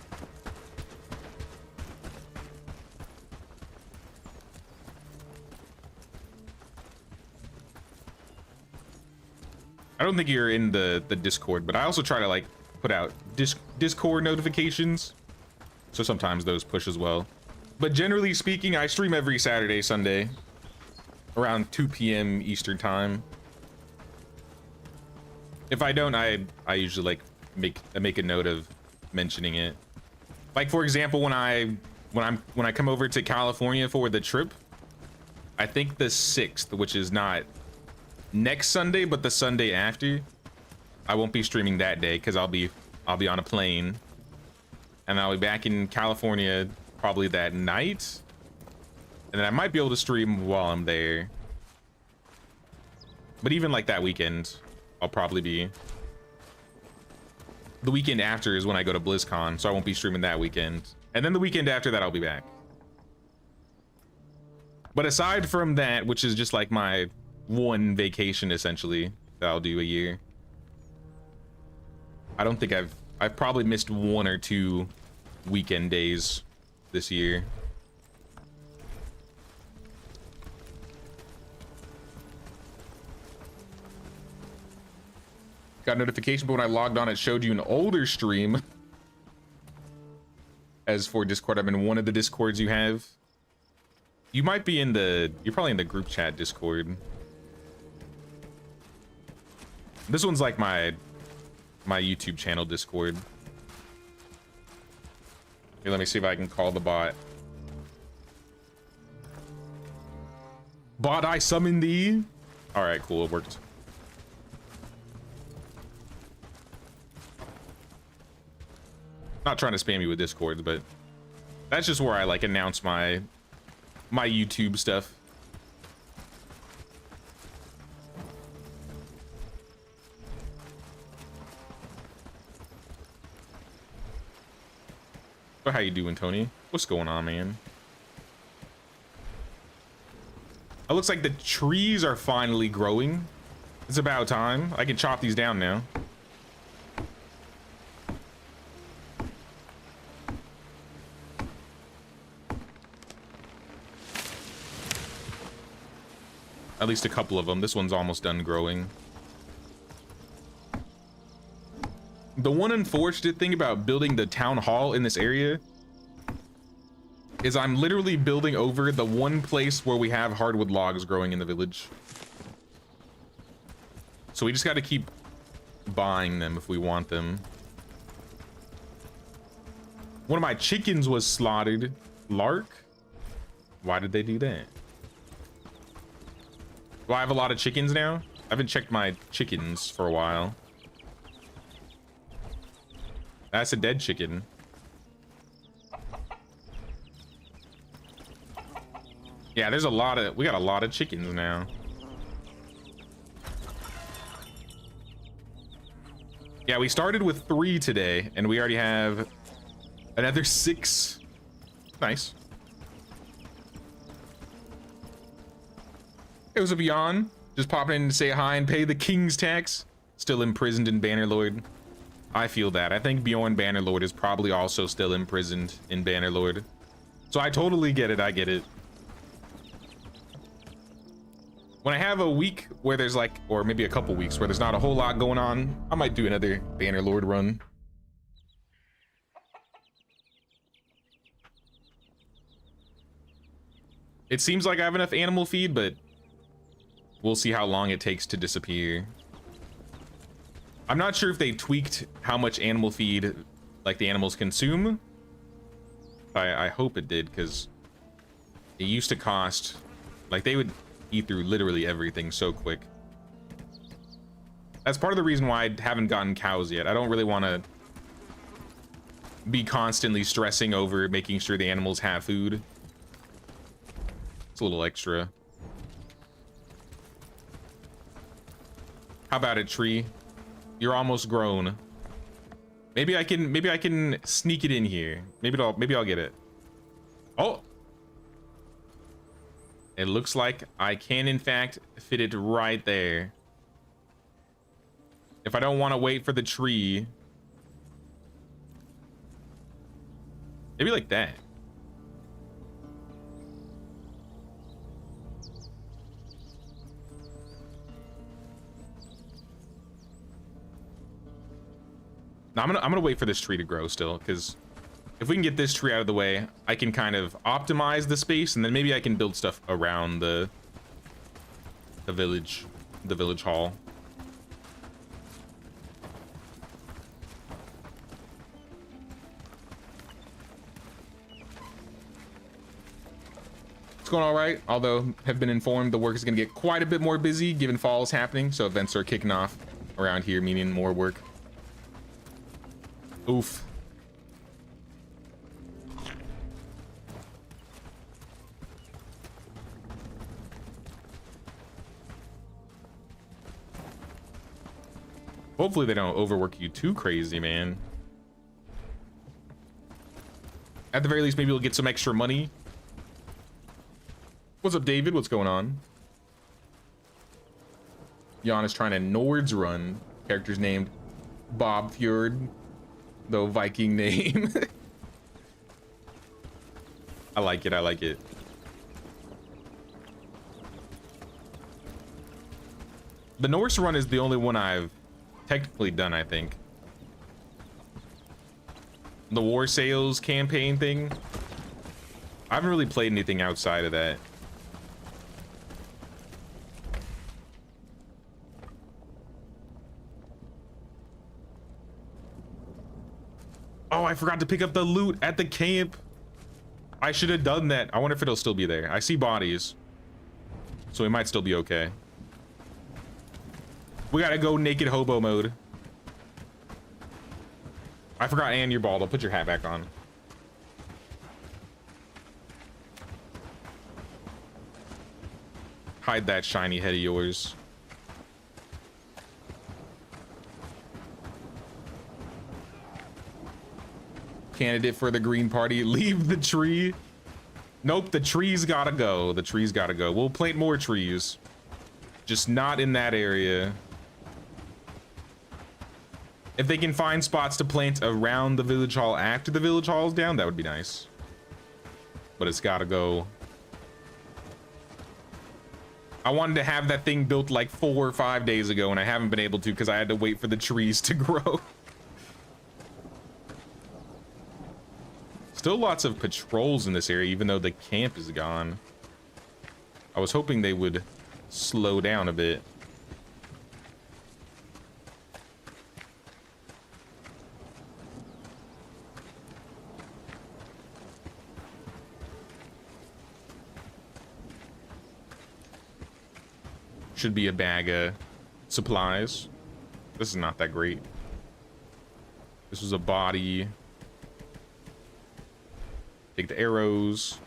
Speaker 1: I don't think you're in the Discord, but I also try to like put out Discord notifications. So sometimes those push as well. But generally speaking, I stream every Saturday, Sunday around 2 p.m. Eastern time. If I don't, I usually like make a note of mentioning it. Like for example, when I come over to California for the trip, I think the 6th, which is not next Sunday, but the Sunday after, I won't be streaming that day because I'll be on a plane, and I'll be back in California probably that night, and then I might be able to stream while I'm there. But even like that weekend, I'll probably be. The weekend after is when I go to BlizzCon, so I won't be streaming that weekend, and then the weekend after that I'll be back. But aside from that, which is just like my one vacation essentially that I'll do a year, I don't think I've probably missed 1 or 2 weekend days this year. Got a notification, but when I logged on it showed you an older stream. As for Discord, I'm in one of the Discords you have. You might be in you're probably in the group chat Discord. This one's like my YouTube channel Discord. Here, let me see if I can call the bot. Bot, I summon thee. All right, cool, it worked. Not trying to spam you with Discords, but that's just where I like announce my YouTube stuff. So how you doing, Tony? What's going on, man? It looks like the trees are finally growing. It's about time. I can chop these down now. At least a couple of them. This one's almost done growing. The one unfortunate thing about building the town hall in this area is I'm literally building over the one place where we have hardwood logs growing in the village. So we just got to keep buying them if we want them. One of my chickens was slaughtered. Lark? Why did they do that? Do I have a lot of chickens now? I haven't checked my chickens for a while. That's a dead chicken. Yeah, there's a lot of, we got a lot of chickens now. Yeah, we started with 3 today, and we already have another 6. Nice. It was a Beyond. Just popping in to say hi and pay the king's tax. Still imprisoned in Bannerlord. I feel that. I think Bjorn Bannerlord is probably also still imprisoned in Bannerlord. So I totally get it. I get it. When I have a week where there's like, or maybe a couple weeks where there's not a whole lot going on, I might do another Bannerlord run. It seems like I have enough animal feed, but we'll see how long it takes to disappear. I'm not sure if they tweaked how much animal feed like the animals consume. I hope it did, because it used to cost, like they would eat through literally everything so quick. That's part of the reason why I haven't gotten cows yet. I don't really want to be constantly stressing over making sure the animals have food. It's a little extra. How about it, tree? You're almost grown. Maybe I can sneak it in here. Maybe I'll get it. Oh. It looks like I can in fact fit it right there. If I don't want to wait for the tree. Maybe like that. Now I'm gonna wait for this tree to grow still, because if we can get this tree out of the way, I can kind of optimize the space, and then maybe I can build stuff around the village hall. It's going all right, although have been informed the work is gonna get quite a bit more busy given fall is happening, so events are kicking off around here, meaning more work. Oof. Hopefully they don't overwork you too crazy, man. At the very least, maybe we'll get some extra money. What's up, David? What's going on? Jan is trying to Nord's run. Character's named Bob Fjord. Though Viking name. I like it. I like it. The Norse run is the only one I've technically done, I think. The War Sales campaign thing. I haven't really played anything outside of that. Oh, I forgot to pick up the loot at the camp. I should have done that. I wonder if it'll still be there. I see bodies, so we might still be okay. We gotta go naked hobo mode. I forgot, Ann, you're bald. I'll put your hat back on. Hide that shiny head of yours. Candidate for the Green Party, leave the tree. Nope, the tree's gotta go. The tree's gotta go. We'll plant more trees, just not in that area. If they can find spots to plant around the village hall after the village hall is down, that would be nice. But it's gotta go. I wanted to have that thing built like 4 or 5 days ago, and I haven't been able to because I had to wait for the trees to grow. Still lots of patrols in this area, even though the camp is gone. I was hoping they would slow down a bit. Should be a bag of supplies. This is not that great. This was a body. Take the arrows.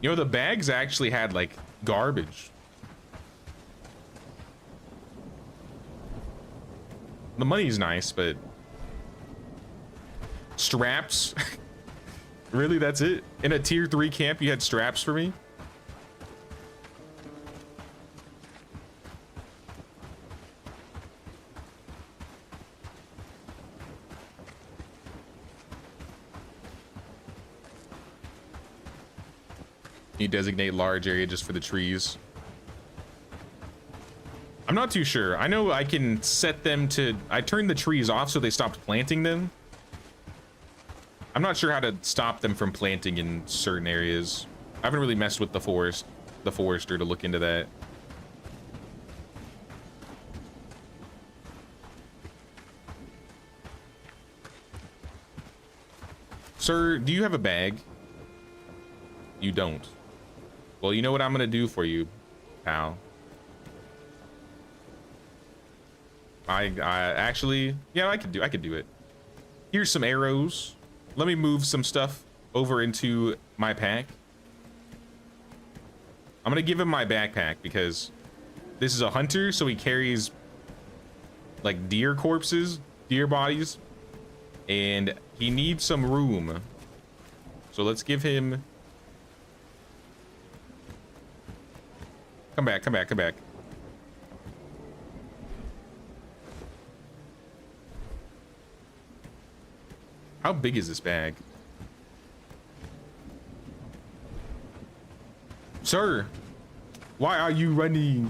Speaker 1: You know, the bags actually had like garbage. The money's nice, but straps. Really, that's it? In a tier 3 camp, you had straps for me? You designate large area just for the trees. I'm not too sure. I know I can set them to, I turned the trees off so they stopped planting them. I'm not sure how to stop them from planting in certain areas. I haven't really messed with the forester to look into that. Sir, do you have a bag? You don't. Well, you know what I'm gonna do for you, pal. I actually, yeah, I could do it. Here's some arrows. Let me move some stuff over into my pack. I'm gonna give him my backpack because this is a hunter, so he carries like deer corpses, deer bodies, and he needs some room. So let's give him. Come back, come back, come back. How big is this bag? Sir, why are you running?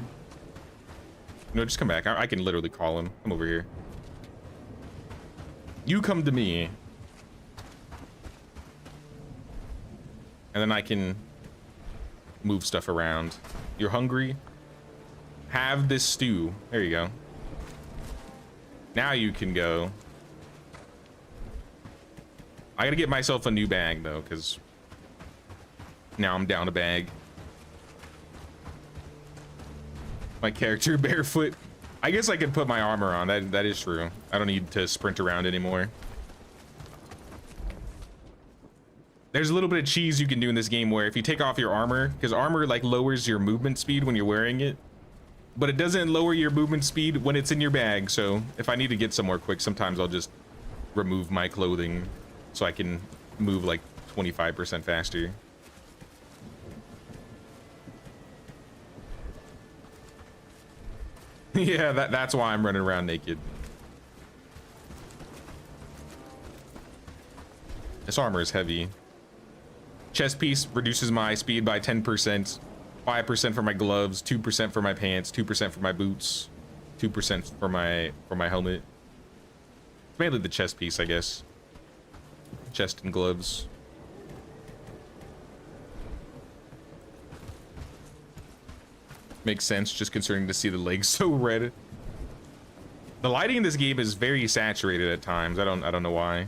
Speaker 1: No, just come back. I can literally call him. Come over here. You come to me. And then I can move stuff around. You're hungry? Have this stew. There you go. Now you can go. I gotta get myself a new bag though, because now I'm down a bag. My character barefoot. I guess I could put my armor on. That is true. I don't need to sprint around anymore. There's a little bit of cheese you can do in this game where if you take off your armor, because armor like lowers your movement speed when you're wearing it, but it doesn't lower your movement speed when it's in your bag. So if I need to get somewhere quick, sometimes I'll just remove my clothing so I can move like 25% faster. Yeah, that's why I'm running around naked. This armor is heavy. Chest piece reduces my speed by 10%, 5% for my gloves, 2% for my pants, 2% for my boots, 2% for my helmet. Mainly the chest piece, I guess. Chest and gloves. Makes sense, just concerning to see the legs so red. The lighting in this game is very saturated at times. I don't know why.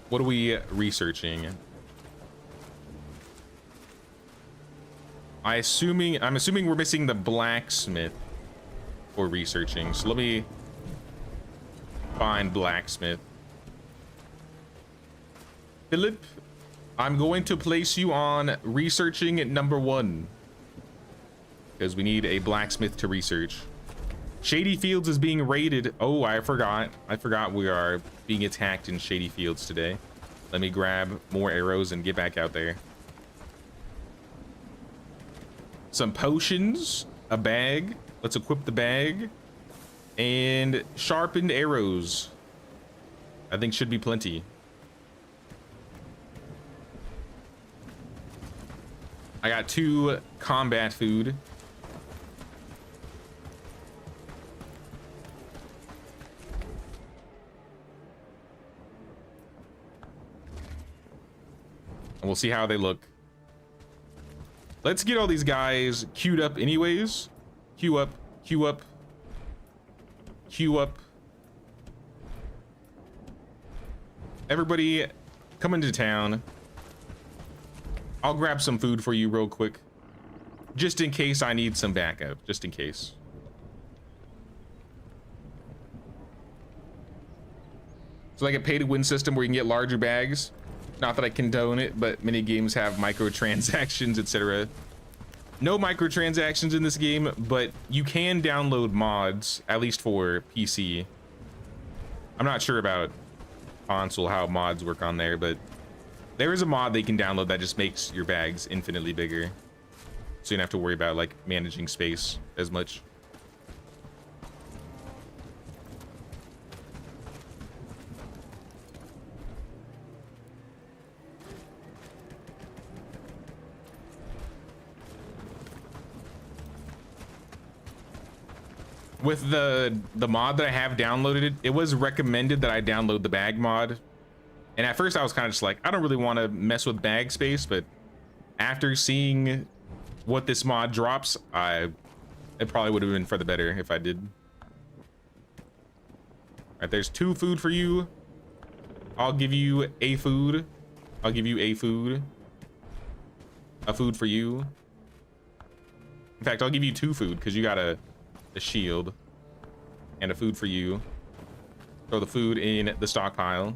Speaker 1: What are we researching? I'm assuming we're missing the blacksmith for researching. So let me find blacksmith. Philip, I'm going to place you on researching #1 because we need a blacksmith to research. Shady Fields is being raided. Oh, I forgot we are being attacked in Shady Fields today. Let me grab more arrows and get back out there. Some potions, a bag. Let's equip the bag. And sharpened arrows. I think should be plenty. I got 2 combat food. And we'll see how they look. Let's get all these guys queued up anyways. Queue up, queue up. queue up. Everybody come into town. I'll grab some food for you real quick, just in case I need some backup, just in case. So like a pay to win system where you can get larger bags. Not that I condone it, but many games have microtransactions, etc. No microtransactions in this game, but you can download mods, at least for PC. I'm not sure about console, how mods work on there, but there is a mod they can download that just makes your bags infinitely bigger. So you don't have to worry about like managing space as much. With the mod that I have downloaded, it was recommended that I download the bag mod. And at first I was kind of just like, I don't really want to mess with bag space, but after seeing what this mod drops, it probably would have been for the better if I did. All right, there's 2 food for you. I'll give you a food. I'll give you a food. A food for you. In fact, I'll give you 2 food because you got a shield and a food for you. Throw the food in the stockpile.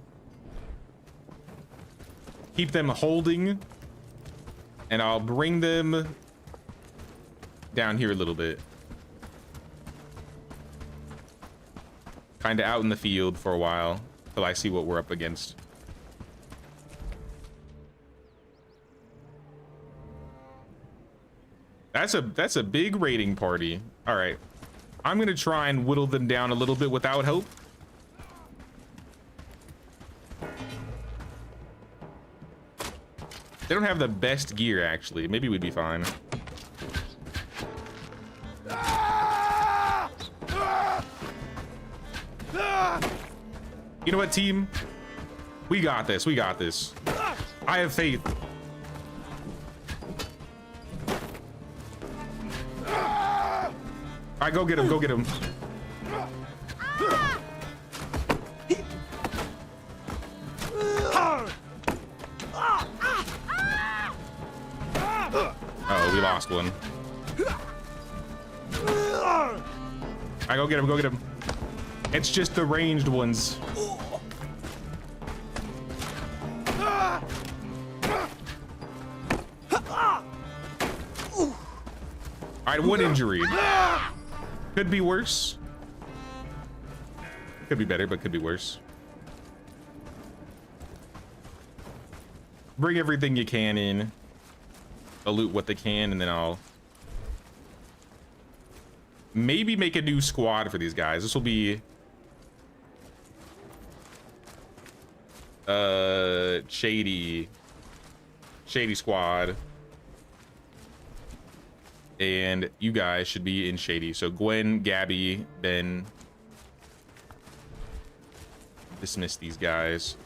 Speaker 1: Keep them holding, and I'll bring them down here a little bit. Kind of out in the field for a while till I see what we're up against. That's a big raiding party. All right. I'm gonna try and whittle them down a little bit without help. They don't have the best gear, actually. Maybe we'd be fine. You know what, team? We got this. We got this. I have faith. All right, go get him. Go get him. Oh, we lost one. All right, go get him. Go get him. It's just the ranged ones. All right, 1 injury. Could be worse. Could be better, but could be worse. Bring everything you can in. I'll loot what they can, and then I'll maybe make a new squad for these guys. This will be shady squad, and you guys should be in shady. So Gwen, Gabby, Ben, dismiss these guys.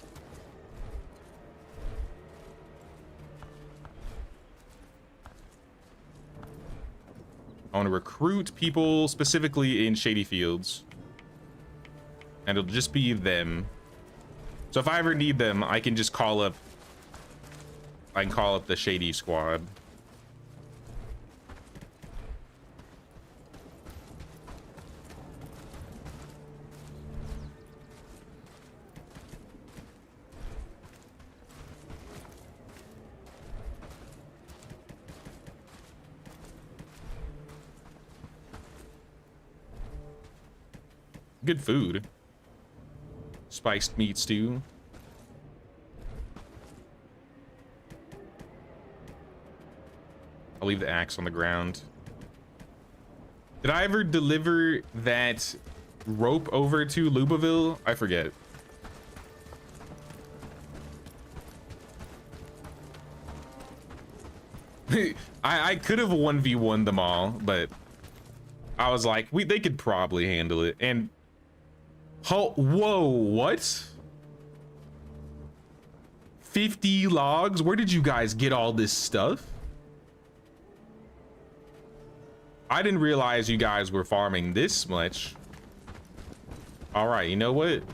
Speaker 1: I want to recruit people specifically in shady fields, and it'll just be them. So if I ever need them, I can just call up the shady squad. Good food. Spiced meat stew. I'll leave the axe on the ground. Did I ever deliver that rope over to Lubaville? I forget. I could have 1v1 them all, but I was like, they could probably handle it. And whoa, what? 50 logs? Where did you guys get all this stuff? I didn't realize you guys were farming this much. All right, you know what?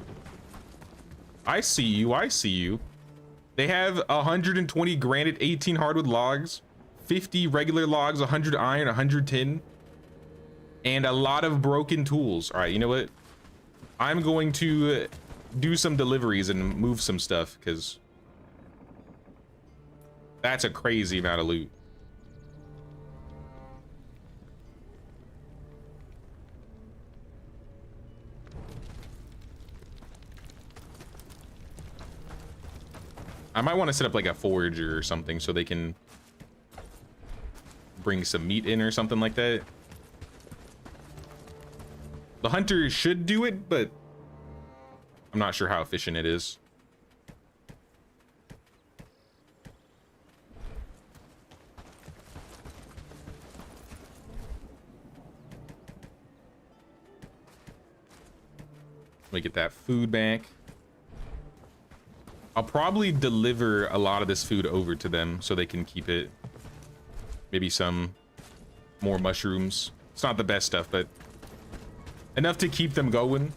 Speaker 1: I see you. I see you. They have 120 granite, 18 hardwood logs, 50 regular logs, 100 iron, 100 tin, and a lot of broken tools. All right, you know what? I'm going to do some deliveries and move some stuff because that's a crazy amount of loot. I might want to set up like a forager or something so they can bring some meat in or something like that. The hunter should do it, but I'm not sure how efficient it is. Let me get that food back. I'll probably deliver a lot of this food over to them so they can keep it. Maybe some more mushrooms. It's not the best stuff, but enough to keep them going.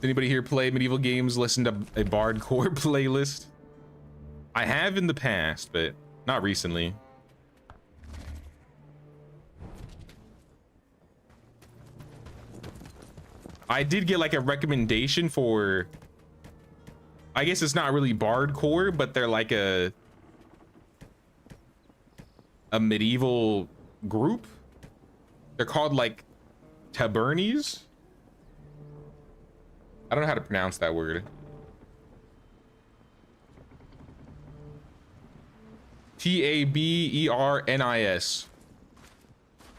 Speaker 1: Anybody here play medieval games, listen to a bardcore playlist? I have in the past, but not recently. I did get like a recommendation for, I guess it's not really bardcore, but they're like a medieval group. They're called like tabernies. I don't know how to pronounce that word. Tabernis.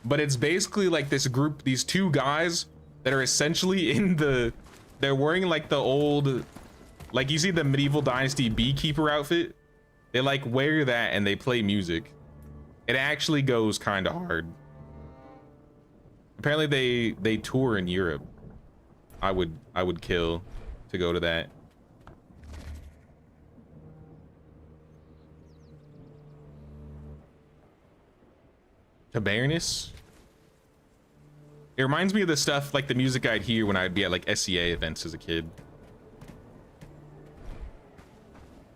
Speaker 1: But it's basically like this group, these two guys that are essentially in the, they're wearing like the old, like you see the medieval dynasty beekeeper outfit. They like wear that and they play music. It actually goes kind of hard. Apparently they tour in Europe. I would kill to go to that. Tabernis. It reminds me of the stuff like the music I'd hear when I'd be at like SEA events as a kid.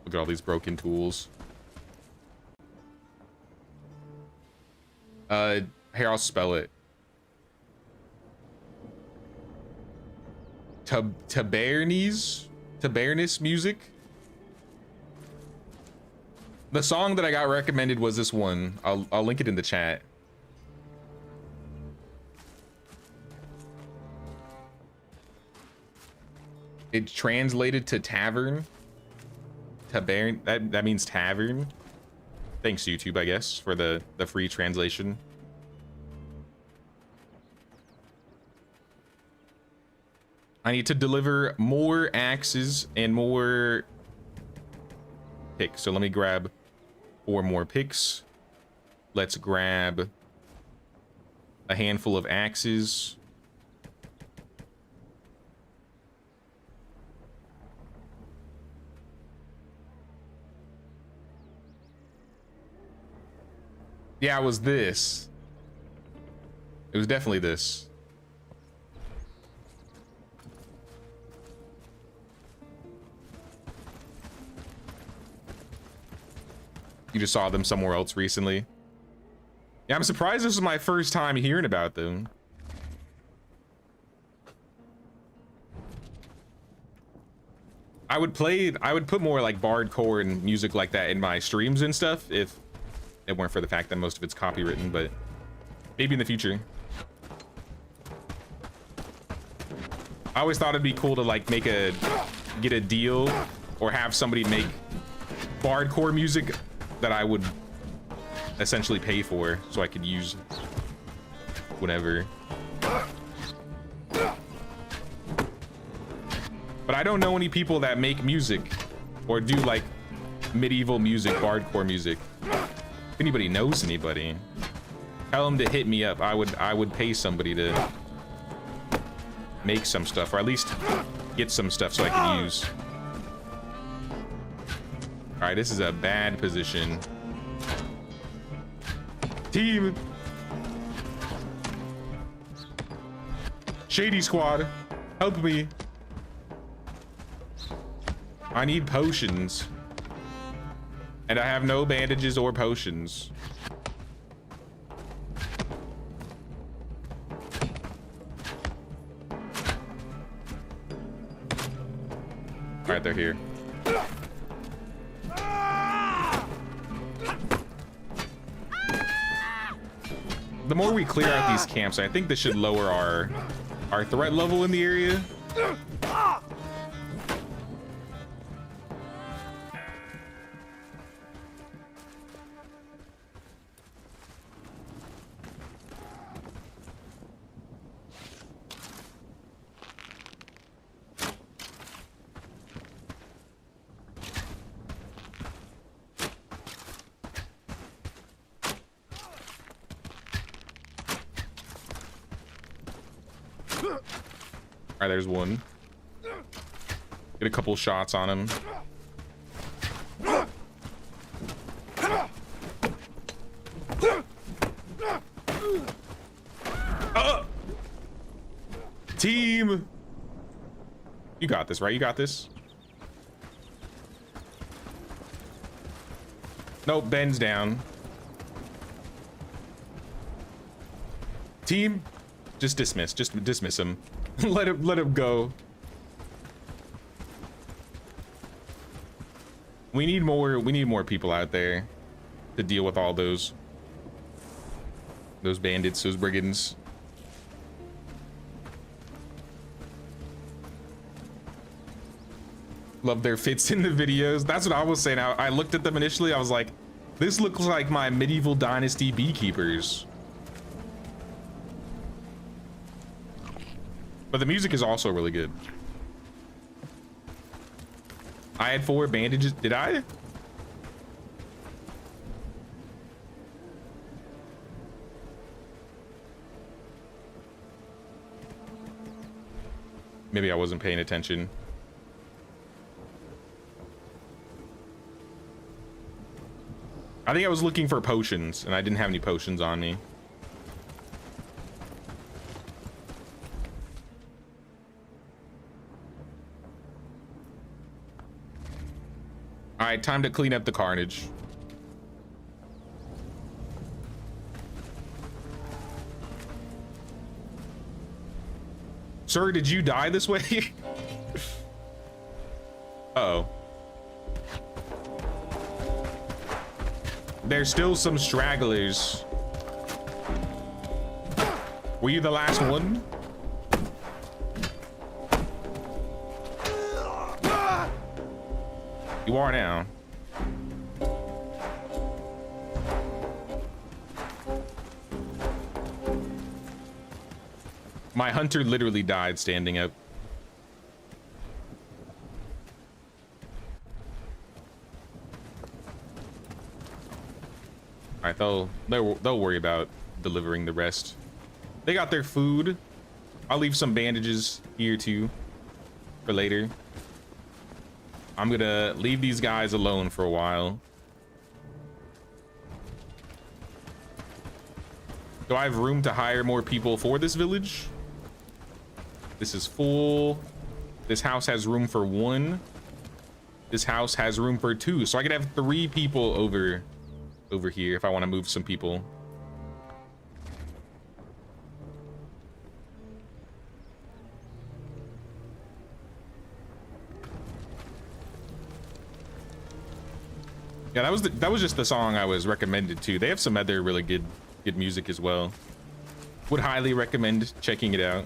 Speaker 1: Look at all these broken tools. Here, I'll spell it. Tabernis music. The song that I got recommended was this one. I'll link it in the chat. It's translated to tavern. Tavern, that means tavern. Thanks YouTube, I guess, for the free translation. I need to deliver more axes and more picks. So let me grab 4 more picks. Let's grab a handful of axes. Yeah, it was this. It was definitely this. You just saw them somewhere else recently. Yeah, I'm surprised this is my first time hearing about them. I would put more like bardcore and music like that in my streams and stuff if it weren't for the fact that most of it's copywritten, but maybe in the future. I always thought it'd be cool to like get a deal or have somebody make bardcore music that I would essentially pay for so I could use whatever. But I don't know any people that make music or do like medieval music, bardcore music. If anybody knows anybody, tell them to hit me up. I would pay somebody to make some stuff, or at least get some stuff so I can use. All right, this is a bad position. Team. Shady squad, help me. I need potions. And I have no bandages or potions. All right, they're here. The more we clear out these camps, I think this should lower our threat level in the area. All right, there's one. Get a couple shots on him. Team! You got this, right? You got this? Nope, Ben's down. Team, just dismiss. Just dismiss him. let him go. We need more people out there to deal with all those bandits, those brigands. Love their fits in the videos. That's what I was saying. I looked at them initially. I was like, this looks like my medieval dynasty beekeepers. But the music is also really good. I had 4 bandages. Did I? Maybe I wasn't paying attention. I think I was looking for potions and I didn't have any potions on me. All right, time to clean up the carnage. Sir, did you die this way? Uh-oh. There's still some stragglers. Were you the last one? You are now. My hunter literally died standing up. All right, they'll worry about delivering the rest. They got their food. I'll leave some bandages here too for later. I'm gonna leave these guys alone for a while. Do I have room to hire more people for this village? This is full. This house has room for 1. This house has room for 2. So I could have 3 people over here if I want to move some people. Yeah, that was just the song I was recommended to. They have some other really good music as well. Would highly recommend checking it out.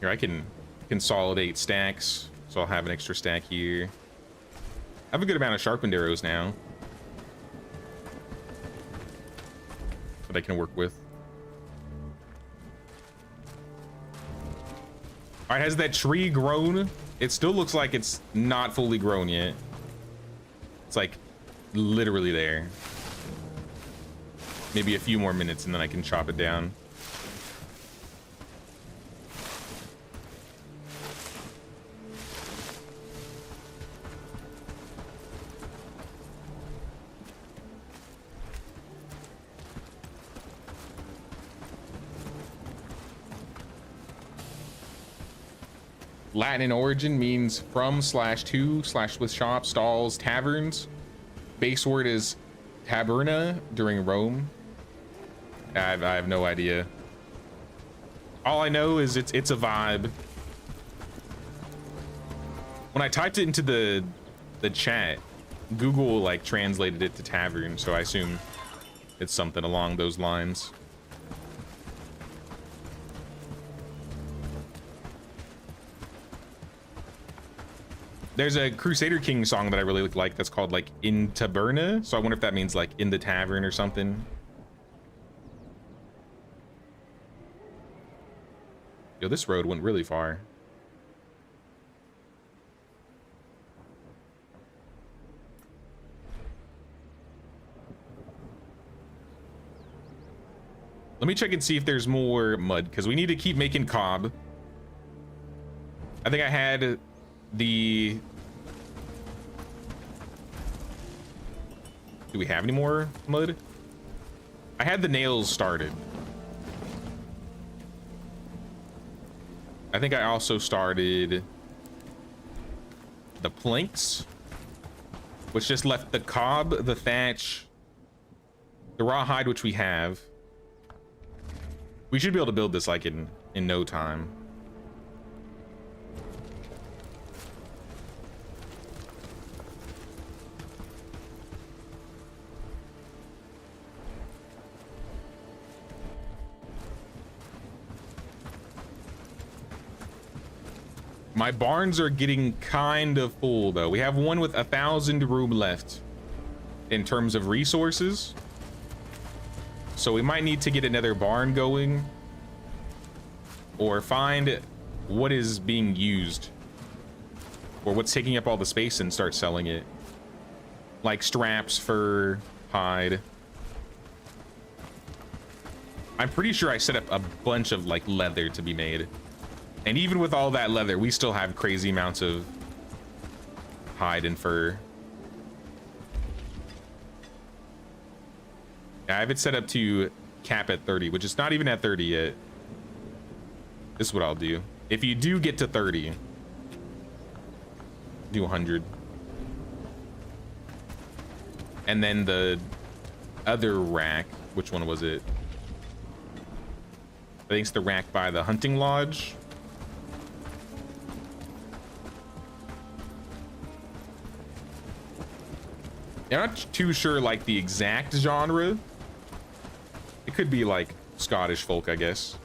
Speaker 1: Here, I can consolidate stacks, so I'll have an extra stack here. I have a good amount of sharpened arrows now that I can work with. All right, has that tree grown? It still looks like it's not fully grown yet. It's like literally there. Maybe a few more minutes and then I can chop it down. Latin in origin, means from / to / with shop, stalls, taverns. Base word is taberna during Rome. I have no idea. All I know is it's a vibe. When I typed it into the chat, Google like translated it to tavern, so I assume it's something along those lines. There's a Crusader King song that I really like that's called like In Taberna, so I wonder if that means like in the tavern or something. Yo, this road went really far. Let me check and see if there's more mud, because we need to keep making cob. I think I had the... Do we have any more mud? I had the nails started. I think I also started the planks, which just left the cob, the thatch, the rawhide, which we have. We should be able to build this like in no time. My barns are getting kind of full though. We have one with 1,000 room left in terms of resources. So we might need to get another barn going or find what is being used or what's taking up all the space and start selling it. Like straps, fur, hide. I'm pretty sure I set up a bunch of like leather to be made. And even with all that leather, we still have crazy amounts of hide and fur. I have it set up to cap at 30, which is not even at 30 yet. This is what I'll do. If you do get to 30, do 100. And then the other rack, which one was it? I think it's the rack by the hunting lodge. I'm not too sure like the exact genre. It could be like Scottish folk, I guess.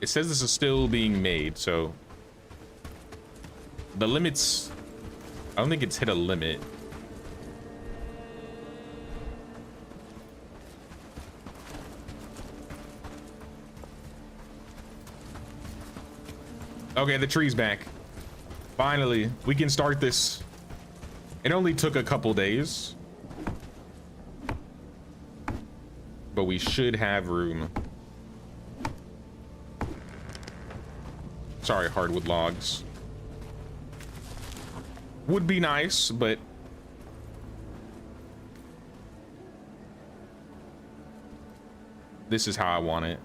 Speaker 1: It says this is still being made, so the limits, I don't think it's hit a limit. Okay, the tree's back. Finally, we can start this. It only took a couple days, but we should have room. Sorry, hardwood logs. Would be nice, but this is how I want it.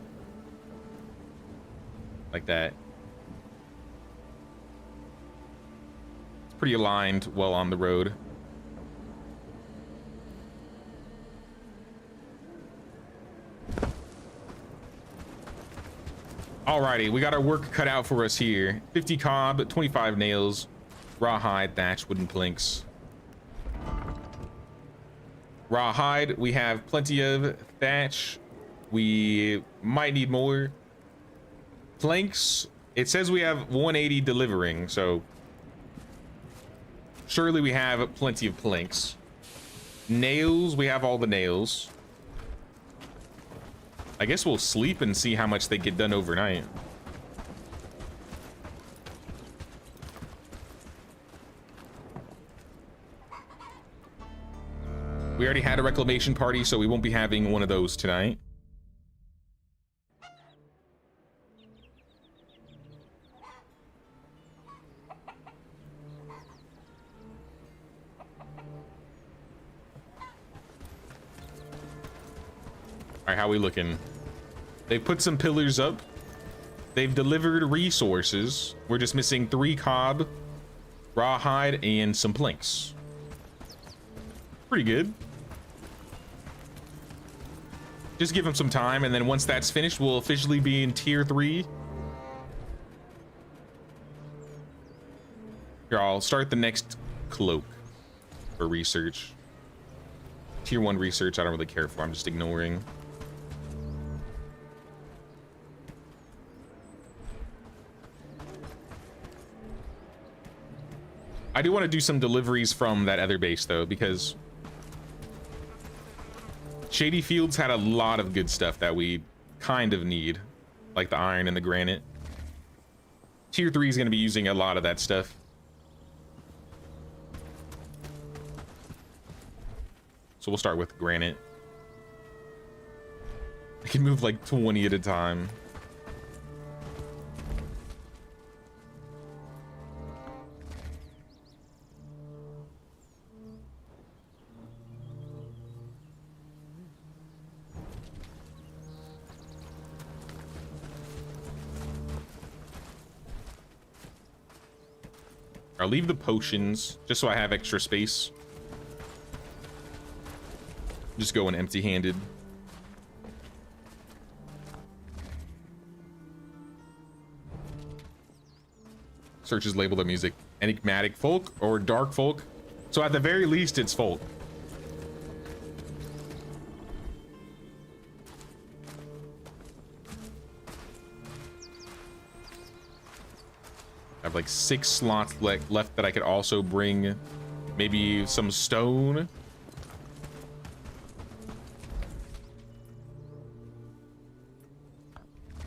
Speaker 1: Like that. Pretty aligned, well on the road. Alrighty, we got our work cut out for us here. 50 cob, 25 nails, rawhide, thatch, wooden planks. Rawhide, we have plenty of. Thatch, we might need more. Planks, it says we have 180 delivering, so surely we have plenty of planks. Nails, we have all the nails. I guess we'll sleep and see how much they get done overnight. We already had a reclamation party, so we won't be having one of those tonight. All right, how we looking? They put some pillars up. they've delivered resources. We're just missing 3 cob, rawhide, and some planks. Pretty good. Just give them some time, and then once that's finished, we'll officially be in tier 3. Here, I'll start the next cloak for research. Tier 1 research, I don't really care for. I'm just ignoring. I do want to do some deliveries from that other base, though, because Shady Fields had a lot of good stuff that we kind of need, like the iron and the granite. Tier 3 is going to be using a lot of that stuff. So we'll start with granite. I can move like 20 at a time. I'll leave the potions just so I have extra space. Just going empty-handed. Searches label the music enigmatic folk or dark folk. So at the very least, it's folk. I have like 6 slots left that I could also bring maybe some stone.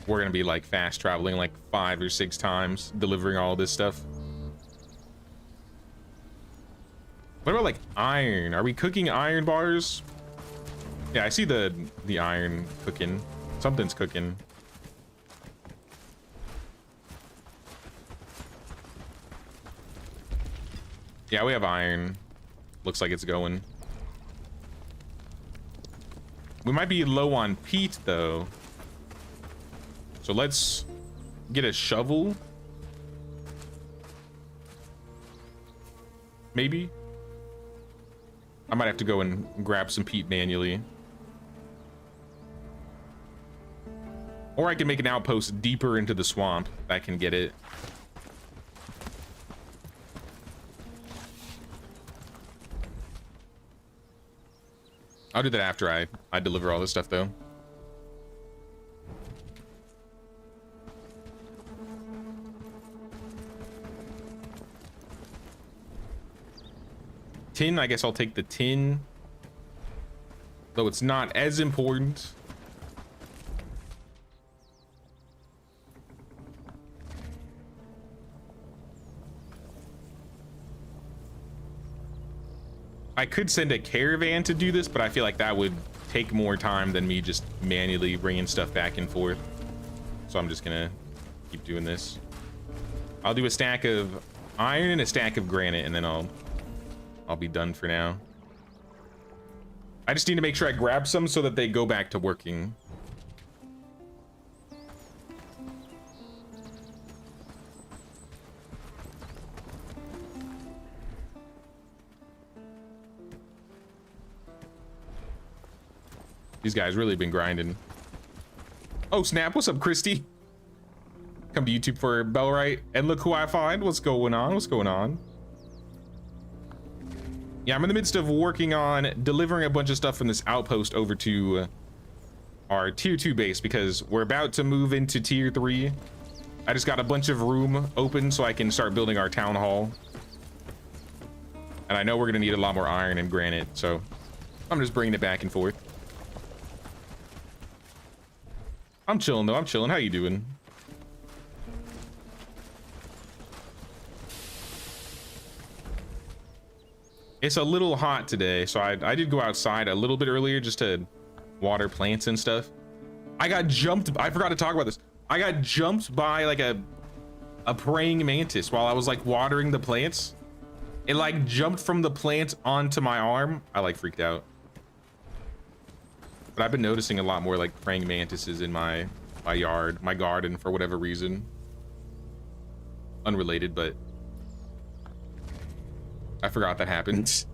Speaker 1: We're gonna be like fast traveling like 5 or 6 times, delivering all this stuff. What about like iron? Are we cooking iron bars? Yeah, I see the iron cooking. Something's cooking. Yeah, we have iron. Looks like it's going. We might be low on peat though. So let's get a shovel. Maybe. I might have to go and grab some peat manually. Or I can make an outpost deeper into the swamp if I can get it. I'll do that after I deliver all this stuff though. Tin, I guess I'll take the tin. Though it's not as important. I could send a caravan to do this, but I feel like that would take more time than me just manually bringing stuff back and forth. So I'm just gonna keep doing this. I'll do a stack of iron and a stack of granite, and then I'll be done for now. I just need to make sure I grab some so that they go back to working. These guys really been grinding. Oh snap, what's up, Christy? Come to YouTube for Bellwright, and look who I find. What's going on? What's going on? Yeah, I'm in the midst of working on delivering a bunch of stuff from this outpost over to our tier 2 base because we're about to move into tier 3. I just got a bunch of room open so I can start building our town hall. And I know we're gonna need a lot more iron and granite, so I'm just bringing it back and forth. I'm chilling though, I'm chilling. How you doing? It's a little hot today, so I did go outside a little bit earlier just to water plants and stuff. I got jumped. I forgot to talk about this. I got jumped by like a praying mantis while I was like watering the plants. It like jumped from the plant onto my arm. I like freaked out. But I've been noticing a lot more like praying mantises in my my yard, my garden for whatever reason. Unrelated, but I forgot that happened.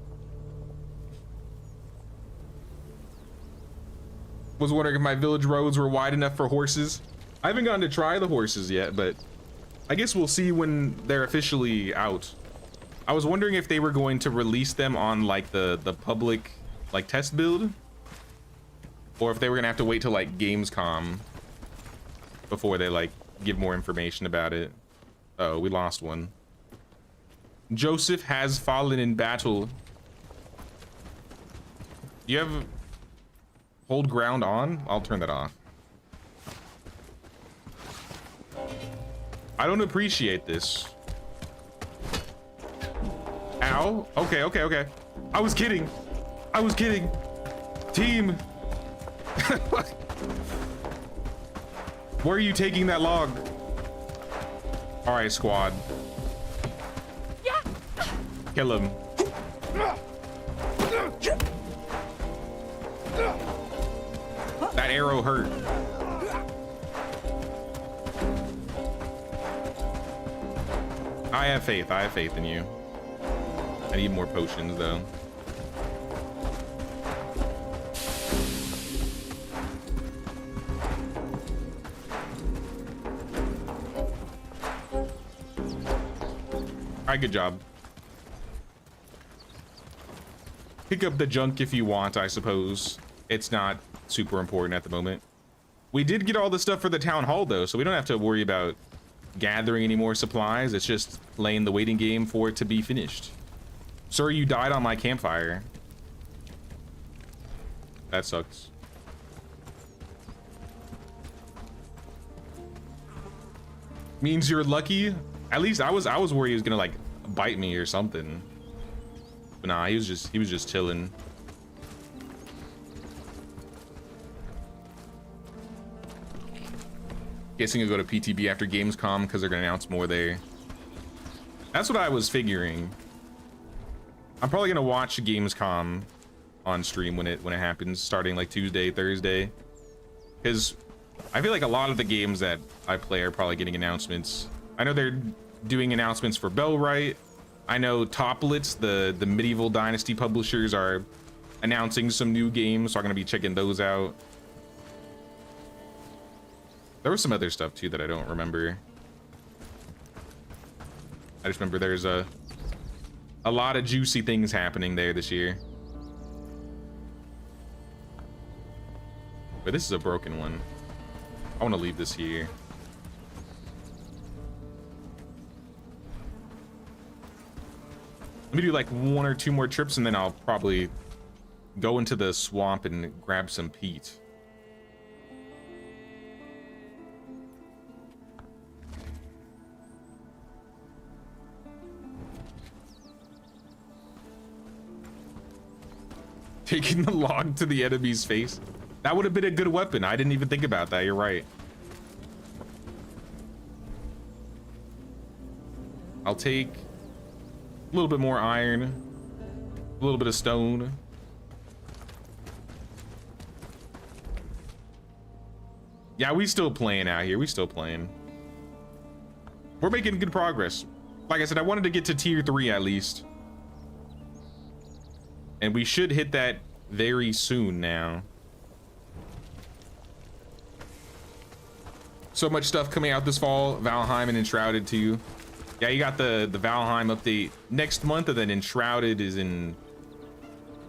Speaker 1: Was wondering if my village roads were wide enough for horses. I haven't gotten to try the horses yet, but I guess we'll see when they're officially out. I was wondering if they were going to release them on like the public like test build, or if they were gonna have to wait till like Gamescom before they like give more information about it. Oh, we lost one. Joseph has fallen in battle. You have hold ground on? I'll turn that off. I don't appreciate this. Ow. Okay, okay, okay. I was kidding. I was kidding. Team. Where are you taking that log? All right, squad. Yeah. Kill him. That arrow hurt. I have faith. I have faith in you. I need more potions, though. All right, good job. Pick up the junk if you want, I suppose. It's not super important at the moment. We did get all the stuff for the town hall, though, so we don't have to worry about gathering any more supplies. It's just playing the waiting game for it to be finished. Sir, you died on my campfire. That sucks. Means you're lucky. At least I was worried he was gonna like bite me or something. But nah, he was just chilling. Guessing you'll go to PTB after Gamescom because they're gonna announce more there. That's what I was figuring. I'm probably gonna watch Gamescom on stream when it happens, starting like Tuesday, Thursday, because I feel like a lot of the games that I play are probably getting announcements. I know they're doing announcements for Bellwright. I know Toplitz, the medieval dynasty publishers, are announcing some new games, so I'm gonna be checking those out. There was some other stuff too that I don't remember. I just remember there's a lot of juicy things happening there this year. But this is a broken one. I want to leave this here. Let me do like 1 or 2 more trips and then I'll probably go into the swamp and grab some peat. Taking the log to the enemy's face. That would have been a good weapon. I didn't even think about that. You're right. I'll take a little bit more iron, a little bit of stone. Yeah, we still playing out here. We still playing. We're making good progress. Like I said, I wanted to get to tier 3 at least. And we should hit that very soon now. So much stuff coming out this fall. Valheim and Enshrouded too. Yeah, you got the Valheim update next month, and then Enshrouded is in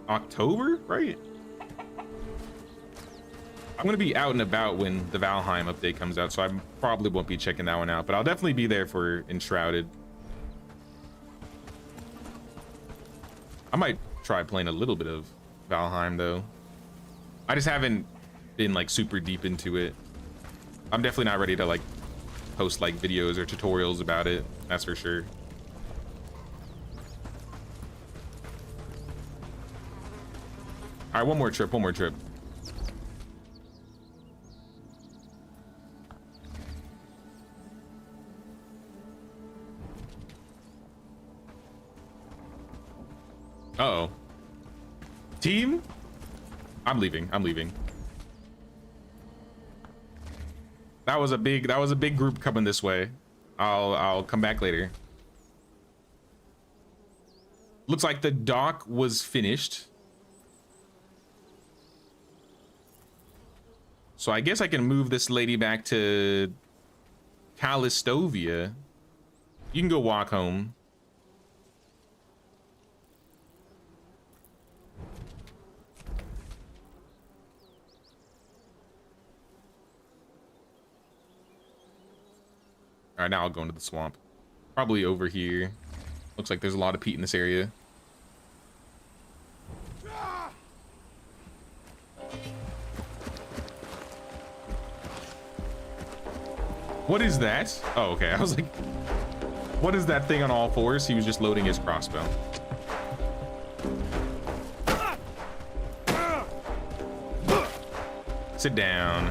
Speaker 1: October, right? I'm gonna be out and about when the Valheim update comes out, so I probably won't be checking that one out, but I'll definitely be there for Enshrouded. I might try playing a little bit of Valheim though. I just haven't been like super deep into it. I'm definitely not ready to like post like videos or tutorials about it, that's for sure. All right, one more trip. Uh-oh. Team? I'm leaving. That was a big group coming this way. I'll come back later. Looks like the dock was finished. So I guess I can move this lady back to Calistovia. You can go walk home. All right, now I'll go into the swamp. Probably over here. Looks like there's a lot of peat in this area. What is that? Oh, okay. I was like, what is that thing on all fours? He was just loading his crossbow. Sit down.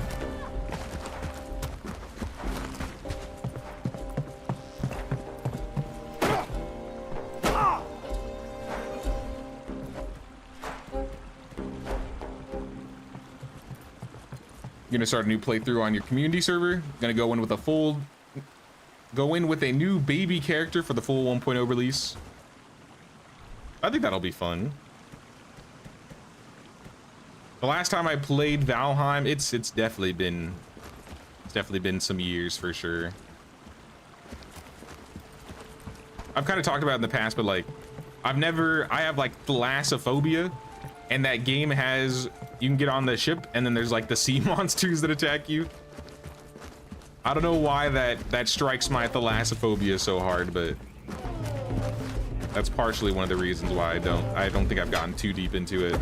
Speaker 1: You're gonna start a new playthrough on your community server. Gonna go in with a new baby character for the full 1.0 release. I think that'll be fun. The last time I played Valheim, it's definitely been some years for sure. I've kind of talked about it in the past, but like I have like thalassophobia, and that game has, you can get on the ship and then there's like the sea monsters that attack you. I don't know why that strikes my thalassophobia so hard, but that's partially one of the reasons why I don't think I've gotten too deep into it.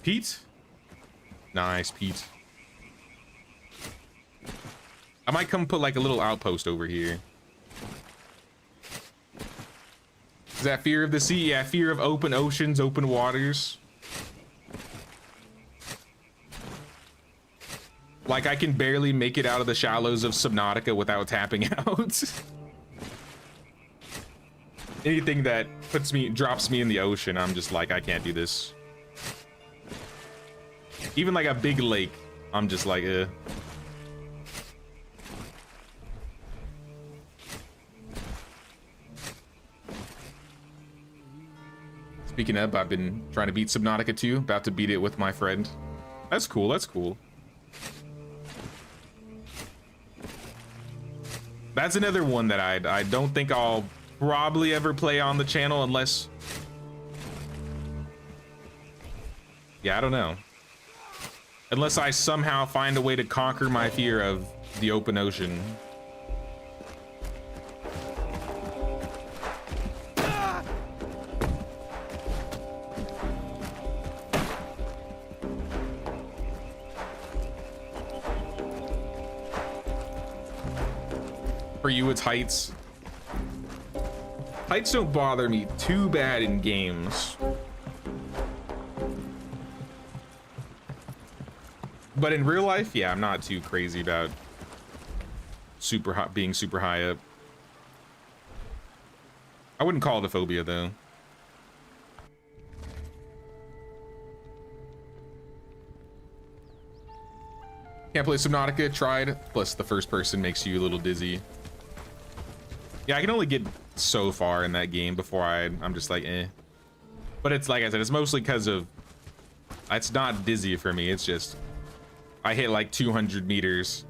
Speaker 1: Pete? Nice, Pete. I might come put like a little outpost over here. Is that fear of the sea? Yeah, fear of open oceans, open waters. Like I can barely make it out of the shallows of Subnautica without tapping out. Anything that drops me in the ocean, I'm just like, I can't do this. Even like a big lake, I'm just like, Speaking of, I've been trying to beat Subnautica 2, about to beat it with my friend. That's cool, that's cool. That's another one that I don't think I'll probably ever play on the channel unless... Yeah, I don't know. Unless I somehow find a way to conquer my fear of the open ocean. For you, it's heights. Heights don't bother me too bad in games. But in real life, yeah, I'm not too crazy about being super high up. I wouldn't call it a phobia, though. Can't play Subnautica, tried. Plus, the first person makes you a little dizzy. Yeah, I can only get so far in that game before I'm just like, eh. But it's like I said, it's mostly because of... It's not dizzy for me, it's just... I hit like 200 meters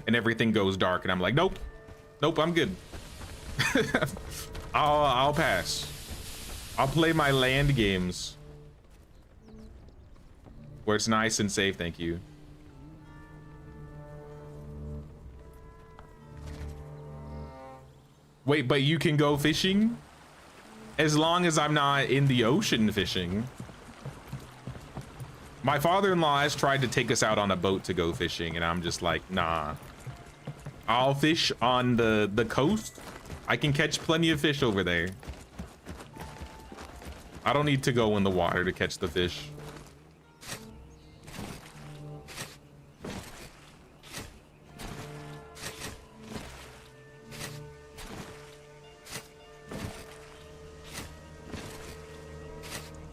Speaker 1: and everything goes dark and I'm like, nope, I'm good. I'll pass. I'll play my land games where it's nice and safe. Thank you. Wait, but you can go fishing as long as I'm not in the ocean fishing. My father-in-law has tried to take us out on a boat to go fishing, and I'm just like, nah. I'll fish on the coast. I can catch plenty of fish over there. I don't need to go in the water to catch the fish.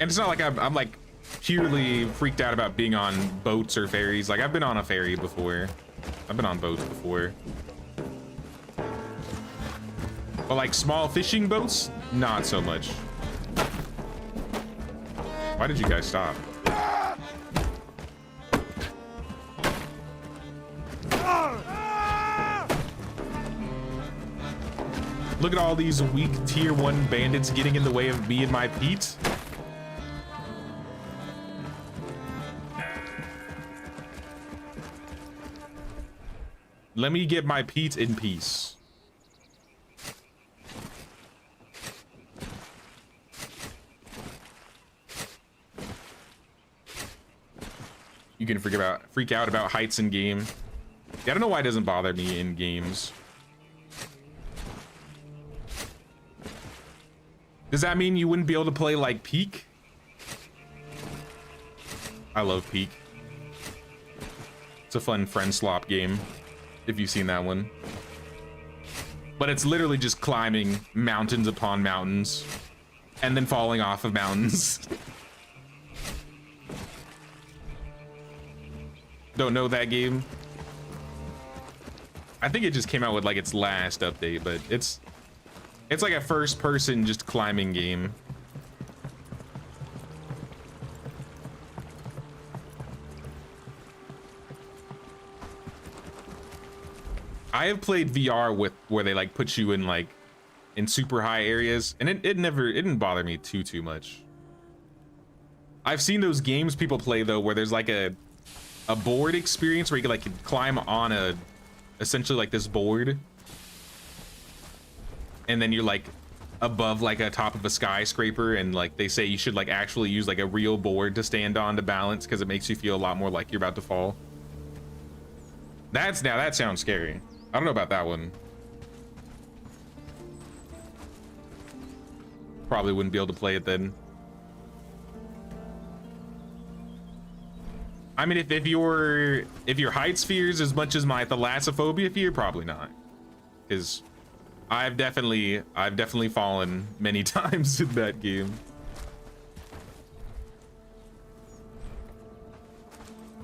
Speaker 1: And it's not like I'm like purely freaked out about being on boats or ferries. Like, I've been on a ferry before. I've been on boats before. But like small fishing boats, not so much. Why did you guys stop? Look at all these weak tier 1 bandits getting in the way of me and my Pete. Let me get my Pete in peace. You can freak out about heights in game. Yeah, I don't know why it doesn't bother me in games. Does that mean you wouldn't be able to play like Peak? I love Peak. It's a fun friend slop game, if you've seen that one. But it's literally just climbing mountains upon mountains and then falling off of mountains. Don't know that game. I think it just came out with like its last update, but it's like a first person just climbing game. I have played VR with where they like put you in like in super high areas, and it didn't bother me too much. I've seen those games people play though where there's like a board experience where you can like climb on a essentially like this board, and then you're like above like a top of a skyscraper, and like they say you should like actually use like a real board to stand on to balance because it makes you feel a lot more like you're about to fall. Now that sounds scary. I don't know about that one. Probably wouldn't be able to play it then. I mean, if your heights fears as much as my thalassophobia fear, probably not, because I've definitely fallen many times in that game.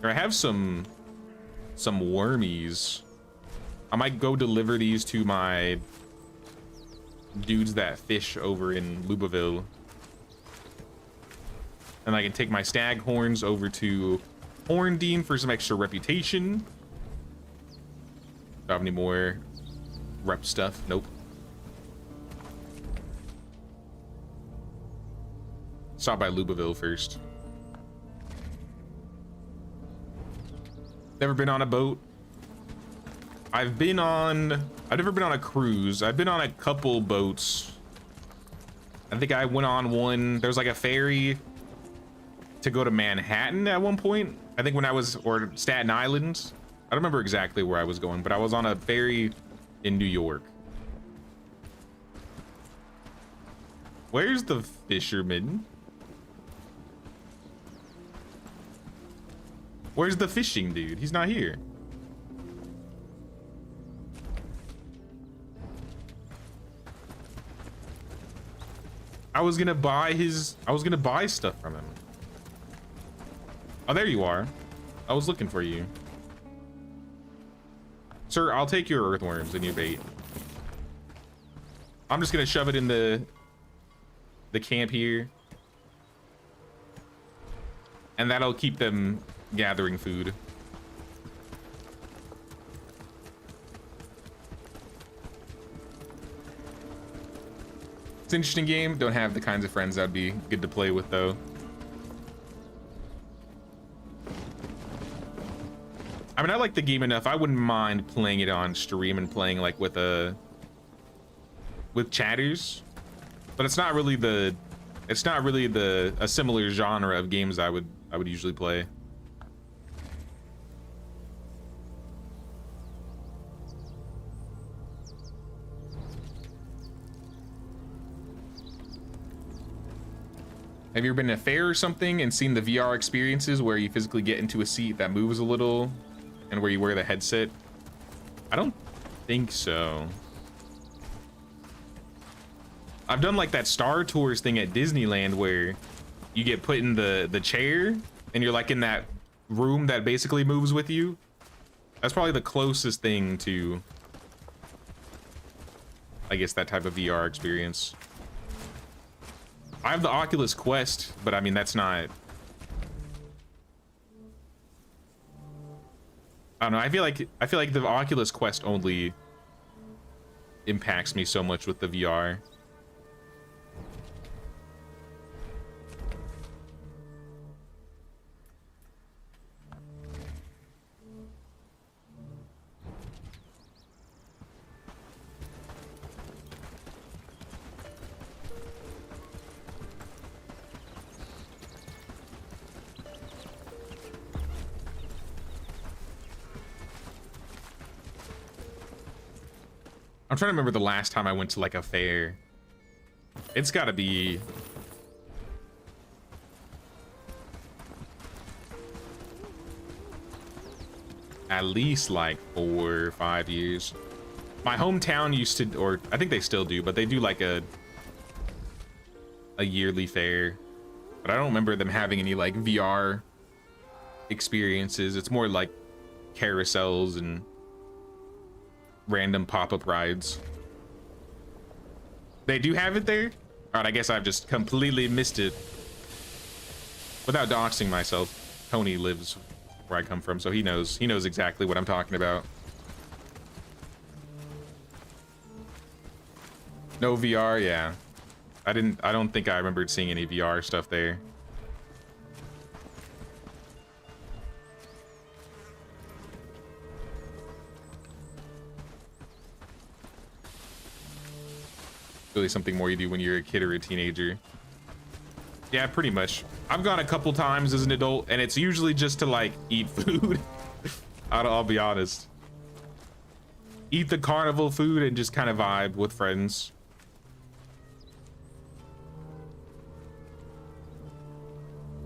Speaker 1: I have some wormies. I might go deliver these to my dudes that fish over in Lubaville, and I can take my stag horns over to Horndean for some extra reputation. Do I have any more rep stuff? Nope. Stop by Lubaville first. Never been on a boat. I've never been on a cruise. I've been on a couple boats. I think I went on one. There was like a ferry to go to Manhattan at one point. I think or Staten Island. I don't remember exactly where I was going, but I was on a ferry in New York. Where's the fisherman? Where's the fishing dude? He's not here. I was gonna buy stuff from him. Oh, there you are. I was looking for you. Sir, I'll take your earthworms and your bait. I'm just gonna shove it in the camp here, and that'll keep them gathering food. It's an interesting game. Don't have the kinds of friends that'd be good to play with though. I mean, I like the game enough. I wouldn't mind playing it on stream and playing like with chatters, but it's not really a similar genre of games I would usually play. Have you ever been in a fair or something and seen the VR experiences where you physically get into a seat that moves a little and where you wear the headset? I don't think so. I've done like that Star Tours thing at Disneyland where you get put in the chair and you're like in that room that basically moves with you. That's probably the closest thing to, I guess, that type of VR experience. I have the Oculus Quest, but I mean, that's not, I don't know. I feel like the Oculus Quest only impacts me so much with the VR. I'm trying to remember the last time I went to like a fair. It's got to be at least like 4 or 5 years. My hometown used to, or I think they still do, but they do like a yearly fair. But I don't remember them having any like VR experiences. It's more like carousels and random pop-up rides. They do have it there? All right, I guess I've just completely missed it. Without doxing myself, Tony lives where I come from, so he knows exactly what I'm talking about. No VR, yeah. I don't think I remembered seeing any VR stuff there. Really something more you do when you're a kid or a teenager. Yeah, pretty much. I've gone a couple times as an adult, and it's usually just to like eat food. I'll be honest. Eat the carnival food and just kind of vibe with friends.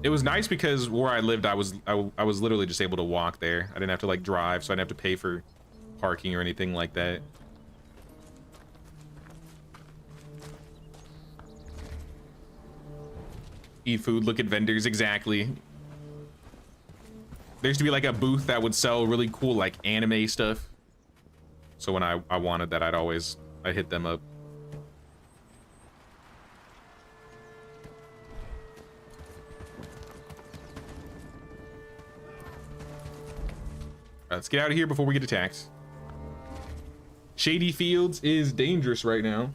Speaker 1: It was nice because where I lived, I was literally just able to walk there. I didn't have to like drive, so I didn't have to pay for parking or anything like that. Eat food, look at vendors, exactly. There used to be like a booth that would sell really cool like anime stuff. So when I wanted that, I'd hit them up. Let's get out of here before we get attacked. Shady Fields is dangerous right now.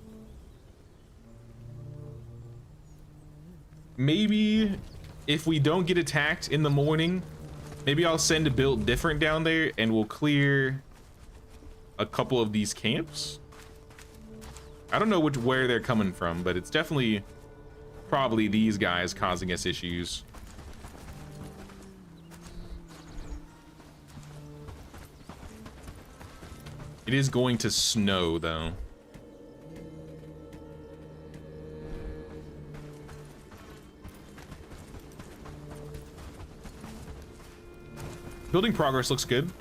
Speaker 1: Maybe if we don't get attacked in the morning, maybe I'll send a build different down there and we'll clear a couple of these camps. I don't know where they're coming from, but it's definitely probably these guys causing us issues. It is going to snow though. Building progress looks good.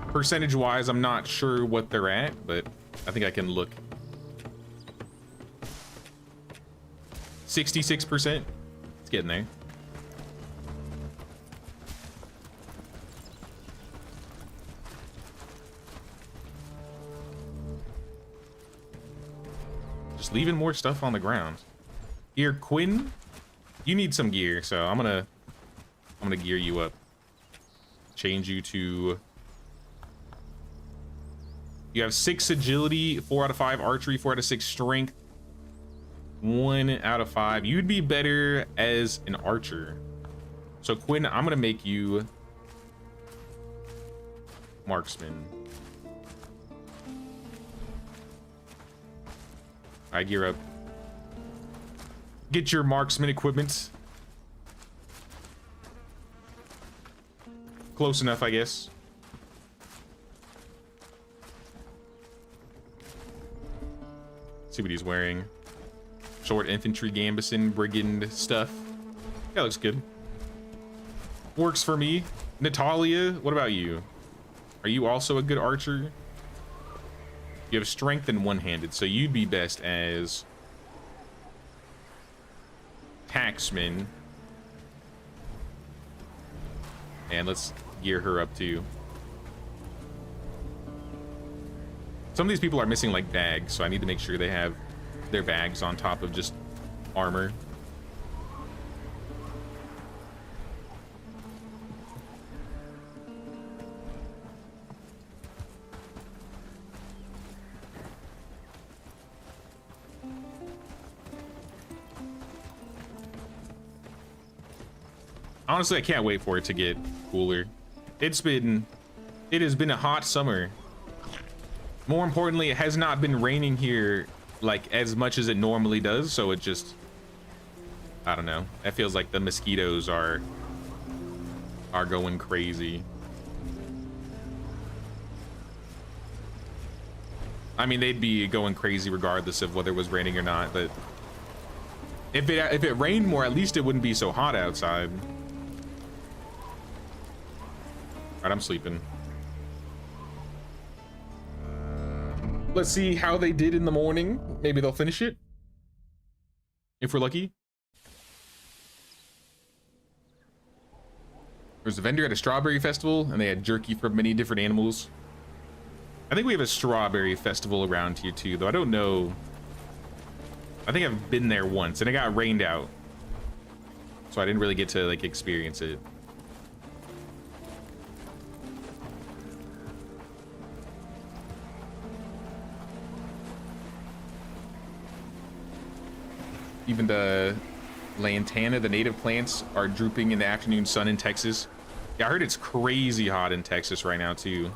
Speaker 1: Percentage wise, I'm not sure what they're at, but I think I can look. 66%. It's getting there. Just leaving more stuff on the ground. Here, Quinn, you need some gear, so I'm gonna gear you up. Change you to. You have 6 agility, 4 out of 5 archery, 4 out of 6 strength, 1 out of 5. You'd be better as an archer. So Quinn, I'm gonna make you marksman. All right, gear up. Get your marksman equipment. Close enough, I guess. See what he's wearing. Short infantry gambeson brigand stuff. That looks good. Works for me. Natalia, what about you? Are you also a good archer? You have strength and one-handed, so you'd be best as taxman. And let's gear her up too. Some of these people are missing like bags, so I need to make sure they have their bags on top of just armor. Honestly, I can't wait for it to get cooler. It has been a hot summer. More importantly, it has not been raining here like as much as it normally does, so it just, I don't know. That feels like the mosquitoes are going crazy. I mean, they'd be going crazy regardless of whether it was raining or not, but if it rained more, at least it wouldn't be so hot outside. All right, I'm sleeping. Let's see how they did in the morning. Maybe they'll finish it if we're lucky. There's a vendor at a strawberry festival, and they had jerky from many different animals. I think we have a strawberry festival around here too, though I don't know. I think I've been there once, and it got rained out, so I didn't really get to like experience it. Even the lantana, the native plants, are drooping in the afternoon sun in Texas. Yeah, I heard it's crazy hot in Texas right now too.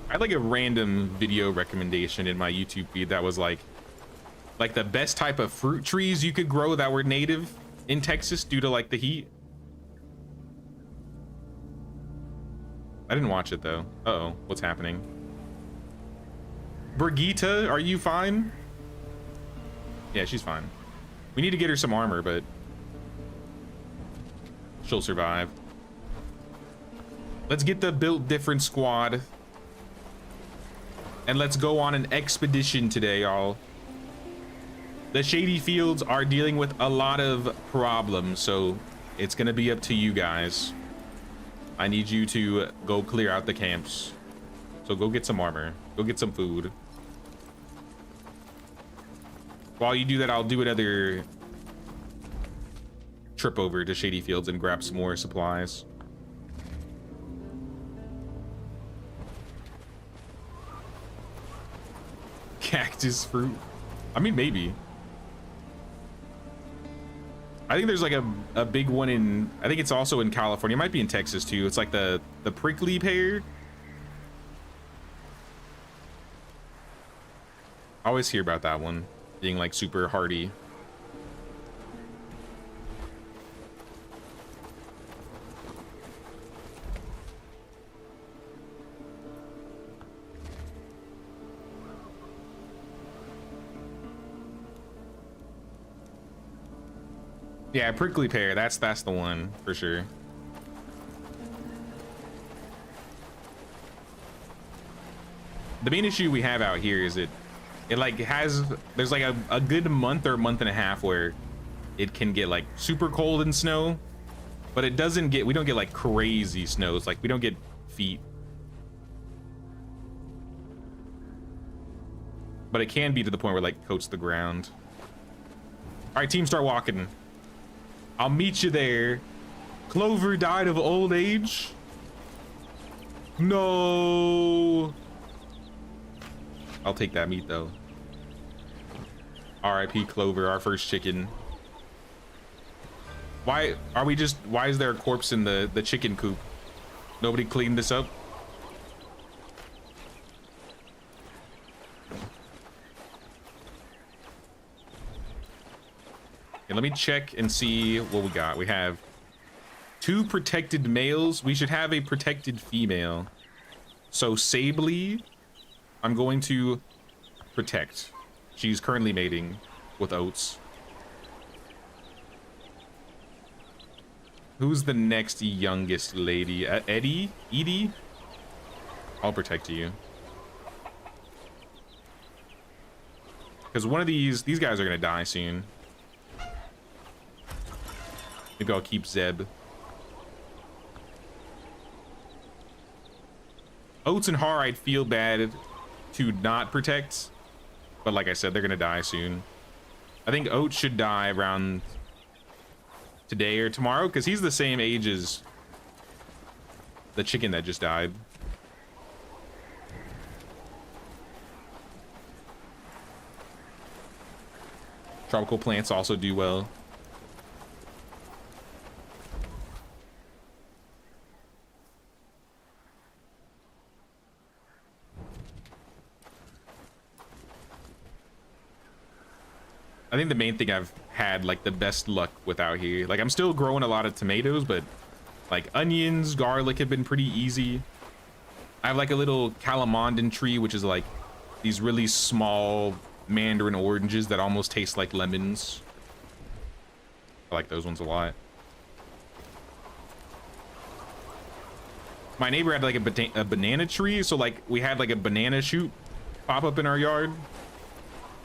Speaker 1: I had like a random video recommendation in my YouTube feed that was like the best type of fruit trees you could grow that were native in Texas due to like the heat. I didn't watch it though. Uh-oh, what's happening? Brigitte, are you fine? Yeah, she's fine. We need to get her some armor, but she'll survive. Let's get the built different squad. And let's go on an expedition today, y'all. The Shady Fields are dealing with a lot of problems, so it's gonna be up to you guys. I need you to go clear out the camps. So go get some armor, go get some food. While you do that, I'll do another trip over to Shady Fields and grab some more supplies. Cactus fruit? I mean, maybe. I think there's like a big one in, I think it's also in California. It might be in Texas too. It's like the prickly pear. I always hear about that one being like super hardy. Yeah, prickly pear, that's the one for sure. The main issue we have out here is it like there's like a good month or month and a half where it can get like super cold and snow, but we don't get like crazy snows. Like we don't get feet, but it can be to the point where it like coats the ground. All right, team, start walking. I'll meet you there. Clover died of old age. No. I'll take that meat though. R.I.P. Clover, our first chicken. Why is there a corpse in the chicken coop? Nobody cleaned this up? And let me check and see what we got. We have 2 protected males. We should have a protected female. So Sably, I'm going to protect. She's currently mating with Oats. Who's the next youngest lady? Eddie? Edie? I'll protect you. Because one of these guys are gonna die soon. Maybe I'll keep Zeb. Oats and Har, I'd feel bad to not protect, but like I said, they're gonna die soon. I think Oats should die around today or tomorrow because he's the same age as the chicken that just died. Tropical plants also do well. I think the main thing I've had like the best luck with out here, like I'm still growing a lot of tomatoes, but like onions, garlic have been pretty easy. I have like a little calamondin tree, which is like these really small mandarin oranges that almost taste like lemons. I like those ones a lot. My neighbor had like a banana tree, so like we had like a banana shoot pop up in our yard.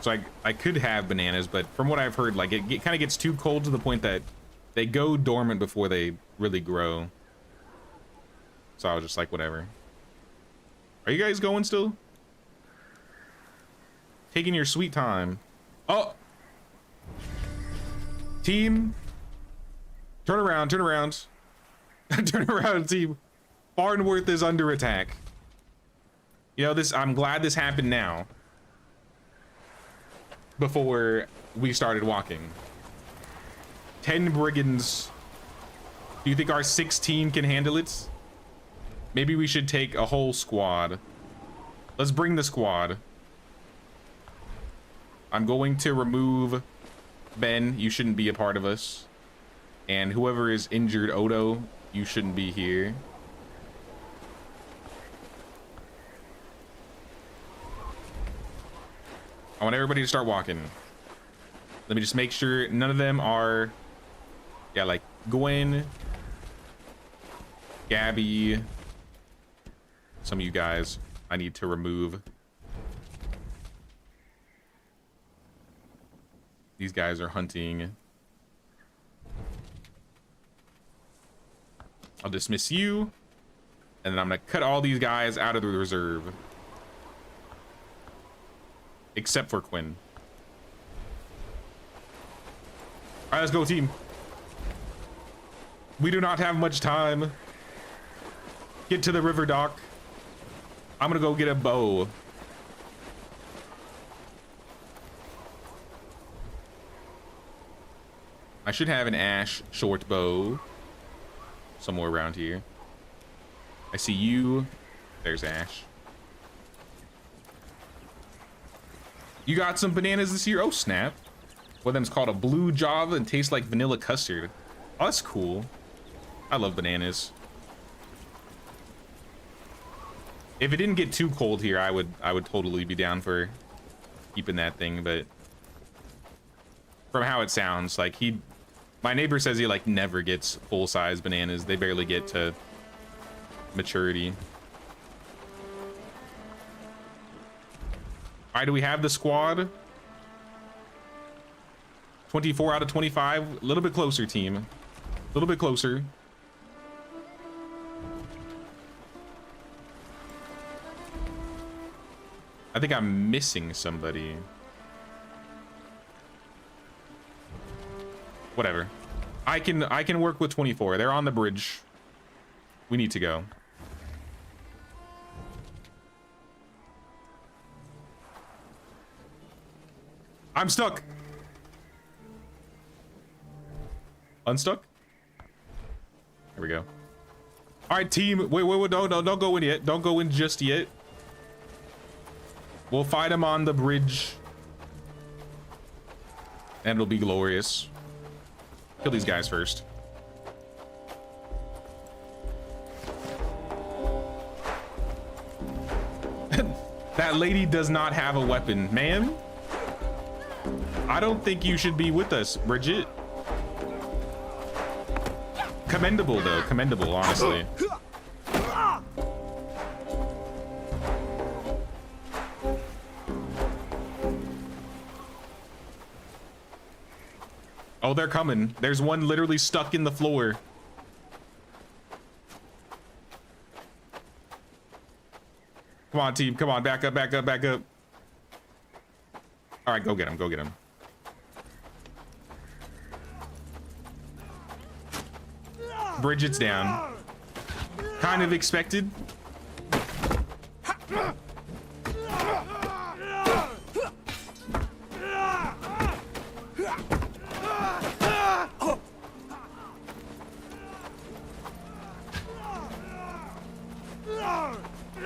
Speaker 1: So I could have bananas, but from what I've heard, like it kind of gets too cold to the point that they go dormant before they really grow. So I was just like, whatever. Are you guys going still? Taking your sweet time. Oh! Team! Turn around, turn around. Turn around, team. Farnworth is under attack. You know, I'm glad this happened now. Before we started walking. 10 brigands. Do you think our 16 can handle it? Maybe we should take a whole squad. Let's bring the squad. I'm going to remove Ben. You shouldn't be a part of us. And whoever is injured, Odo, you shouldn't be here. I want everybody to start walking. Let me just make sure none of them are, yeah, like Gwen, Gabby, some of you guys I need to remove. These guys are hunting. I'll dismiss you, and then I'm gonna cut all these guys out of the reserve. Except for Quinn. All right, let's go, team. We do not have much time. Get to the river dock. I'm gonna go get a bow. I should have an ash short bow somewhere around here. I see you. There's Ash. You got some bananas this year? Oh, snap. One of them's called a blue java and tastes like vanilla custard. Oh, that's cool. I love bananas. If it didn't get too cold here, I would totally be down for keeping that thing, but from how it sounds, like my neighbor says he like never gets full-size bananas. They barely get to maturity. All right, do we have the squad? 24 out of 25. A little bit closer, team. A little bit closer. I think I'm missing somebody. Whatever. I can work with 24. They're on the bridge. We need to go. I'm stuck. Unstuck? There we go. All right, team. Wait, don't go in yet. Don't go in just yet. We'll fight him on the bridge. And it'll be glorious. Kill these guys first. That lady does not have a weapon, ma'am. I don't think you should be with us, Bridget. Commendable, though. Commendable, honestly. Oh, they're coming. There's one literally stuck in the floor. Come on, team. Come on. Back up, back up, back up. All right, go get him. Go get him. Bridget's down. Kind of expected.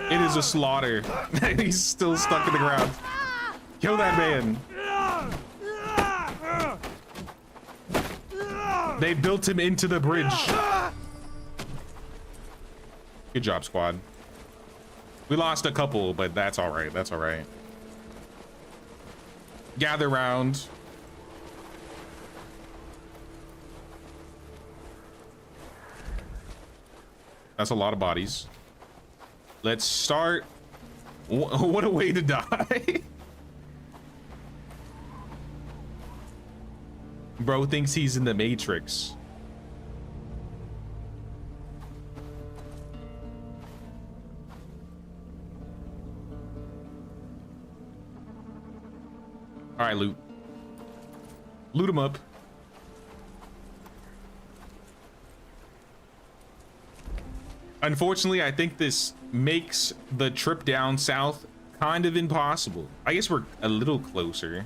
Speaker 1: It is a slaughter. He's still stuck in the ground. Kill that man. They built him into the bridge. Good job, squad. We lost a couple, but that's all right. That's all right. Gather round. That's a lot of bodies. Let's start. What a way to die. Bro thinks he's in the Matrix. All right, loot. Loot him up. Unfortunately, I think this makes the trip down south kind of impossible. I guess we're a little closer.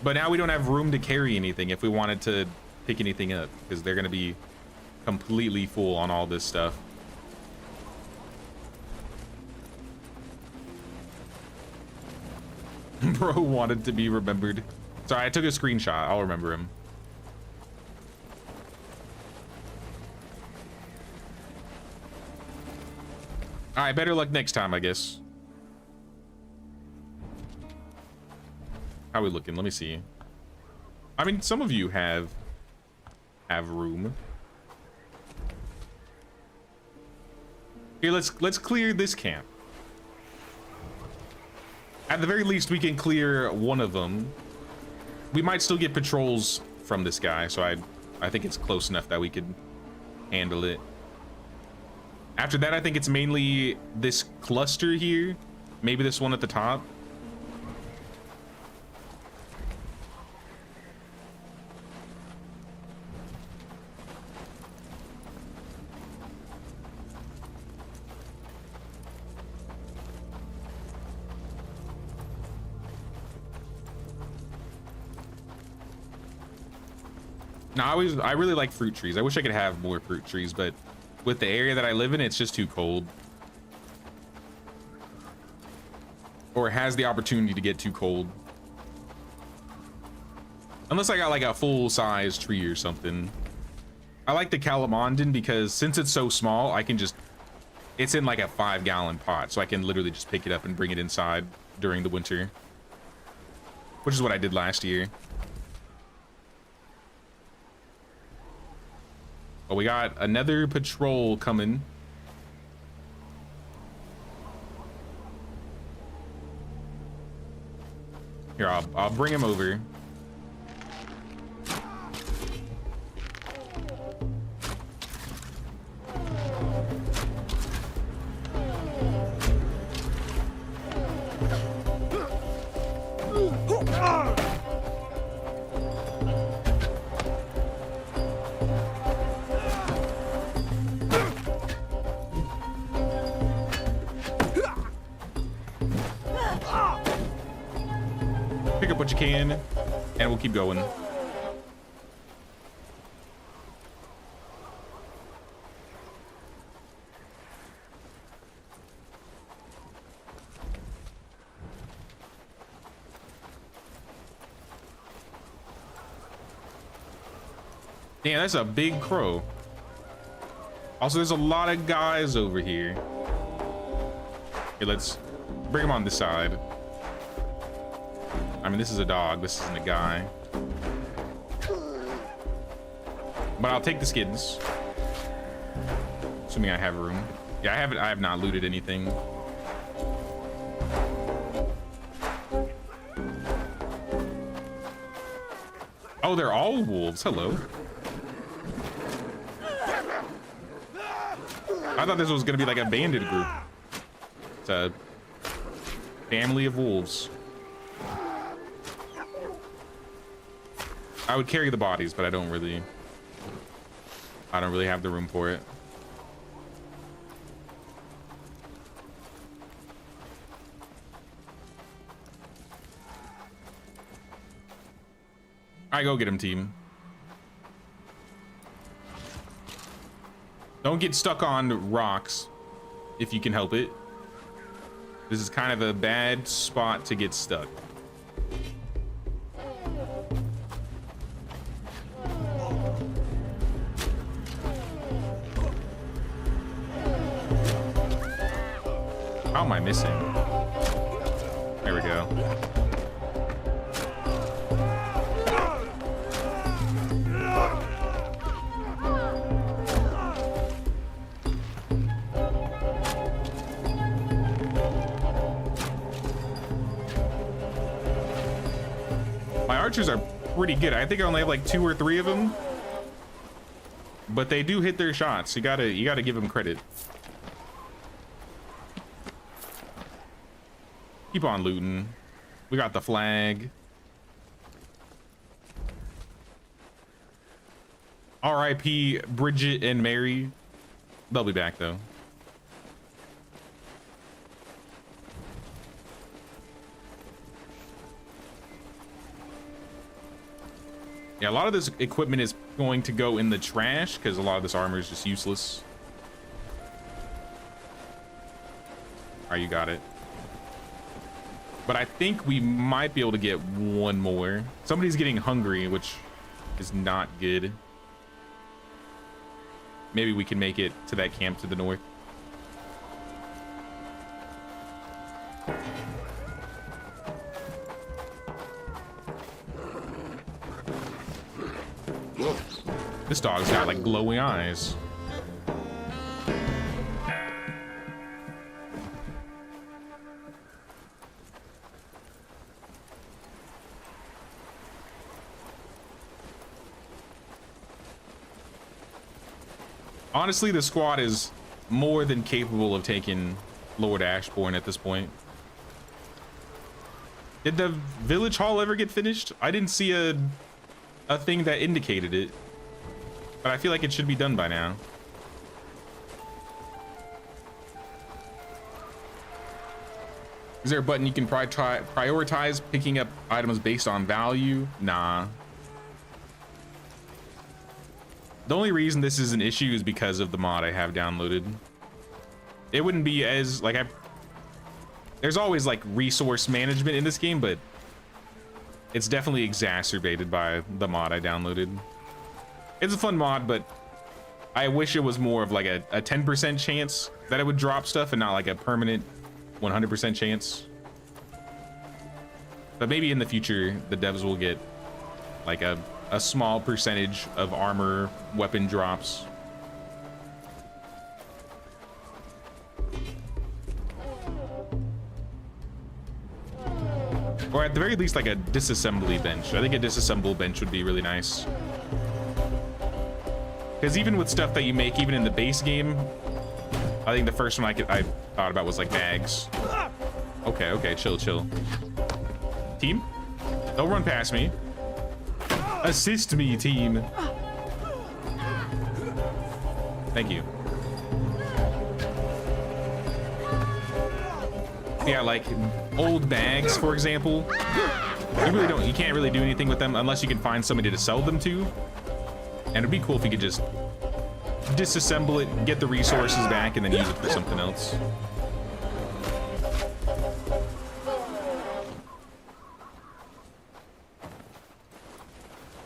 Speaker 1: But now we don't have room to carry anything if we wanted to pick anything up, because they're going to be completely full on all this stuff. Bro wanted to be remembered. Sorry, I took a screenshot. I'll remember him. All right, better luck next time, I guess. How are we looking? Let me see. I mean, some of you have room. Here, let's clear this camp. At the very least, we can clear one of them. We might still get patrols from this guy, so I think it's close enough that we could handle it. After that, I think it's mainly this cluster here. Maybe this one at the top. No, I really like fruit trees. I wish I could have more fruit trees, but with the area that I live in, it's just too cold. Or it has the opportunity to get too cold. Unless I got like a full-size tree or something. I like the calamondin because since it's so small, I can just... It's in like a 5-gallon pot, so I can literally just pick it up and bring it inside during the winter. Which is what I did last year. Oh, we got another patrol coming. Here, I'll bring him over. Pick up what you can, and we'll keep going. Damn, that's a big crow. Also, there's a lot of guys over here. Okay, let's bring them on this side. I mean, this is a dog. This isn't a guy. But I'll take the skins. Assuming I have room. Yeah, I have not looted anything. Oh, they're all wolves. Hello. I thought this was gonna be like a bandit group. It's a family of wolves. I would carry the bodies, but I don't really have the room for it. All right, go get him, team. Don't get stuck on rocks if you can help it. This is kind of a bad spot to get stuck. How am I missing? There we go. My archers are pretty good. I think I only have like 2 or 3 of them, but they do hit their shots. You gotta give them credit. Keep on looting. We got the flag. R.I.P. Bridget and Mary. They'll be back though. Yeah, a lot of this equipment is going to go in the trash because a lot of this armor is just useless. All right, you got it. But I think we might be able to get one more. Somebody's getting hungry, which is not good. Maybe we can make it to that camp to the north. This dog's got like glowing eyes. Honestly, the squad is more than capable of taking Lord Ashbourne at this point. Did the village hall ever get finished? I didn't see a thing that indicated it, but I feel like it should be done by now. Is there a button you can prioritize picking up items based on value? Nah. The only reason this is an issue is because of the mod I have downloaded. It wouldn't be as like there's always like resource management in this game, but it's definitely exacerbated by the mod I downloaded. It's a fun mod, but I wish it was more of like a 10% chance that it would drop stuff and not like a permanent 100% chance. But maybe in the future the devs will get like a small percentage of armor weapon drops. Or at the very least like a disassembly bench. I think a disassemble bench would be really nice. Because even with stuff that you make even in the base game, I think the first one I thought about was like bags. Okay, chill. Team, don't run past me. Assist me, team. Thank you. Yeah, like old bags, for example. You can't really do anything with them unless you can find somebody to sell them to. And it'd be cool if you could just disassemble it, get the resources back, and then use it for something else.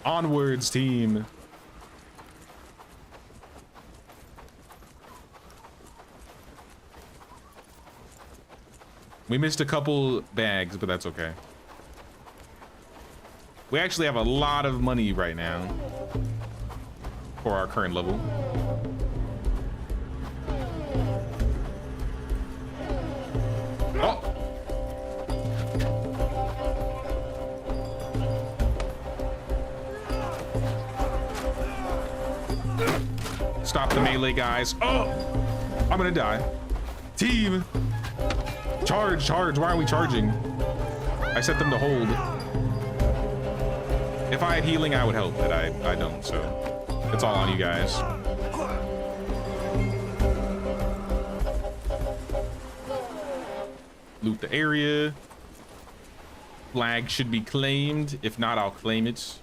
Speaker 1: Onwards, team. We missed a couple bags, but that's okay. We actually have a lot of money right now for our current level. Oh. Stop the melee guys. Oh, I'm gonna die. Team, charge, charge. Why are we charging? I set them to hold. If I had healing, I would help, but I don't, so it's all on you guys. Loot the area. Flag should be claimed. If not, I'll claim it.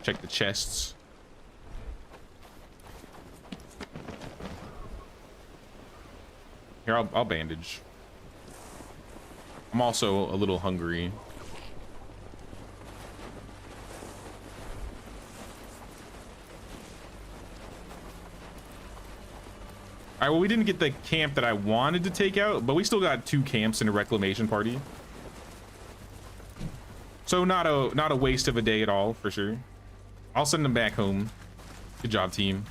Speaker 1: Check the chests. Here, I'll bandage. I'm also a little hungry. All right, well, we didn't get the camp that I wanted to take out, but we still got 2 camps in a reclamation party. So not a waste of a day at all, for sure. I'll send them back home. Good job, team.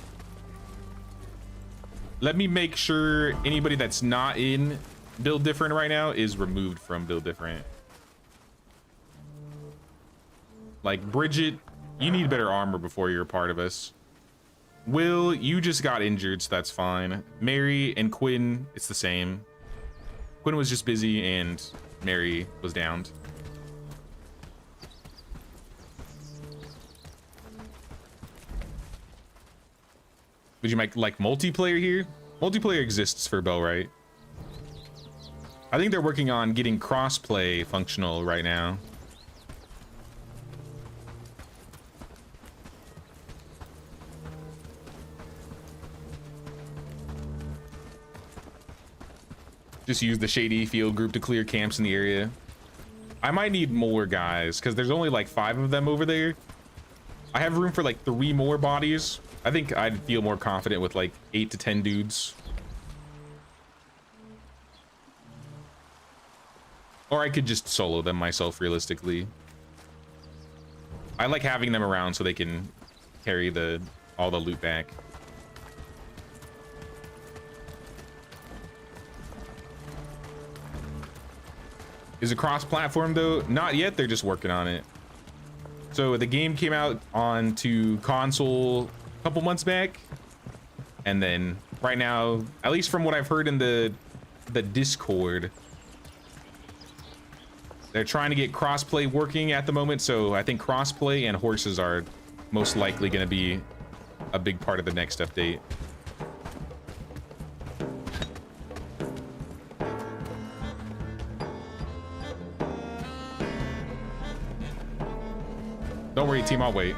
Speaker 1: Let me make sure anybody that's not in Build Different right now is removed from Build Different. Like Bridget, you need better armor before you're a part of us. Will, you just got injured, so that's fine. Mary and Quinn, it's the same. Quinn was just busy and Mary was downed. Would you make like multiplayer here? Multiplayer exists for Bellwright. I think they're working on getting crossplay functional right now. Just use the shady field group to clear camps in the area. I might need more guys because there's only like 5 of them over there. I have room for like 3 more bodies. I think I'd feel more confident with like 8 to 10 dudes. Or I could just solo them myself realistically. I like having them around so they can carry all the loot back. Is it cross-platform though? Not yet, they're just working on it. So the game came out onto console a couple months back. And then right now, at least from what I've heard in the Discord, they're trying to get crossplay working at the moment. So I think crossplay and horses are most likely going to be a big part of the next update. Don't worry, team, I'll wait.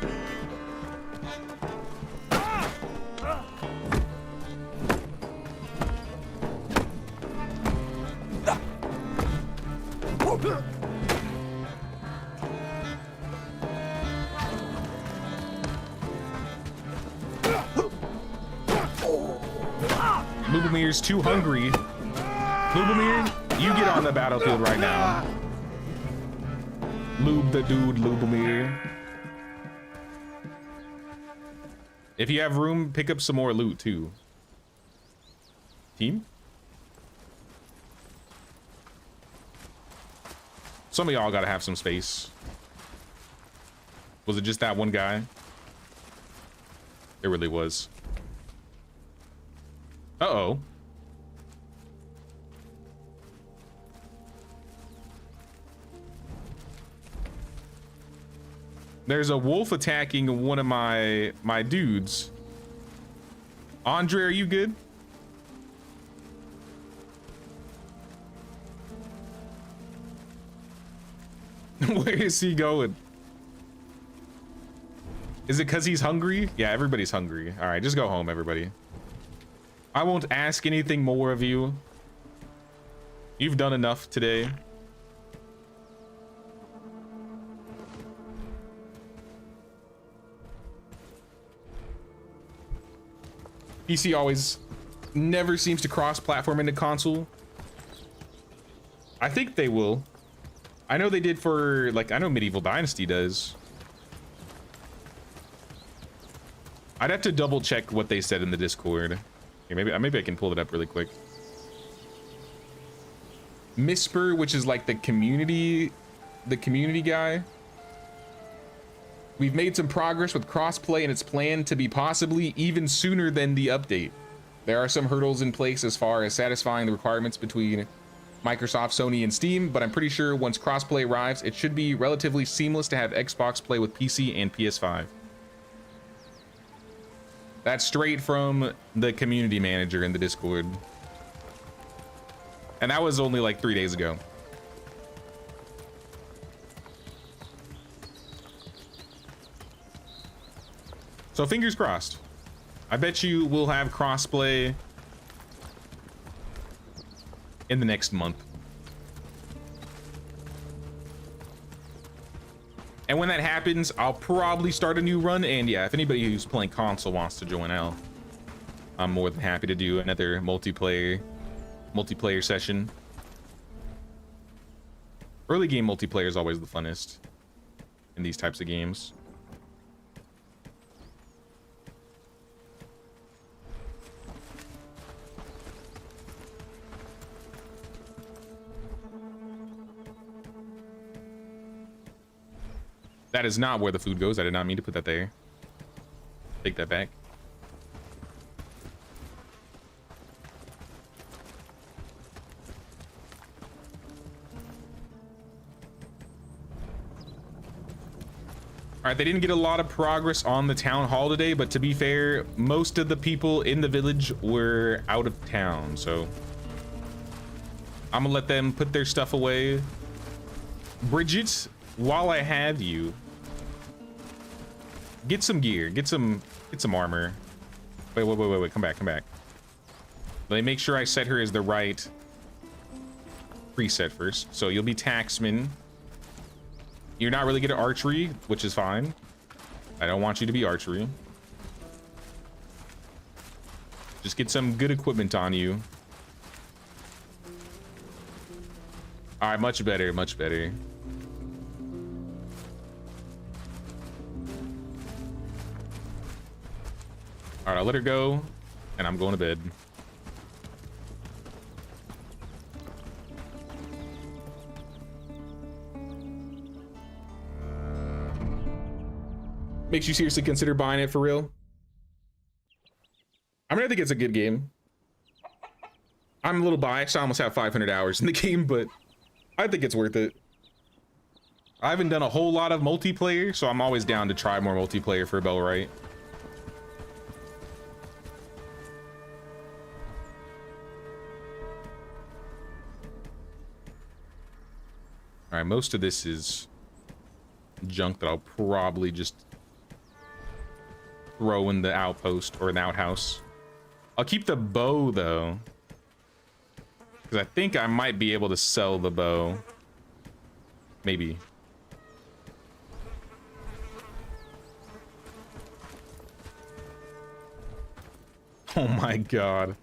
Speaker 1: Lubomir's too hungry. Lubomir, you get on the battlefield right now. Lube the dude, Lubomir. If you have room, pick up some more loot too. Team? Some of y'all gotta have some space. Was it just that one guy? It really was. Uh-oh. There's a wolf attacking one of my dudes. Andre, are you good? Where is he going? Is it because he's hungry? Yeah, everybody's hungry. All right, just go home, everybody. I won't ask anything more of you. You've done enough today. PC always never seems to cross-platform into console. I think they will. I know they did for, like, I know Medieval Dynasty does. I'd have to double check what they said in the Discord. Here, maybe I can pull it up really quick. Misper, which is like the community guy. We've made some progress with crossplay and it's planned to be possibly even sooner than the update. There are some hurdles in place as far as satisfying the requirements between Microsoft, Sony, and Steam, but I'm pretty sure once crossplay arrives, it should be relatively seamless to have Xbox play with PC and PS5. That's straight from the community manager in the Discord. And that was only like 3 days ago. So fingers crossed. I bet you we'll have crossplay in the next month. And when that happens, I'll probably start a new run. And yeah, if anybody who's playing console wants to join out, I'm more than happy to do another multiplayer session. Early game multiplayer is always the funnest in these types of games. That is not where the food goes. I did not mean to put that there. Take that back. All right, they didn't get a lot of progress on the town hall today, but to be fair, most of the people in the village were out of town, so I'm gonna let them put their stuff away. Bridget, while I have you, get some gear, get some armor. Wait, come back. Let me make sure I set her as the right preset first. So you'll be taxman. You're not really good at archery, which is fine. I don't want you to be archery. Just get some good equipment on you. All right, much better. All right, I'll let her go, and I'm going to bed. Makes you seriously consider buying it for real? I mean, I think it's a good game. I'm a little biased. I almost have 500 hours in the game, but I think it's worth it. I haven't done a whole lot of multiplayer, so I'm always down to try more multiplayer for Bellwright. All right, most of this is junk that I'll probably just throw in the outpost or an outhouse. I'll keep the bow though, because I think I might be able to sell the bow. Maybe. Oh my god.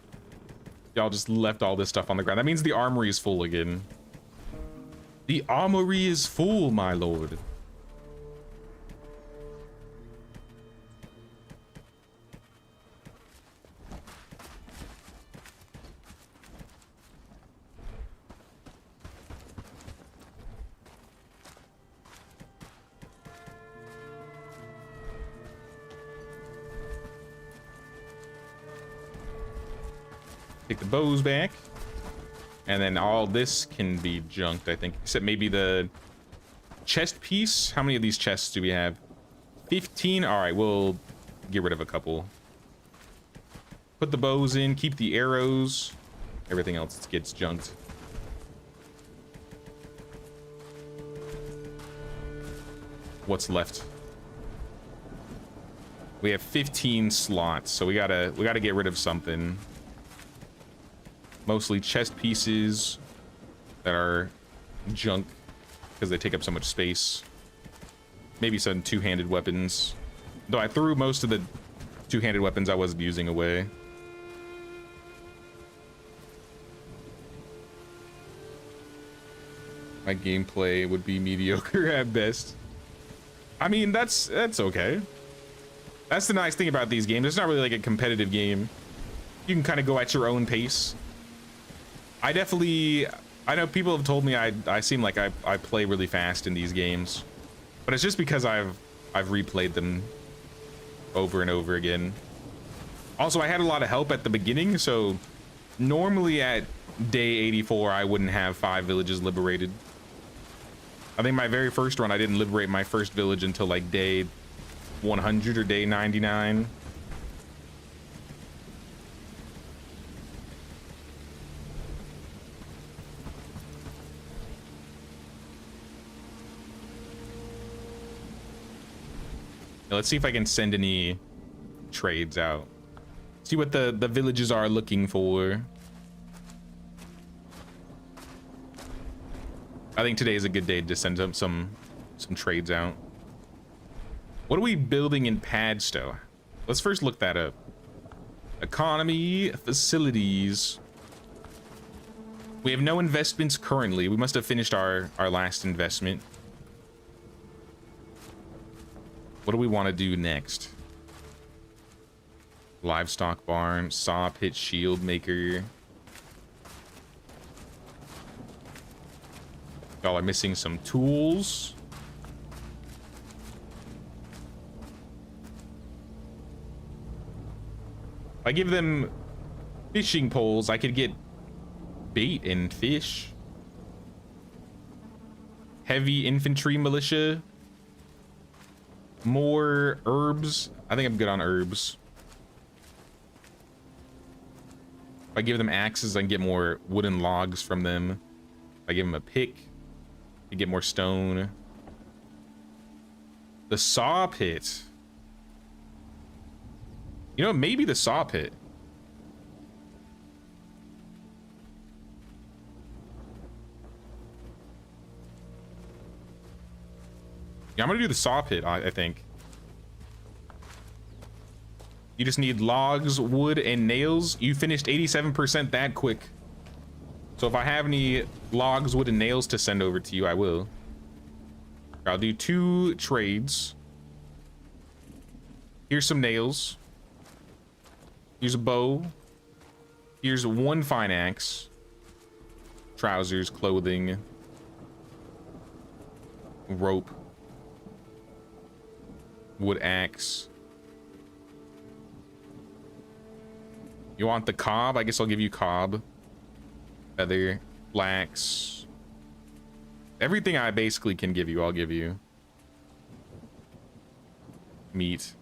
Speaker 1: Y'all just left all this stuff on the ground. That means the armory is full again. The armory is full, my lord. Take the bows back. And then all this can be junked, I think. Except maybe the chest piece. How many of these chests do we have? 15? All right, we'll get rid of a couple. Put the bows in, keep the arrows. Everything else gets junked. What's left? We have 15 slots, so we gotta get rid of something. Mostly chest pieces that are junk because they take up so much space. Maybe some two-handed weapons. Though I threw most of the two-handed weapons I wasn't using away. My gameplay would be mediocre at best. I mean, that's okay. That's the nice thing about these games. It's not really like a competitive game. You can kind of go at your own pace. I know people have told me I seem like I play really fast in these games, but it's just because I've replayed them over and over again. Also, I had a lot of help at the beginning, so normally at day 84 I wouldn't have 5 villages liberated. I think my very first run I didn't liberate my first village until like day 100 or day 99. Now, let's see if I can send any trades out. See what the villages are looking for. I think today is a good day to send some trades out. What are we building in Padstow? Let's first look that up. Economy, facilities. We have no investments currently. We must have finished our last investment. What do we want to do next? Livestock barn, saw pit, shield maker. Y'all are missing some tools. If I give them fishing poles, I could get bait and fish. Heavy infantry militia. More herbs. I think I'm good on herbs. If I give them axes, I can get more wooden logs from them. If I give them a pick, I get more stone. The saw pit. You know, maybe the saw pit. Yeah, I'm gonna do the saw pit, I think. You just need logs, wood, and nails. You finished 87% that quick. So if I have any logs, wood, and nails to send over to you, I will. I'll do 2 trades. Here's some nails. Here's a bow. Here's 1 fine axe. Trousers, clothing. Rope. Wood axe. You want the cob? I guess I'll give you cob. Feather, flax. Everything I basically can give you, I'll give you. Meat.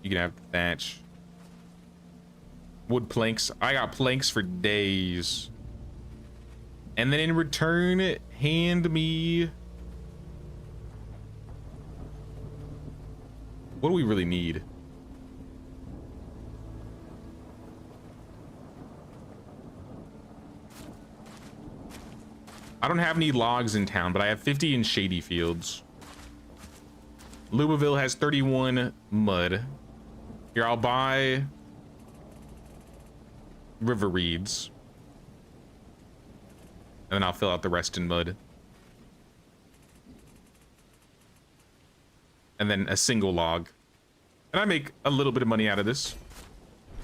Speaker 1: You can have thatch. Wood planks. I got planks for days. And then in return, hand me... What do we really need? I don't have any logs in town, but I have 50 in Shady Fields. Louisville has 31 mud. Here, I'll buy river reeds. And then I'll fill out the rest in mud. And then a single log. And I make a little bit of money out of this.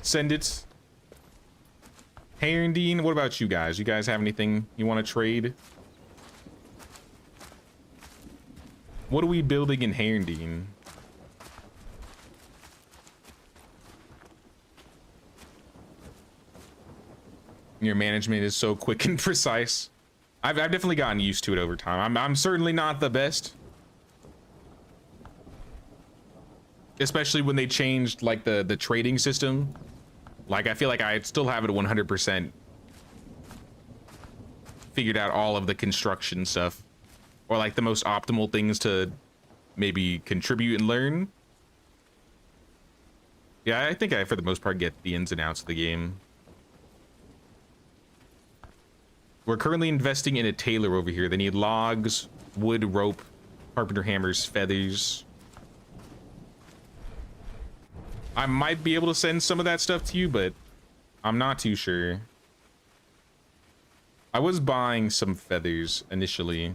Speaker 1: Send it. Herondine, what about you guys? You guys have anything you want to trade? What are we building in Herondine? Your management is so quick and precise. I've definitely gotten used to it over time. I'm certainly not the best. Especially when they changed like the trading system. Like, I feel like I still have it 100% figured out all of the construction stuff. Or like the most optimal things to maybe contribute and learn. Yeah, I think I, for the most part, get the ins and outs of the game. We're currently investing in a tailor over here. They need logs, wood, rope, carpenter hammers, feathers. I might be able to send some of that stuff to you, but I'm not too sure. I was buying some feathers initially.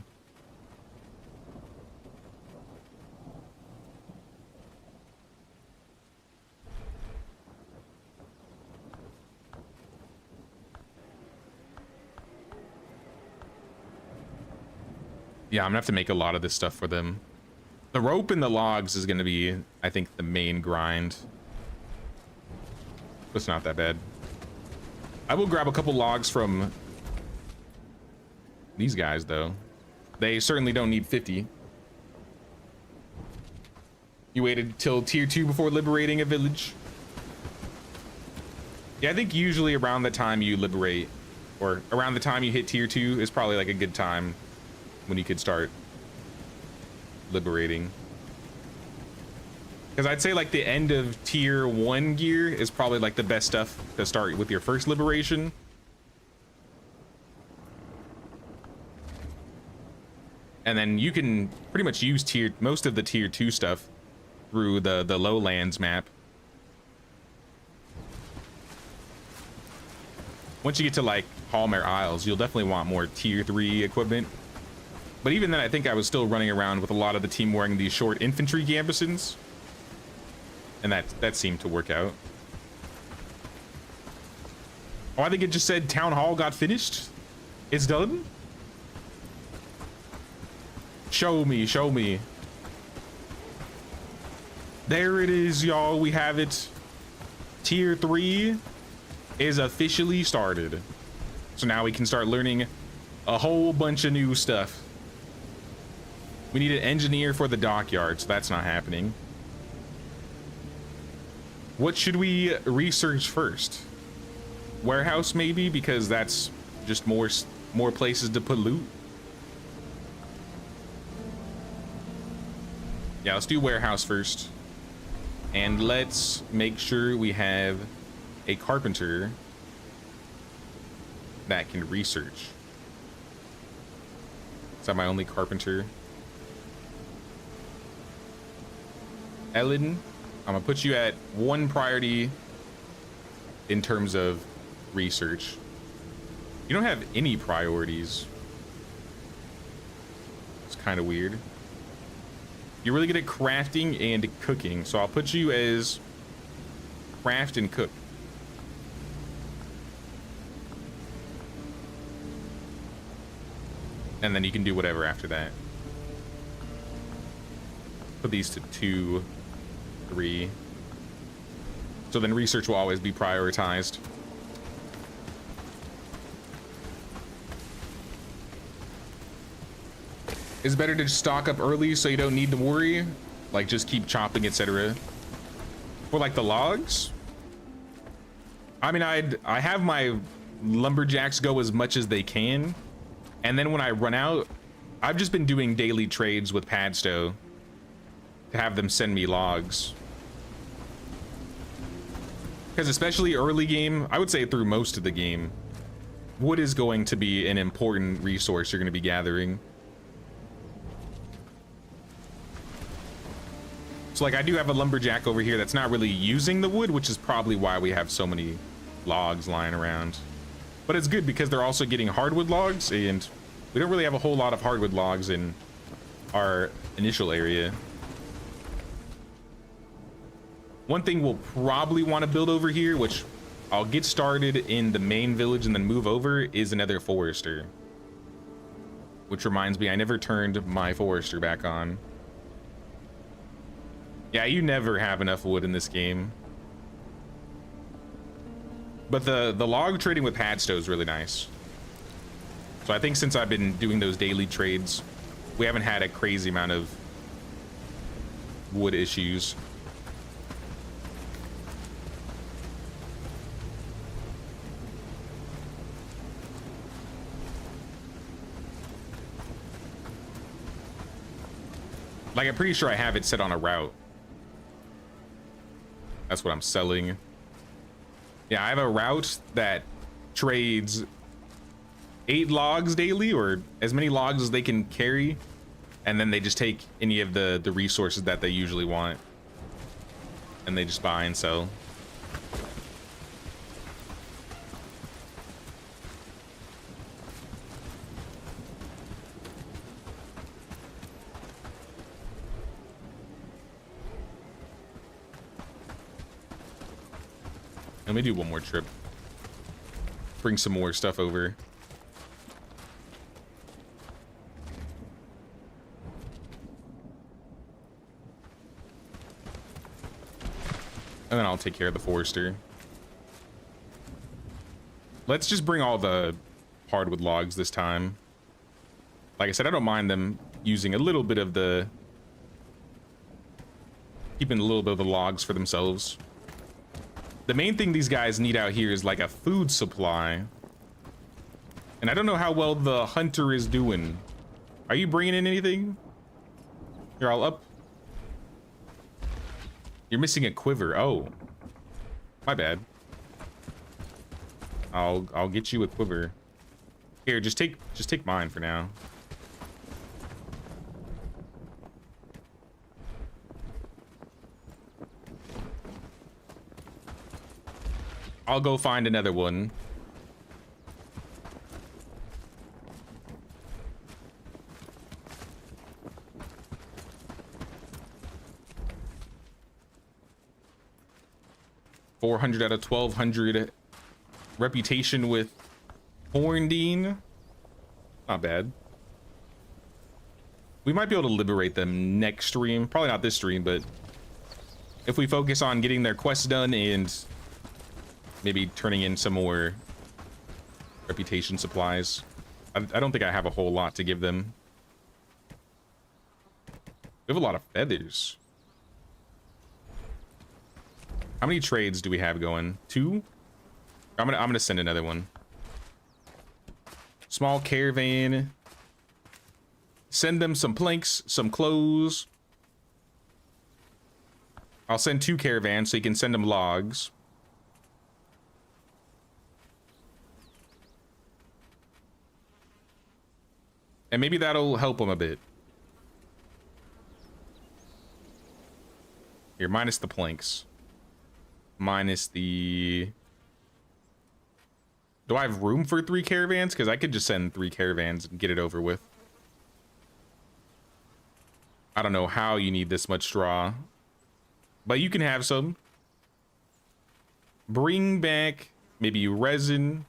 Speaker 1: Yeah, I'm gonna have to make a lot of this stuff for them. The rope and the logs is gonna be, I think, the main grind. It's not that bad. I will grab a couple logs from these guys, though. They certainly don't need 50. You waited till tier 2 before liberating a village? Yeah, I think usually around the time you liberate, or around the time you hit tier 2 is probably like a good time when you could start liberating. Because I'd say like the end of tier 1 gear is probably like the best stuff to start with your first liberation. And then you can pretty much use most of the tier 2 stuff through the lowlands map. Once you get to like Hallmare Isles, you'll definitely want more tier 3 equipment. But even then, I think I was still running around with a lot of the team wearing these short infantry gambesons. And that seemed to work out. Oh, I think it just said Town Hall got finished. It's done. Show me, show me. There it is, y'all. We have it. Tier 3 is officially started. So now we can start learning a whole bunch of new stuff. We need an engineer for the dockyard, so that's not happening. What should we research first? Warehouse, maybe, because that's just more places to put loot. Yeah, let's do warehouse first. And let's make sure we have a carpenter that can research. Is that my only carpenter? Ellen, I'm gonna put you at 1 priority in terms of research. You don't have any priorities. It's kind of weird. You're really good at crafting and cooking, so I'll put you as craft and cook. And then you can do whatever after that. Put these to 2, 3. So then research will always be prioritized. It's better to stock up early so you don't need to worry. Like just keep chopping, etc. For like the logs. I mean, I have my lumberjacks go as much as they can. And then when I run out, I've just been doing daily trades with Padstow to have them send me logs. Because especially early game, I would say through most of the game, wood is going to be an important resource you're going to be gathering. So like I do have a lumberjack over here that's not really using the wood, which is probably why we have so many logs lying around. But it's good because they're also getting hardwood logs, and we don't really have a whole lot of hardwood logs in our initial area. One thing we'll probably want to build over here, which I'll get started in the main village and then move over, is another forester. Which reminds me, I never turned my forester back on. Yeah, you never have enough wood in this game. But the log trading with Padstow is really nice. So I think since I've been doing those daily trades, we haven't had a crazy amount of wood issues. Like, I'm pretty sure I have it set on a route. That's what I'm selling. Yeah, I have a route that trades 8 logs daily, or as many logs as they can carry, and then they just take any of the resources that they usually want, and they just buy and sell. Let me do one more trip. Bring some more stuff over. And then I'll take care of the forester. Let's just bring all the hardwood logs this time. Like I said, I don't mind them using a little bit of the... keeping a little bit of the logs for themselves. The main thing these guys need out here is like a food supply. And I don't know how well the hunter is doing. Are you bringing in anything? You're all up. You're missing a quiver. Oh, my bad. I'll get you a quiver. Here, just take mine for now. I'll go find another one. $400 out of 1,200 reputation with Horndean. Not bad. We might be able to liberate them next stream. Probably not this stream, but if we focus on getting their quests done and maybe turning in some more reputation supplies. I don't think I have a whole lot to give them. We have a lot of feathers. How many trades do we have going? 2? I'm gonna send another one. Small caravan. Send them some planks, some clothes. I'll send 2 caravans so you can send them logs. And maybe that'll help them a bit. Here, minus the planks. Minus the... Do I have room for 3 caravans? Because I could just send 3 caravans and get it over with. I don't know how you need this much straw. But you can have some. Bring back maybe resin.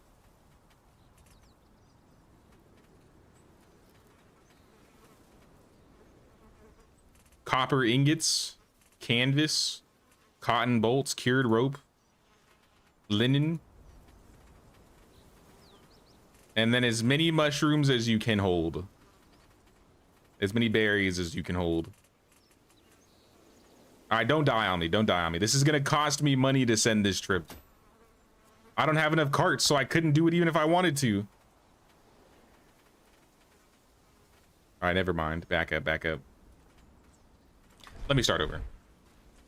Speaker 1: Copper ingots. Canvas. Cotton bolts. Cured rope. Linen. And then as many mushrooms as you can hold. As many berries as you can hold. Alright, don't die on me. Don't die on me. This is gonna cost me money to send this trip. I don't have enough carts, so I couldn't do it even if I wanted to. Alright, never mind. Back up, back up. Let me start over.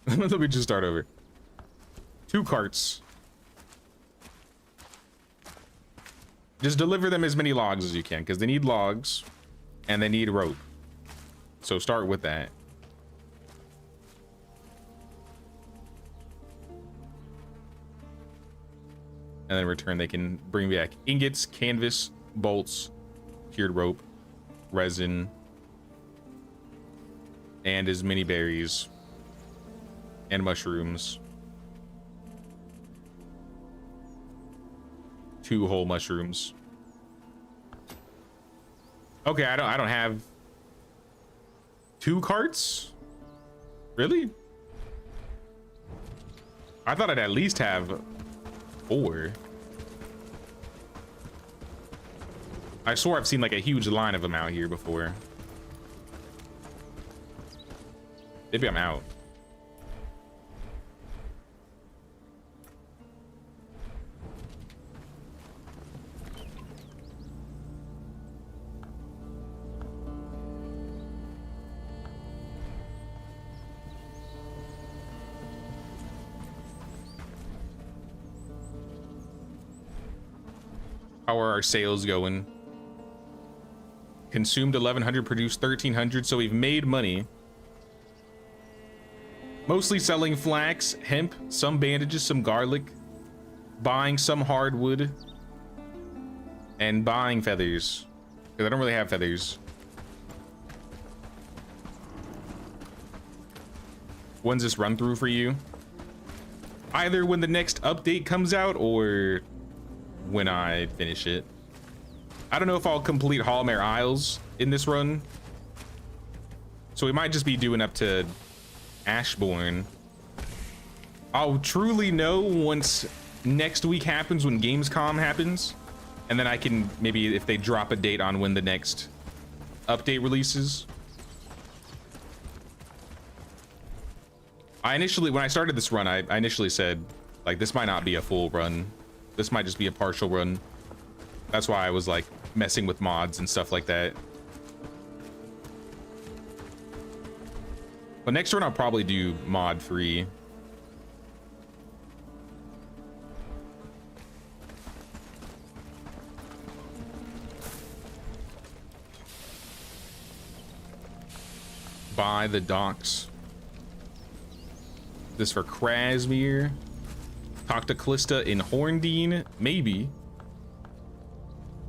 Speaker 1: Let me just start over. 2 carts. Just deliver them as many logs as you can, because they need logs and they need rope. So start with that. And then in return, they can bring back ingots, canvas, bolts, cured rope, resin, and as many berries and mushrooms. 2 whole mushrooms. Okay, I don't have 2 carts? Really? I thought I'd at least have 4. I swore I've seen like a huge line of them out here before. Maybe I'm out. How are our sales going? Consumed 1,100, produced 1,300, so we've made money. Mostly selling flax, hemp, some bandages, some garlic, buying some hardwood, and buying feathers. Because I don't really have feathers. When's this run through for you? Either when the next update comes out or when I finish it. I don't know if I'll complete Hallmare Isles in this run. So we might just be doing up to Ashbourne. I'll truly know once next week happens, when Gamescom happens, and then I can maybe, if they drop a date on when the next update releases. I initially, when I started this run, I initially said, like, this might not be a full run. This might just be a partial run. That's why I was like messing with mods and stuff like that. But next run I'll probably do mod 3. By the docks. This for Krasmir. Talk to Callista in Horndean, maybe.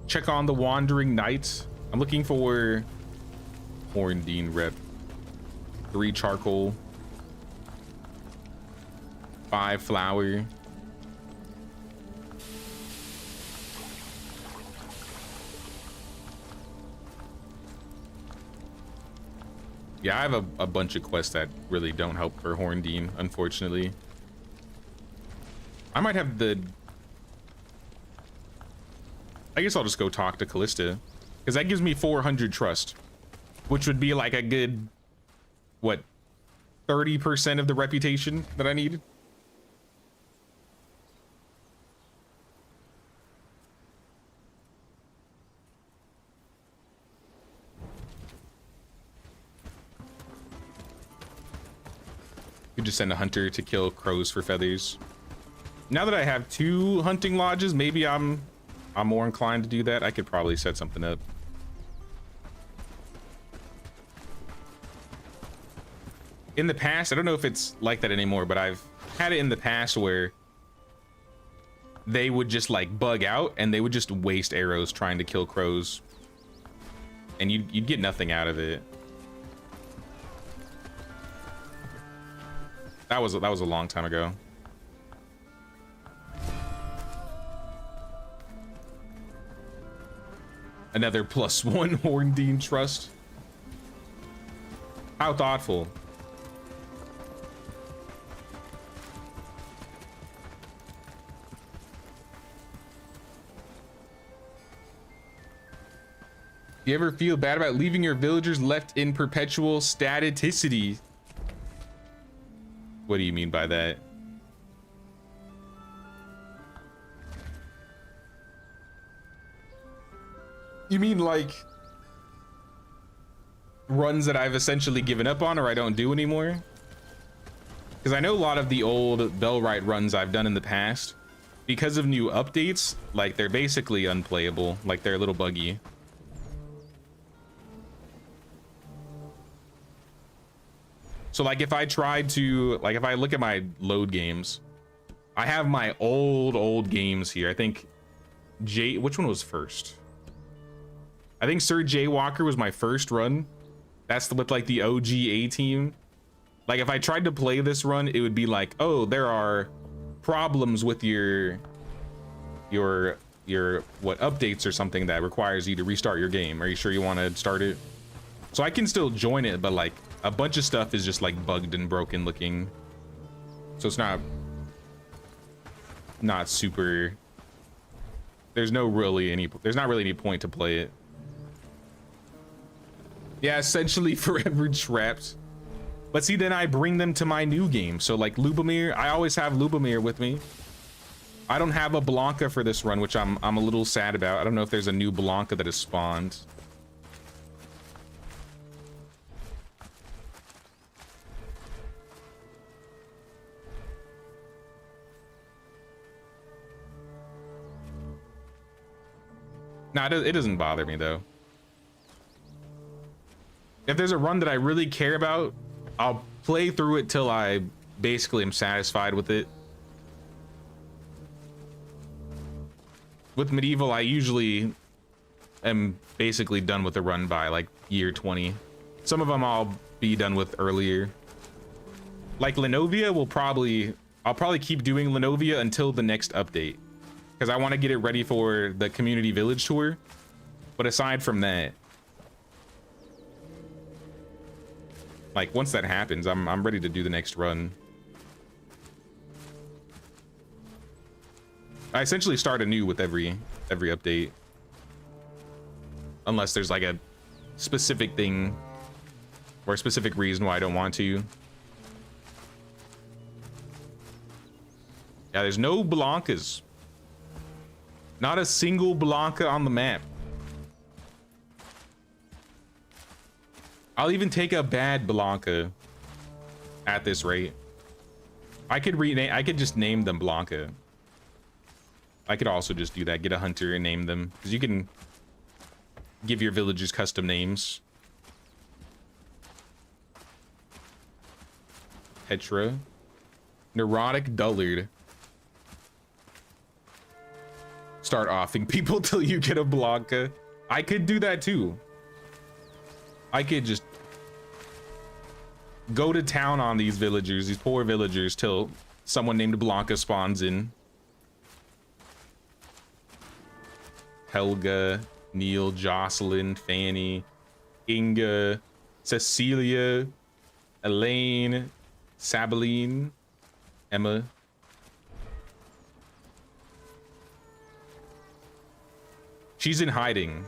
Speaker 1: Check on the Wandering Knight. I'm looking for Horndean rep. 3 charcoal. 5 flour. Yeah, I have a bunch of quests that really don't help for Horndean, unfortunately. I might have the... I guess I'll just go talk to Callista, because that gives me 400 trust, which would be like a good, what, 30% of the reputation that I need. You just send a hunter to kill crows for feathers. Now that I have 2 hunting lodges, maybe I'm more inclined to do that. I could probably set something up. In the past, I don't know if it's like that anymore, but I've had it in the past where they would just like bug out and they would just waste arrows trying to kill crows, and you'd get nothing out of it. That was a long time ago. Another +1 Horndean trust. How thoughtful. You ever feel bad about leaving your villagers left in perpetual staticity? What do you mean by that? You mean like runs that I've essentially given up on or I don't do anymore? Because I know a lot of the old Bellwright runs I've done in the past, because of new updates, like they're basically unplayable, like they're a little buggy. So like if I tried to, like if I look at my load games, I have my old games here. I think which one was first? I think SirJayWalker was my first run. That's with like the OG A team. Like if I tried to play this run, it would be like, oh, there are problems with your what updates or something that requires you to restart your game. Are you sure you want to start it? So I can still join it, but like a bunch of stuff is just like bugged and broken looking. So it's not super, there's not really any point to play it. Yeah, essentially forever trapped. But see, then I bring them to my new game. So like Lubomir, I always have Lubomir with me. I don't have a Blanca for this run, which I'm a little sad about. I don't know if there's a new Blanca that has spawned. Nah, it doesn't bother me though. If there's a run that I really care about, I'll play through it till I basically am satisfied with it. With Medieval, I usually am basically done with the run by like year 20. Some of them I'll be done with earlier. Like Lenovia I'll probably keep doing Lenovia until the next update, because I want to get it ready for the community village tour. But aside from that, like once that happens, I'm ready to do the next run. I essentially start anew with every update. Unless there's like a specific thing or a specific reason why I don't want to. Yeah, there's no Blancas. Not a single Blanca on the map. I'll even take a bad Blanca at this rate. I could just name them Blanca. I could also just do that, get a hunter and name them, because you can give your villagers custom names. Petra. Neurotic Dullard. Start offing people till you get a Blanca. I could do that too. I could just go to town on these villagers, these poor villagers, till someone named Blanca spawns in. Helga, Neil, Jocelyn, Fanny, Inga, Cecilia, Elaine, Sabeline, Emma. She's in hiding.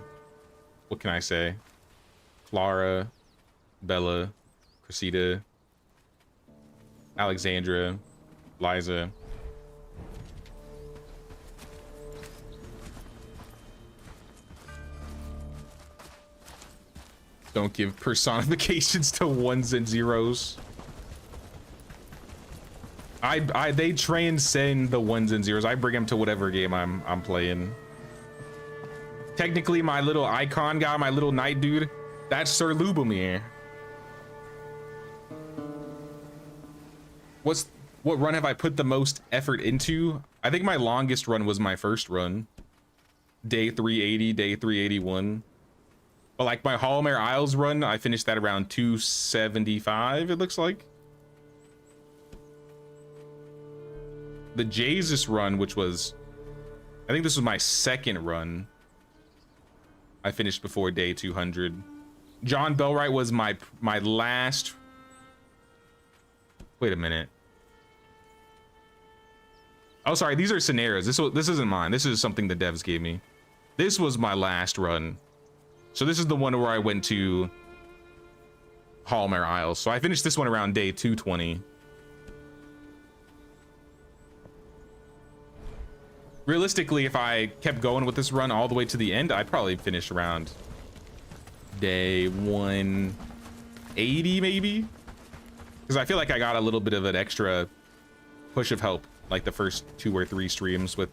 Speaker 1: What can I say? Clara, Bella, Cressida, Alexandra, Liza. Don't give personifications to ones and zeros. They transcend the ones and zeros. I bring them to whatever game I'm playing. Technically, my little icon guy, my little knight dude, that's Sir Lubomir. What run have I put the most effort into? I think my longest run was my first run. Day 380, day 381. But like my Hallmare Isles run, I finished that around 275, it looks like. The Jesus run, which was, I think this was my second run, I finished before day 200. John Bellwright was my last. Wait a minute. Oh, sorry, these are scenarios. This isn't mine. This is something the devs gave me. This was my last run. So this is the one where I went to Hallmare Isles. So I finished this one around day 220. Realistically, if I kept going with this run all the way to the end, I'd probably finish around day 180 maybe. Because I feel like I got a little bit of an extra push of help, like the first 2 or 3 streams with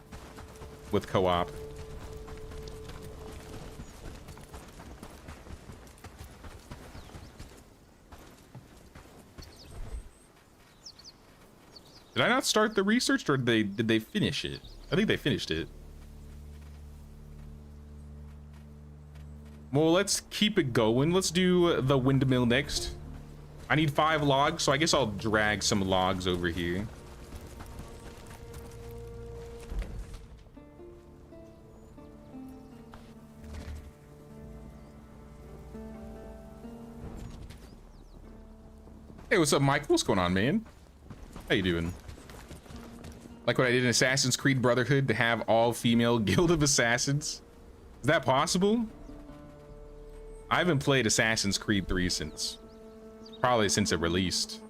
Speaker 1: co-op. Did I not start the research, or did they finish it? I think they finished it. Well, let's keep it going. Let's do the windmill next. I need 5 logs, so I guess I'll drag some logs over here. Hey, what's up, Mike? What's going on, man? How you doing? Like what I did in Assassin's Creed Brotherhood to have all-female guild of assassins? Is that possible? I haven't played Assassin's Creed 3 probably since it released.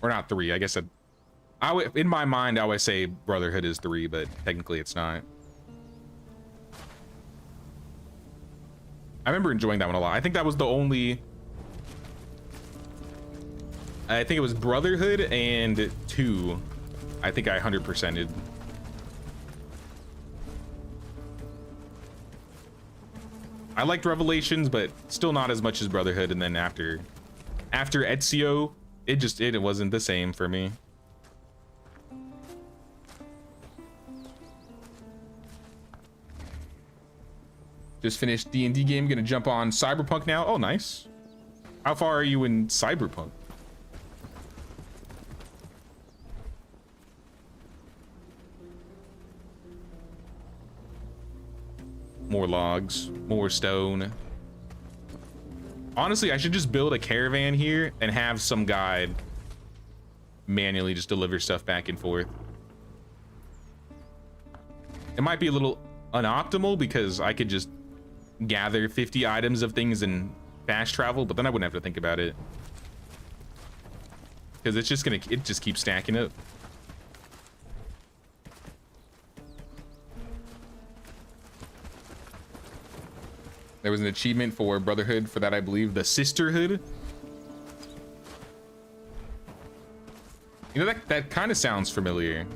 Speaker 1: Or not 3, I guess in my mind I would say Brotherhood is 3, but technically it's not. I remember enjoying that one a lot. I think that was the only... I think it was Brotherhood and 2. I think I 100%ed. I liked Revelations, but still not as much as Brotherhood. And then after Ezio, it wasn't the same for me. Just finished D&D game, gonna jump on Cyberpunk now. Oh, nice. How far are you in Cyberpunk? More logs, more stone. Honestly, I should just build a caravan here and have some guide manually just deliver stuff back and forth. It might be a little unoptimal because I could just gather 50 items of things and fast travel, but then I wouldn't have to think about it. Because it's just it just keeps stacking up. There was an achievement for Brotherhood for that, I believe. The Sisterhood. You know, that kind of sounds familiar.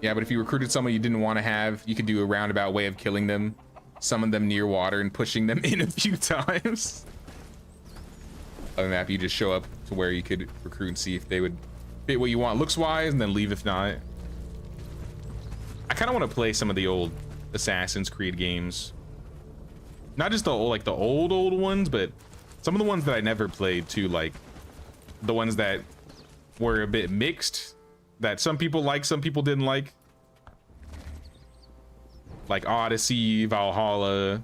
Speaker 1: Yeah, but if you recruited someone you didn't want to have, you could do a roundabout way of killing them. Summon them near water and pushing them in a few times. Other than that, you just show up to where you could recruit and see if they would fit what you want looks-wise, and then leave if not. I kind of want to play some of the old Assassin's Creed games. Not just the old, like the old ones, but some of the ones that I never played too, like the ones that were a bit mixed, that some people liked, some people didn't like Odyssey, Valhalla.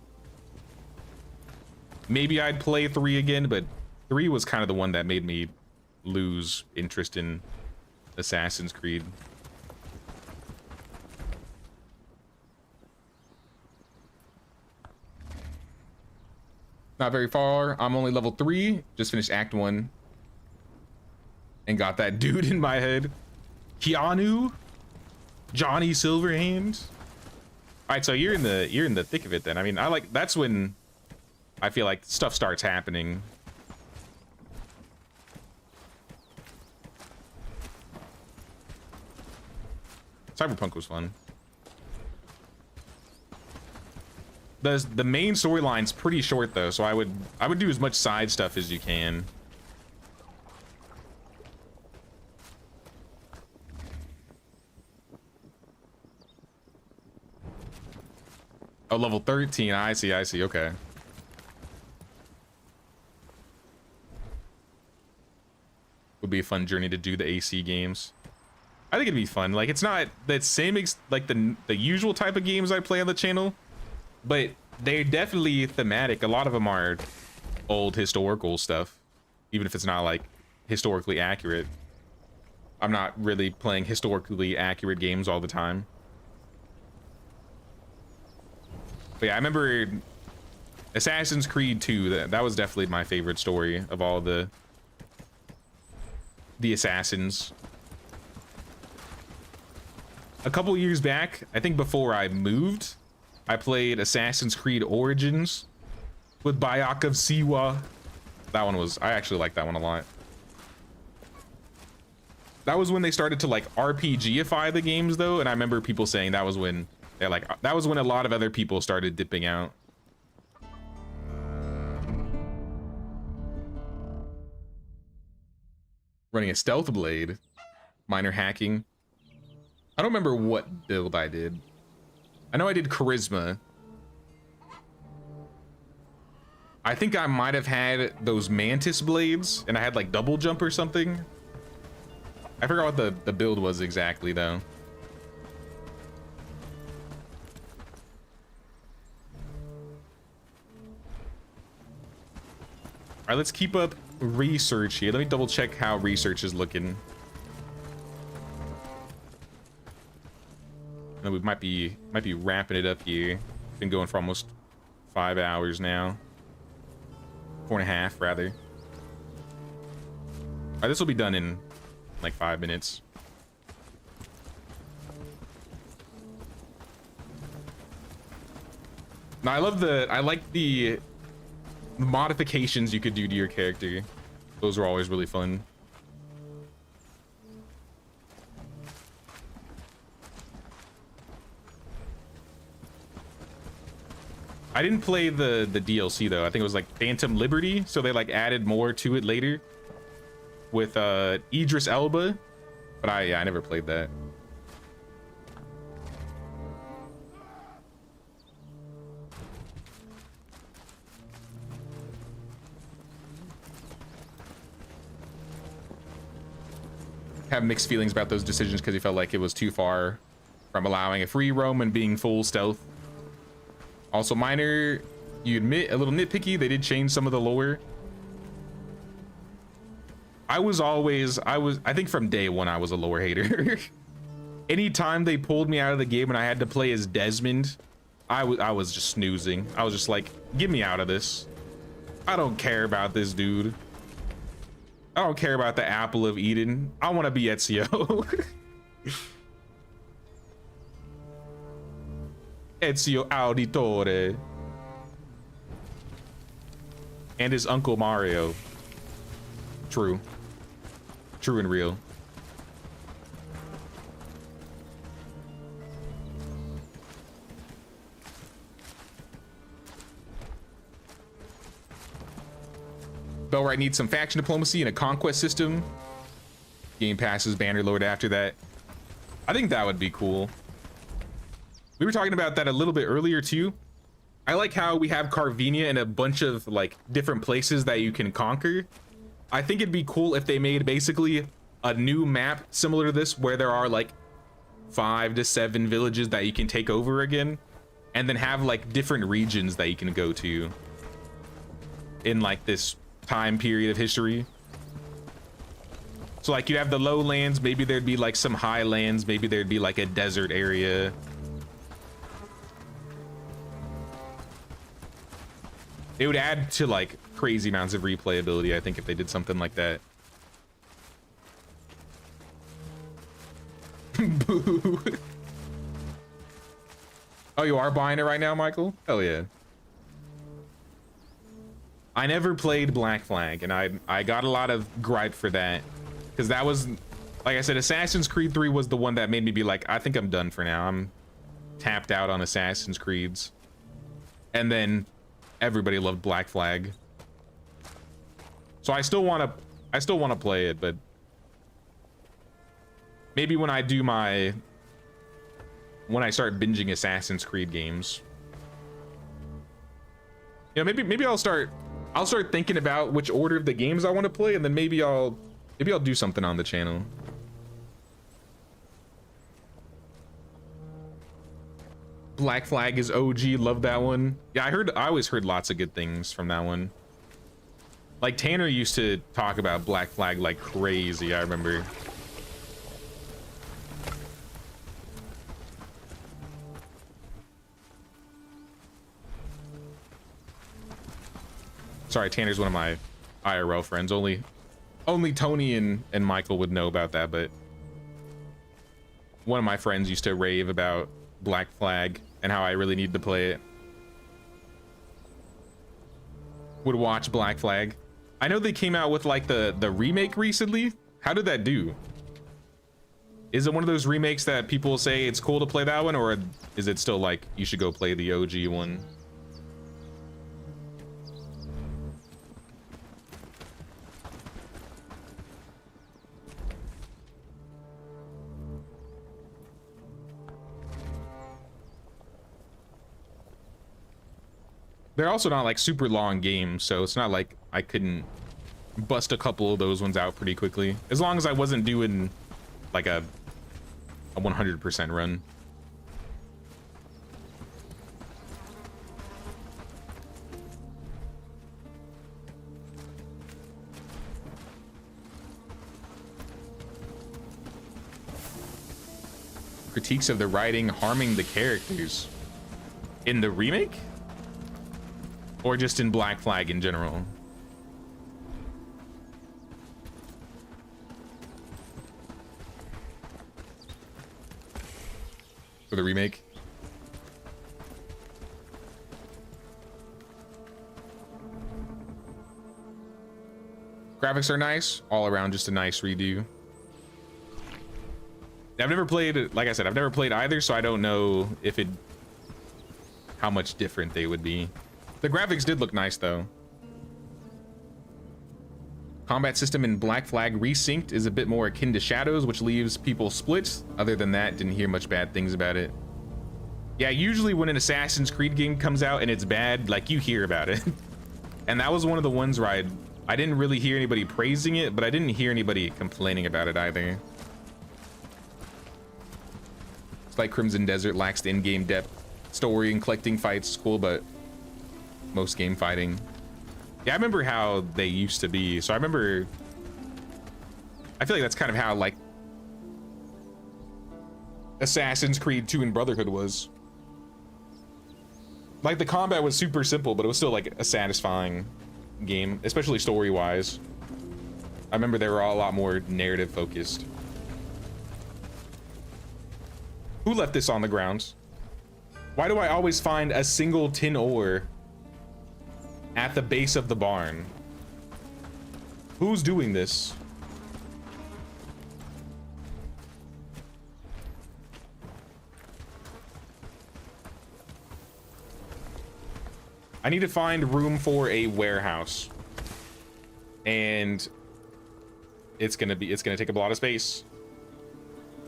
Speaker 1: Maybe I'd play 3 again, but 3 was kind of the one that made me lose interest in Assassin's Creed. Not very far. I'm only level 3. Just finished Act 1. And got that dude in my head. Keanu? Johnny Silverhand? Alright, so you're in the thick of it then. I mean, that's when I feel like stuff starts happening. Cyberpunk was fun. The main storyline's pretty short though, so I would do as much side stuff as you can. Oh, level 13. I see, okay. Would be a fun journey to do the AC games. I think it'd be fun. Like, it's not that same like the usual type of games I play on the channel, but they're definitely thematic. A lot of them are old historical stuff, even if it's not like historically accurate. I'm not really playing historically accurate games all the time. But yeah, I remember Assassin's Creed 2. That was definitely my favorite story of all the Assassins. A couple years back, I think before I moved, I played Assassin's Creed Origins with Bayak of Siwa. That one was, I actually liked that one a lot. That was when they started to like RPGify the games though, and I remember people saying that was when that was when a lot of other people started dipping out. Running a stealth blade, minor hacking. I don't remember what build I did. I know I did charisma. I think I might have had those mantis blades and I had like double jump or something. I forgot what the build was exactly though. All right, let's keep up research here. Let me double check how research is looking. And we might be wrapping it up here. Been going for almost 5 hours now. 4.5 rather. All right, this will be done in like 5 minutes. Now I like the modifications you could do to your character. Those are always really fun. I didn't play the DLC though. I think it was like Phantom Liberty, so they like added more to it later with Idris Elba, but I never played that. Have mixed feelings about those decisions because he felt like it was too far from allowing a free roam and being full stealth. Also, minor, you admit, a little nitpicky. They did change some of the lore. I think from day one, I was a lore hater. Anytime they pulled me out of the game and I had to play as Desmond, I was just snoozing. I was just like, get me out of this. I don't care about this dude. I don't care about the apple of Eden. I want to be Ezio. Ezio Auditore. And his Uncle Mario. True. True and real. Bellwright needs some faction diplomacy and a conquest system. Game passes Bannerlord after that. I think that would be cool. We were talking about that a little bit earlier too. I like how we have Carvenia and a bunch of like different places that you can conquer. I think it'd be cool if they made basically a new map similar to this where there are like 5 to 7 villages that you can take over again, and then have like different regions that you can go to in like this time period of history. So like you have the lowlands, maybe there'd be like some highlands, maybe there'd be like a desert area. It would add to like crazy amounts of replayability, I think, if they did something like that. Boo. Oh, you are buying it right now, Michael? Hell yeah. I never played Black Flag, and I got a lot of gripe for that, because that was, like I said, Assassin's Creed 3 was the one that made me be like, I think I'm done for now. I'm tapped out on Assassin's Creeds. And then everybody loved Black Flag. So I still want to play it, but maybe when I start binging Assassin's Creed games. Yeah, maybe I'll start thinking about which order of the games I want to play, and then maybe I'll do something on the channel. Black Flag is OG, love that one. Yeah, I always heard lots of good things from that one. Like Tanner used to talk about Black Flag like crazy, I remember. Sorry, Tanner's one of my IRL friends. Only Tony and Michael would know about that, but one of my friends used to rave about Black Flag and how I really need to play it. Would watch Black Flag. I know they came out with like the remake recently. How did that do? Is it one of those remakes that people say it's cool to play that one, or is it still like you should go play the OG one? They're also not like super long games, so it's not like I couldn't bust a couple of those ones out pretty quickly, as long as I wasn't doing like a 100% run. Critiques of the writing harming the characters in the remake? Or just in Black Flag in general? For the remake? Graphics are nice, all around just a nice redo. I've never played, like I said, I've never played either, so I don't know if how much different they would be. The graphics did look nice though. Combat system in Black Flag Resynced is a bit more akin to Shadows, which leaves people split. Other than that, didn't hear much bad things about it. Yeah, usually when an Assassin's Creed game comes out and it's bad, like you hear about it. And that was one of the ones where I didn't really hear anybody praising it, but I didn't hear anybody complaining about it either. It's like Crimson Desert lacks the in-game depth. Story and collecting fights is cool, but most game fighting. Yeah, I remember how they used to be. So I feel like that's kind of how like Assassin's Creed 2 and Brotherhood was. Like the combat was super simple, but it was still like a satisfying game, especially story-wise. I remember they were all a lot more narrative focused. Who left this on the ground? Why do I always find a single tin ore at the base of the barn? Who's doing this? I need to find room for a warehouse. And it's gonna take up a lot of space.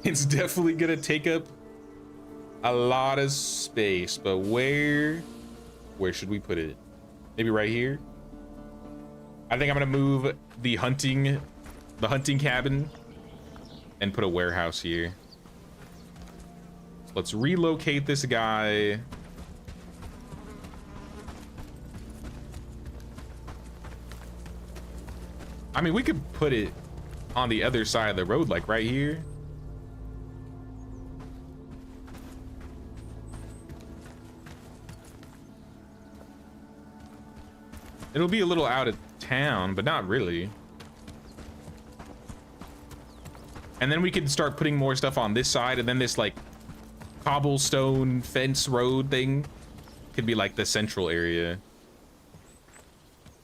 Speaker 1: It's definitely gonna take up a lot of space, but where should we put it? Maybe right here. I think I'm gonna move the hunting cabin and put a warehouse here. So let's relocate this guy. I mean, we could put it on the other side of the road, like right here. It'll be a little out of town, but not really. And then we could start putting more stuff on this side, and then this like cobblestone fence road thing could be like the central area.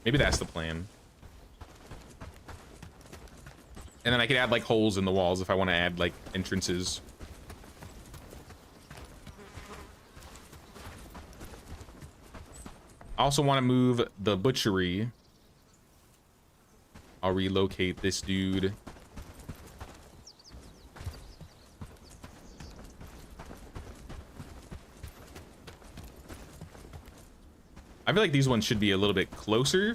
Speaker 1: Maybe that's the plan. And then I could add like holes in the walls if I want to add like entrances. I also want to move the butchery. I'll relocate this dude. I feel like these ones should be a little bit closer.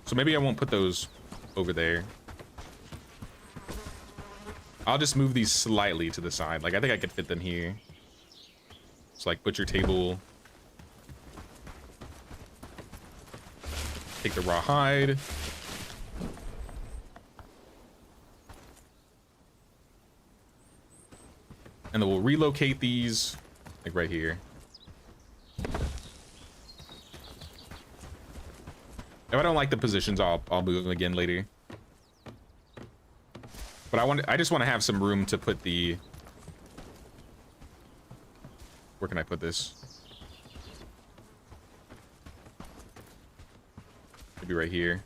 Speaker 1: So maybe I won't put those over there. I'll just move these slightly to the side. Like I think I could fit them here. It's like butcher table. Take the raw hide. And then we'll relocate these like right here. If I don't like the positions, I'll move them again later. But I just want to have some room to put the... Where can I put this? Maybe right here.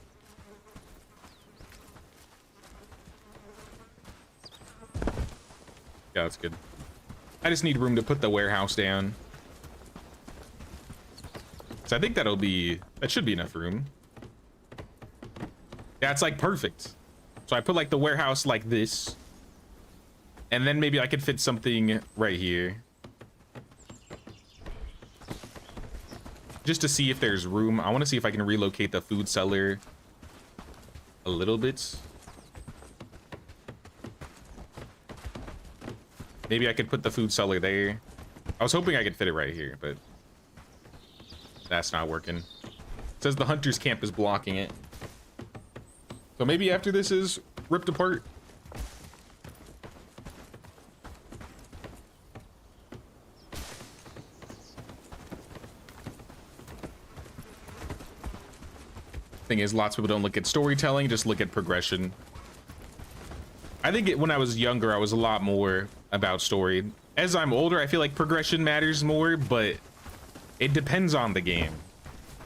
Speaker 1: Yeah, that's good. I just need room to put the warehouse down. So I think that should be enough room. Yeah, it's like perfect. So I put like the warehouse like this. And then maybe I could fit something right here. Just to see if there's room. I want to see if I can relocate the food cellar a little bit. Maybe I could put the food cellar there. I was hoping I could fit it right here, but that's not working. It says the hunter's camp is blocking it. So maybe after this is ripped apart. Thing is, lots of people don't look at storytelling, just look at progression. I think when I was younger, I was a lot more about story. As I'm older, I feel like progression matters more, but it depends on the game.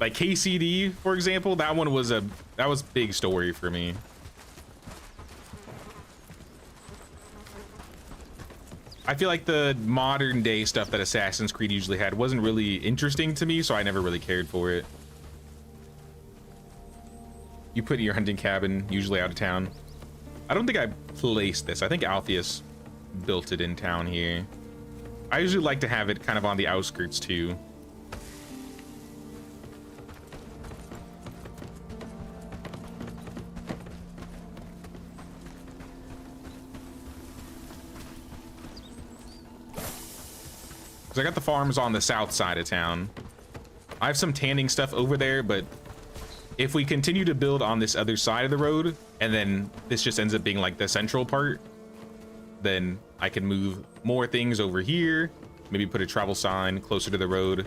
Speaker 1: Like KCD, for example, that was big story for me. I feel like the modern day stuff that Assassin's Creed usually had wasn't really interesting to me, so I never really cared for it. You put in your hunting cabin, usually out of town. I don't think I placed this. I think Alpheus built it in town here. I usually like to have it kind of on the outskirts too. I got the farms on the south side of town. I have some tanning stuff over there, but if we continue to build on this other side of the road, and then this just ends up being like the central part, then I can move more things over here, maybe put a travel sign closer to the road.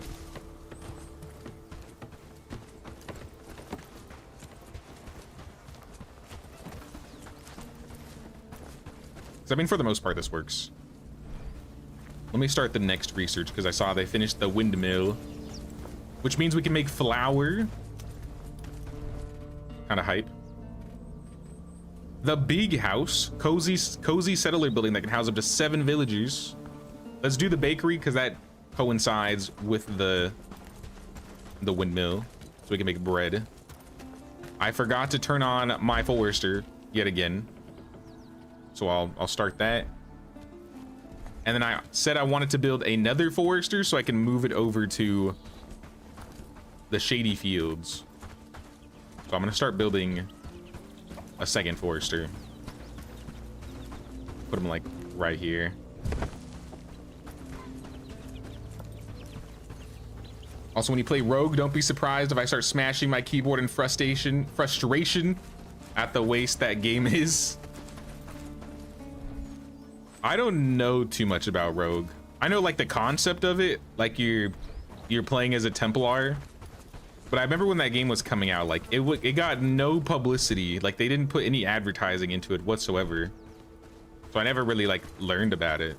Speaker 1: I mean, for the most part, this works. Let me start the next research because I saw they finished the windmill, which means we can make flour. Kind of hype. The big house, cozy settler building that can house up to 7 villagers. Let's do the bakery because that coincides with the windmill, so we can make bread. I forgot to turn on my forester yet again. So I'll start that. And then I said I wanted to build another forester so I can move it over to the shady fields. So I'm gonna start building a second forester. Put them like right here. Also, when you play Rogue, don't be surprised if I start smashing my keyboard in frustration at the waste that game is. I don't know too much about Rogue. I know like the concept of it, like you're playing as a Templar. But I remember when that game was coming out, like it got no publicity. Like they didn't put any advertising into it whatsoever. So I never really like learned about it.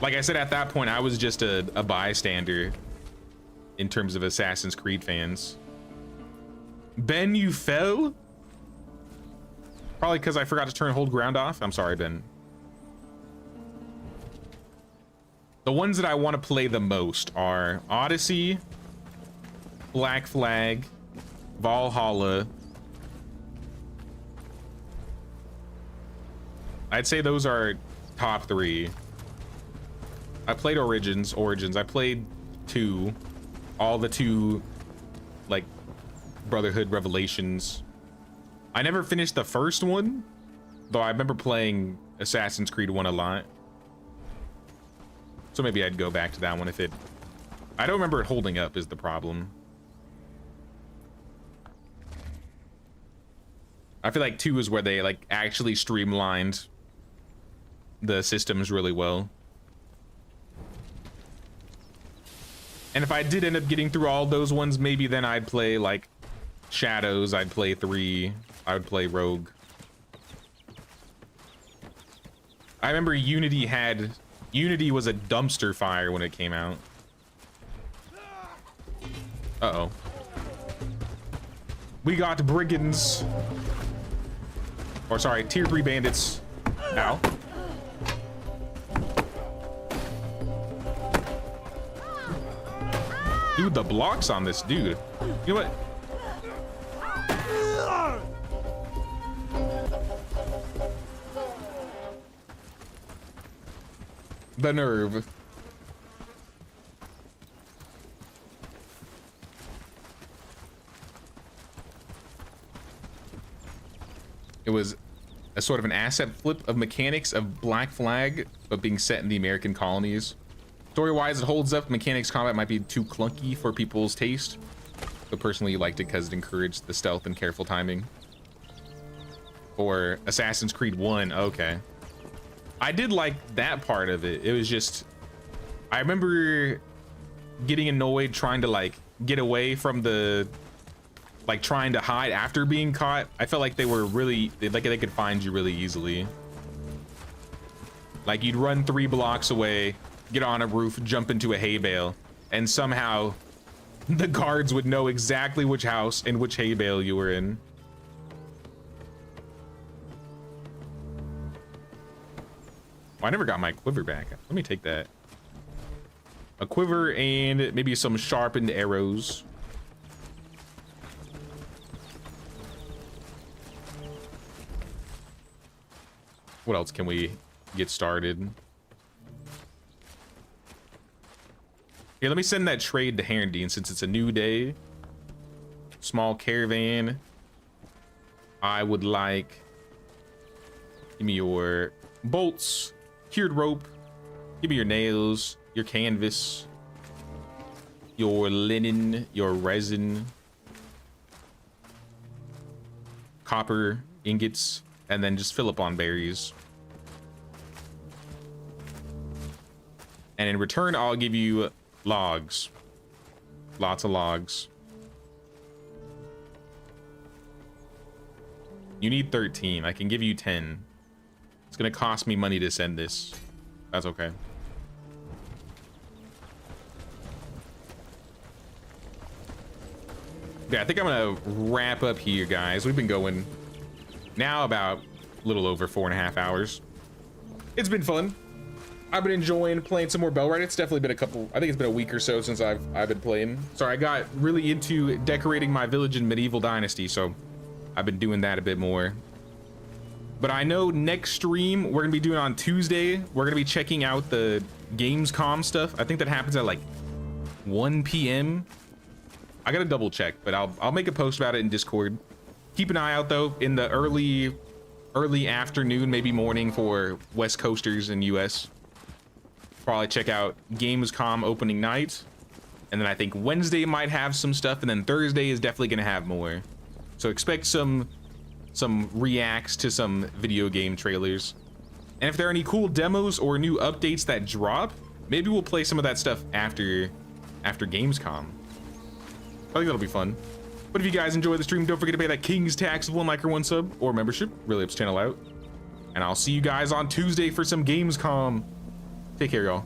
Speaker 1: Like I said, at that point, I was just a bystander in terms of Assassin's Creed fans. Ben, you fell? Probably because I forgot to turn hold ground off. I'm sorry, Ben. The ones that I want to play the most are Odyssey, Black Flag, Valhalla. I'd say those are top 3. I played Origins. I played 2. All the 2, like, Brotherhood Revelations. I never finished the first one, though I remember playing Assassin's Creed 1 a lot. So maybe I'd go back to that one if it... I don't remember it holding up is the problem. I feel like 2 is where they like actually streamlined the systems really well. And if I did end up getting through all those ones, maybe then I'd play like Shadows, I'd play 3, I would play Rogue. I remember Unity was a dumpster fire when it came out. Uh-oh. We got brigands. Or sorry, tier 3 bandits. Ow. Dude, the blocks on this dude. You know what? The nerve. It was a sort of an asset flip of mechanics of Black Flag, but being set in the American colonies. Story-wise, it holds up. Mechanics combat might be too clunky for people's taste, but personally liked it because it encouraged the stealth and careful timing. Or Assassin's Creed 1, okay. I did like that part of it. It was just, I remember getting annoyed trying to like get away from the, like trying to hide after being caught. I felt like they were really, like they could find you really easily. Like you'd run 3 blocks away, get on a roof, jump into a hay bale, and somehow the guards would know exactly which house and which hay bale you were in. I never got my quiver back. Let me take that. A quiver and maybe some sharpened arrows. What else can we get started? Here, let me send that trade to Herondine since it's a new day. Small caravan. I would like... Give me your bolts. Cured rope. Give me your nails, your canvas, your linen, your resin, copper ingots, and then just fill up on berries. And in return, I'll give you logs. Lots of logs. You need 13. I can give you 10. It's gonna cost me money to send this. That's okay. Yeah, I think I'm gonna wrap up here, guys. We've been going now about a little over 4.5 hours. It's been fun. I've been enjoying playing some more Bellwright. It's definitely been I think it's been a week or so since I've been playing. Sorry, I got really into decorating my village in Medieval Dynasty, so I've been doing that a bit more. But I know next stream we're gonna be doing on Tuesday. We're gonna be checking out the Gamescom stuff. I think that happens at like 1 p.m. I gotta double check, but I'll make a post about it in Discord. Keep an eye out though in the early afternoon, maybe morning for West Coasters in US. Probably check out Gamescom opening night, and then I think Wednesday might have some stuff, and then Thursday is definitely gonna have more. So expect some reacts to some video game trailers, and if there are any cool demos or new updates that drop, maybe we'll play some of that stuff after Gamescom. I think that'll be fun. But if you guys enjoy the stream, don't forget to pay that King's tax of 1 like or 1 sub or membership. Really helps channel out. And I'll see you guys on Tuesday for some Gamescom. Take care, y'all.